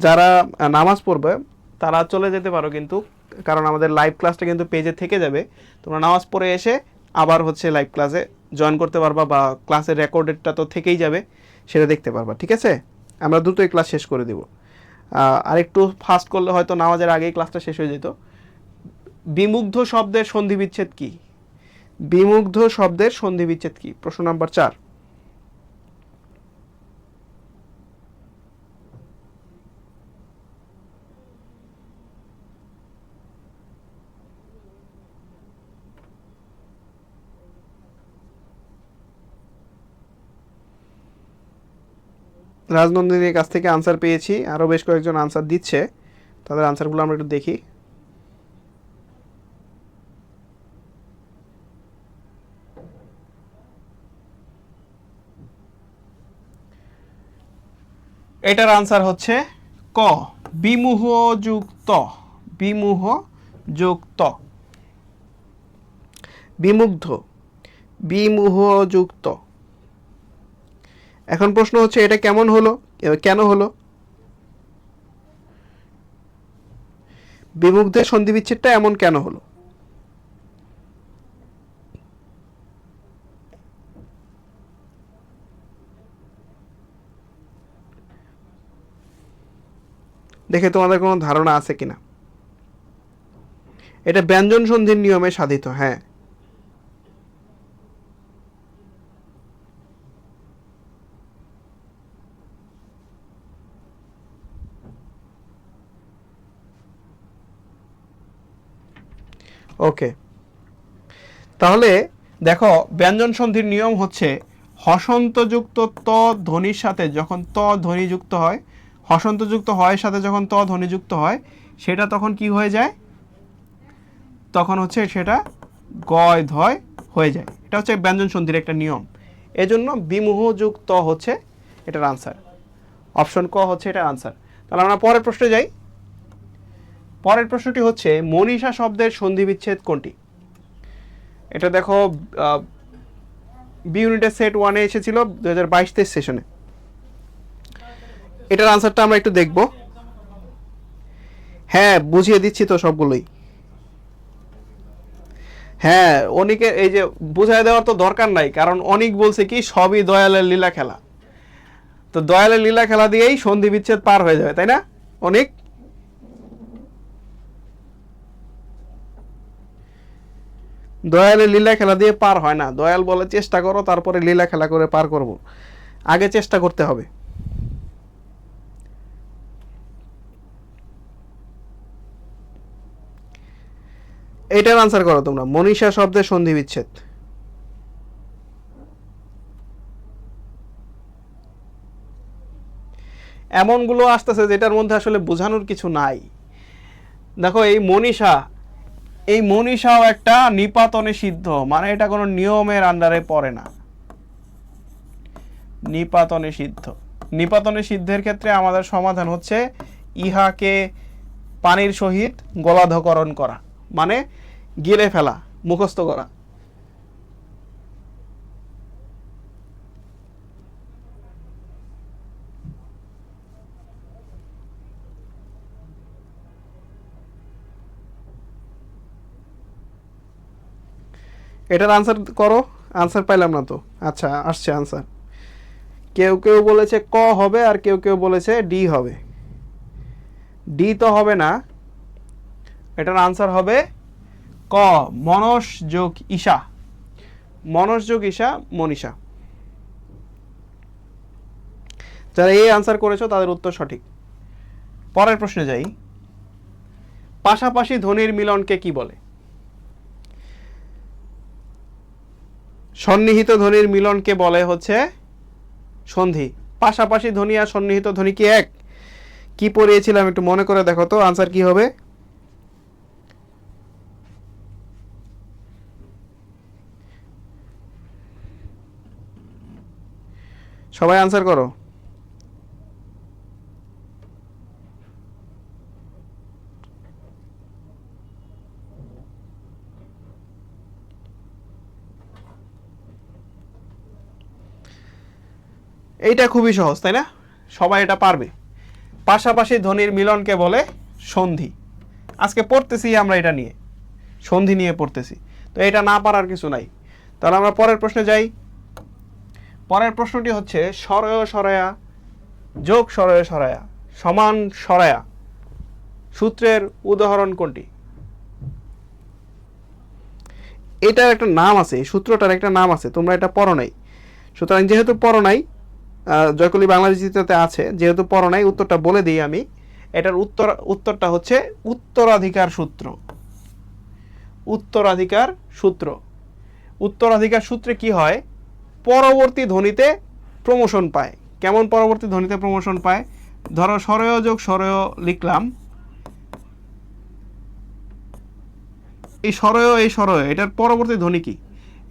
A: যারা নামাজ পড়বে তারা চলে যেতে পারো কিন্তু, কারণ আমাদের লাইভ ক্লাসটা কিন্তু পেজে থেকে যাবে। তোমরা নামাজ পড়ে এসে আবার হচ্ছে লাইভ ক্লাসে জয়েন করতে পারবা, বা ক্লাসের রেকর্ডেডটা তো থেকেই যাবে, সেটা দেখতে পারবা। ঠিক আছে, আমরা দ্রুতই ক্লাস শেষ করে দেব। আর একটু ফাস্ট করলে হয়তো নামাজের আগেই ক্লাসটা শেষ হয়ে যেত। বিমুগ্ধ শব্দের সন্ধি বিচ্ছেদ কি? বিমুগ্ধ শব্দের সন্ধি বিচ্ছেদ কি? প্রশ্ন নাম্বার 4। রাজনন্দিনীর কাছ থেকে আনসার পেয়েছি, আরও বেশ কয়েকজন আনসার দিচ্ছে, তাদের আনসারগুলো আমরা একটু দেখি। এটার আনসার হচ্ছে ক, বিমুহ যুক্ত, বিমুহ যুক্ত, বিমুগ্ধ, বিমুহ যুক্ত। এখন প্রশ্ন হচ্ছে এটা কেমন হলো, কেন হলো? বিমুগ্ধের সন্ধি বিচ্ছেদটা এমন কেন হলো? দেখে তোমাদের কোনো ধারণা আছে কিনা? এটা ব্যঞ্জন সন্ধির নিয়মে সাধিত। হ্যাঁ, ওকে। তাহলে দেখো ব্যঞ্জন সন্ধির নিয়ম হচ্ছে হসন্তযুক্ত ত ধ্বনির সাথে যখন ত ধ্বনি যুক্ত হয়, হসন্তযুক্ত হয়ের সাথে যখন ত ধ্বনি যুক্ত হয়, সেটা তখন কি হয়ে যায়? তখন হচ্ছে সেটা গয় ধয় হয়ে যায়। এটা হচ্ছে ব্যঞ্জন সন্ধির একটা নিয়ম। এজন্য বিমুহ যুক্ত হচ্ছে এটার আনসার। অপশন ক হচ্ছে এটার আনসার। তাহলে আমরা পরের প্রশ্নে যাই। পরের প্রশ্নটি হচ্ছে মনীষা শব্দের সন্ধি বিচ্ছেদ কোনটি? এটা দেখো বি ইউনিটের সেট 1-এ এসেছিল 2022-23 সেশনে। এটার আনসারটা আমরা একটু দেখব। হ্যাঁ, বুঝিয়ে দিচ্ছি তো সবগুলোই। হ্যাঁ, অনিকের এই যে বুঝাই দেওয়ার তো দরকার নাই, কারণ অনিক বলছে কি সবই দয়ালের লীলা খেলা। তো দয়ালের লীলা খেলা দিয়েই সন্ধি বিচ্ছেদ পার হয়ে যাবে, তাই না অনিক? দয়ালের লীলা খেলা দিয়ে পার হয় না। দয়াল বলে চেষ্টা করো, তারপরে লীলা খেলা করে পার করব। আগে চেষ্টা করতে হবে। এটার আনসার করো তোমরা, মনীষা শব্দের সন্ধি বিচ্ছেদ। এমনগুলো আসতেছে যেটার মধ্যে আসলে বোঝানোর কিছু নাই। দেখো এই মনীষাও একটা নিপাতনে সিদ্ধ, মানে এটা কোনো নিয়মের আন্ডারে পড়ে না। নিপাতনে সিদ্ধ, নিপাতনে সিদ্ধের ক্ষেত্রে আমাদের সমাধান হচ্ছে ইহাকে পানির সহিত গলাধকরণ করা, মানে গিলে ফেলা, মুখস্থ করা। এটার আনসার করো। আনসার পাইলাম না তো। আচ্ছা, আসছে আনসার। কেউ কেউ বলেছে ক হবে, আর কেউ কেউ বলেছে ডি হবে। ডি তো হবে না, এটার আনসার হবে ক, মনস যোগ ঈশা। মনস যোগ ঈশা, মনীষা। যারা এই আনসার করেছো তাদের উত্তর সঠিক। পরের প্রশ্নে যাই। পাশাপাশি ধ্বনির মিলনকে কি বলে? সন্নিহিত ধ্বনির মিলনকে বলে হচ্ছে সন্ধি। পাশাপাশি ধ্বনি আর সন্নিহিত ধ্বনি কি এক? কি পড়িয়েছিলাম একটু মনে করে দেখো তো, আনসার কি হবে? সবাই আনসার করো। এইটা খুবই সহজ, তাই না? সবাই এটা পারবে। পাশাপাশি ধ্বনির মিলনকে বলে সন্ধি। আজকে পড়তেছি আমরা এটা নিয়ে, সন্ধি নিয়ে পড়তেছি, তো এটা না পারার কিছু নাই। তাহলে আমরা পরের প্রশ্নে যাই। পরের প্রশ্নটি হচ্ছে সরয় সরয়া যোগ সরয় সরয়া সমান সরয়া সূত্রের উদাহরণ কোনটি? এটার একটা নাম আছে, এই সূত্রটার একটা নাম আছে, তোমরা এটা পড়ো নাই। সুতরাং যেহেতু পড়ো নাই, জয়কলি বাংলাদেশিতে আছে, যেহেতু পড়ো নাই, উত্তরটা বলে দিই আমি। এটার উত্তরটা হচ্ছে উত্তরাধিকার সূত্র। উত্তরাধিকার সূত্র। উত্তরাধিকার সূত্রে কি হয়? পরবর্তী ধ্বনিতে প্রমোশন পায়। কেমন পরবর্তী ধ্বনিতে প্রমোশন পায়? ধরো সরয় যোগ সরয় লিখলাম, এই সরয় এটার পরবর্তী ধ্বনি কি?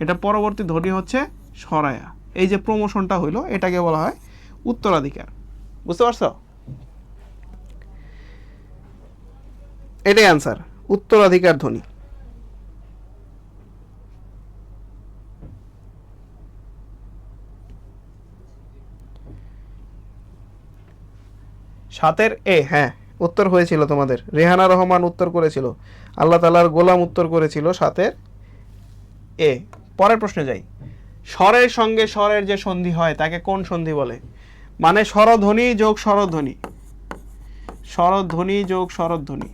A: এটা পরবর্তী ধ্বনি হচ্ছে সরায়া। এই যে প্রমোশনটা হইলো, এটাকে বলা হয় উত্তরাধিকার। বুঝতে পারছো? এটাই আনসার, উত্তরাধিকার ধ্বনি। সাতের এ, হ্যাঁ উত্তর হয়েছিল তোমাদের। রেহানা রহমান উত্তর করেছিল, আল্লাহ তাআলার গোলাম উত্তর করেছিল সাতের এ। পরের প্রশ্নে যাই। স্বরের সঙ্গে স্বরের যে সন্ধি হয় তাকে কোন সন্ধি বলে? মানে স্বরধ্বনি যোগ স্বরধ্বনি, স্বরধ্বনি যোগ স্বরধ্বনি,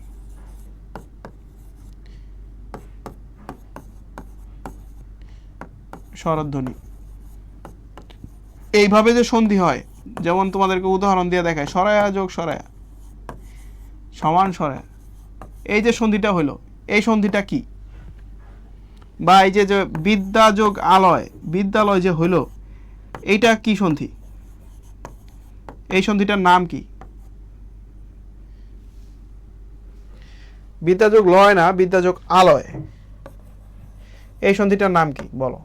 A: স্বরধ্বনি। এইভাবে যে সন্ধি হয়, যেমন তোমাদেরকে উদাহরণ দিয়ে দেখায়, সরায়া যোগ সরায়া সমান সরায়া, এই যে সন্ধিটা হলো, এই সন্ধিটা কি? বা এই যে বিদ্যা যোগ আলয়, বিদ্যালয় যে হইল, এইটা কি সন্ধি? এই সন্ধিটার নাম কি? বিদ্যা যোগ লয় না, বিদ্যা যোগ আলয়। এই সন্ধিটার নাম কি বলো?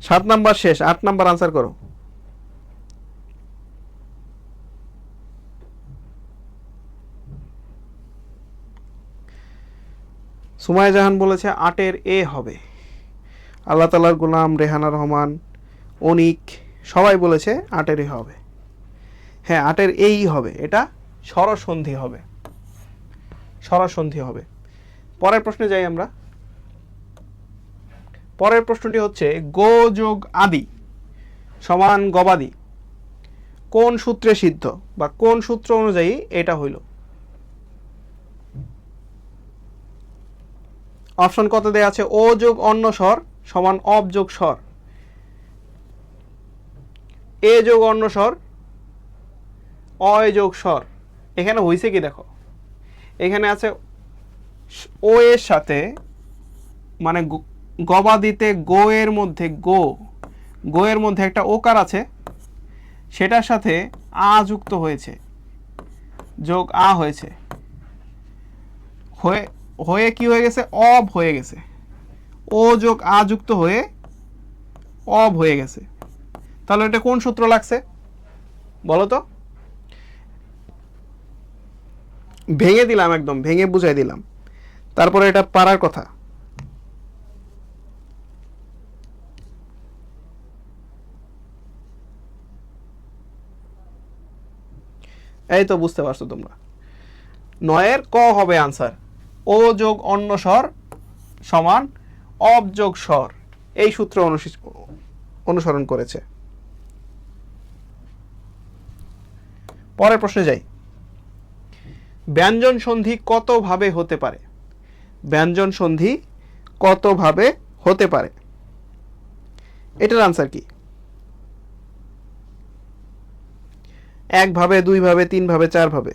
A: 7 নাম্বার শেষ, 8 নাম্বার আনসার করো। সুমাইয়া জাহান বলেছে 8-এর এ হবে। আল্লাহ তাআলার গোলাম, রেহানা রহমান, অনিক সবাই বলেছে 8-এর এ হবে। হ্যাঁ, 8-এর এই হবে, এটা স্বরসন্ধি হবে, স্বরসন্ধি হবে। পরের প্রশ্নে যাই আমরা। পরের প্রশ্নটি হচ্ছে গো যোগ আদি সমান গবাদি কোন সূত্রে সিদ্ধ, বা কোন সূত্র অনুযায়ী এটা হইল? অপশন কত দেয়া আছে? ও যোগ অন্য স্বর সমান অব যোগ স্বর, এ যোগ অন্য স্বর অয় যোগ স্বর। এখানে হইছে কি দেখো, এখানে আছে ও এর সাথে, মানে গবাদিতে গো এর মধ্যে গো এর মধ্যে একটা ওকার আছে, সেটার সাথে আ যুক্ত হয়েছে, যোগ আ হয়েছে, হয়ে হয়ে কি হয়ে গেছে, অব হয়ে গেছে, ও যোগ আ যুক্ত হয়ে অব হয়ে গেছে। তাহলে এটা কোন সূত্র লাগছে বলো তো? ভেঙে দিলাম, একদম ভেঙে বুঝাই দিলাম, তারপরে এটা পারার কথা। এই তো বুঝতে পারছো তোমরা। 9 ক হবে আনসার, ও যোগ অন্য স্বর সমান অব যোগ স্বর, এই সূত্র অনুসরণ করেছে। পরের প্রশ্নে যাই। ব্যঞ্জন সন্ধি কত ভাবে হতে পারে? ব্যঞ্জন সন্ধি কত ভাবে হতে পারে, এটার আনসার কি? 1 ভাবে, 2 ভাবে, 3 ভাবে, 4 ভাবে?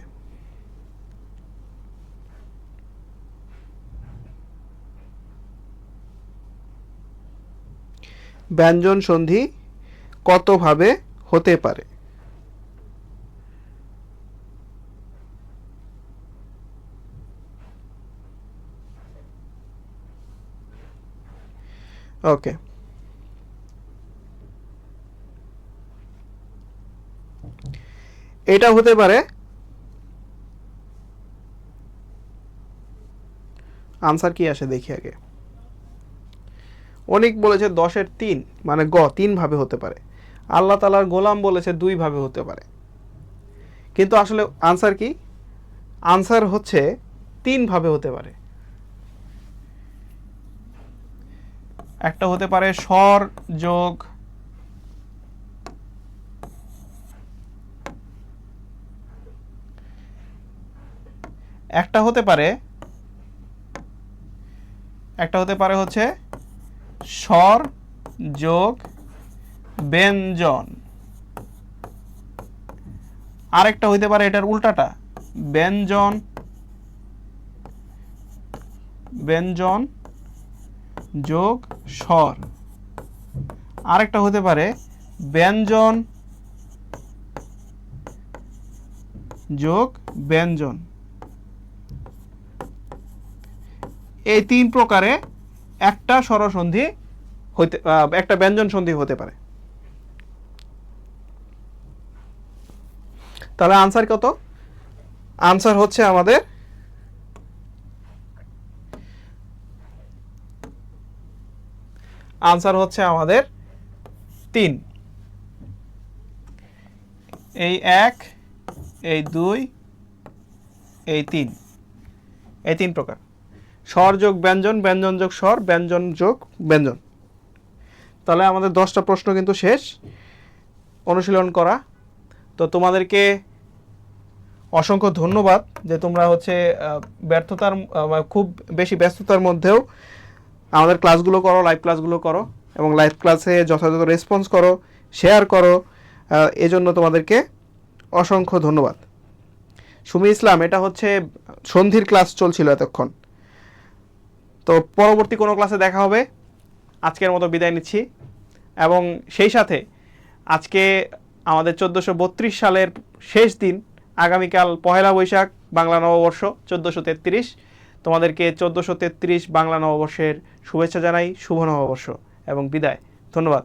A: ব্যঞ্জন সন্ধি কত ভাবে হতে পারে? ওকে, এটা হতে পারে, আনসার কি আসে দেখি আগে। অনেক বলেছে 10-এর 3, মানে গ 3 ভাবে হতে পারে। আল্লাহ তাআলার গোলাম বলেছে 2 ভাবে হতে পারে, কিন্তু আসলে আনসার কি? আনসার হচ্ছে 3 ভাবে হতে পারে। একটা হতে পারে স্বর যোগ একটা হতে পারে হচ্ছে স্বর যোগ ব্যঞ্জন, আরেকটা হইতে পারে এটার উল্টাটা, ব্যঞ্জন যোগ স্বর, আরেকটা হতে পারে ব্যঞ্জন যোগ ব্যঞ্জন। এই 3 প্রকারে একটা স্বরসন্ধি হইতে, একটা ব্যঞ্জন সন্ধি হতে পারে। তাহলে আনসার কত? আনসার হচ্ছে আমাদের আনসার হচ্ছে আমাদের 3। এই 1, এই 2, এই 3, এই 3 প্রকার। স্বর যোগ ব্যঞ্জন, ব্যঞ্জন যোগ স্বর, ব্যঞ্জন যোগ ব্যঞ্জন। তাহলে আমাদের 10টা প্রশ্ন কিন্তু শেষ অনুশীলন করা। তো তোমাদেরকে অসংখ্য ধন্যবাদ যে তোমরা হচ্ছে ব্যর্থতার খুব বেশি ব্যস্ততার মধ্যেও আমাদের ক্লাসগুলো করো, লাইভ ক্লাসগুলো করো, এবং লাইভ ক্লাসে যথাযথ রেসপন্স করো, শেয়ার করো, এজন্য তোমাদেরকে অসংখ্য ধন্যবাদ। সুমি ইসলাম, এটা হচ্ছে সন্ধির ক্লাস চলছিল এতক্ষণ। তো পরবর্তী কোনো ক্লাসে দেখা হবে। আজকের মতো বিদায় নিচ্ছি, এবং সেই সাথে আজকে আমাদের 1432 সালের শেষ দিন, আগামীকাল পহেলা বৈশাখ বাংলা নববর্ষ 1433। তোমাদেরকে 1433 বাংলা নববর্ষের শুভেচ্ছা জানাই, শুভ নববর্ষ এবং বিদায়। ধন্যবাদ।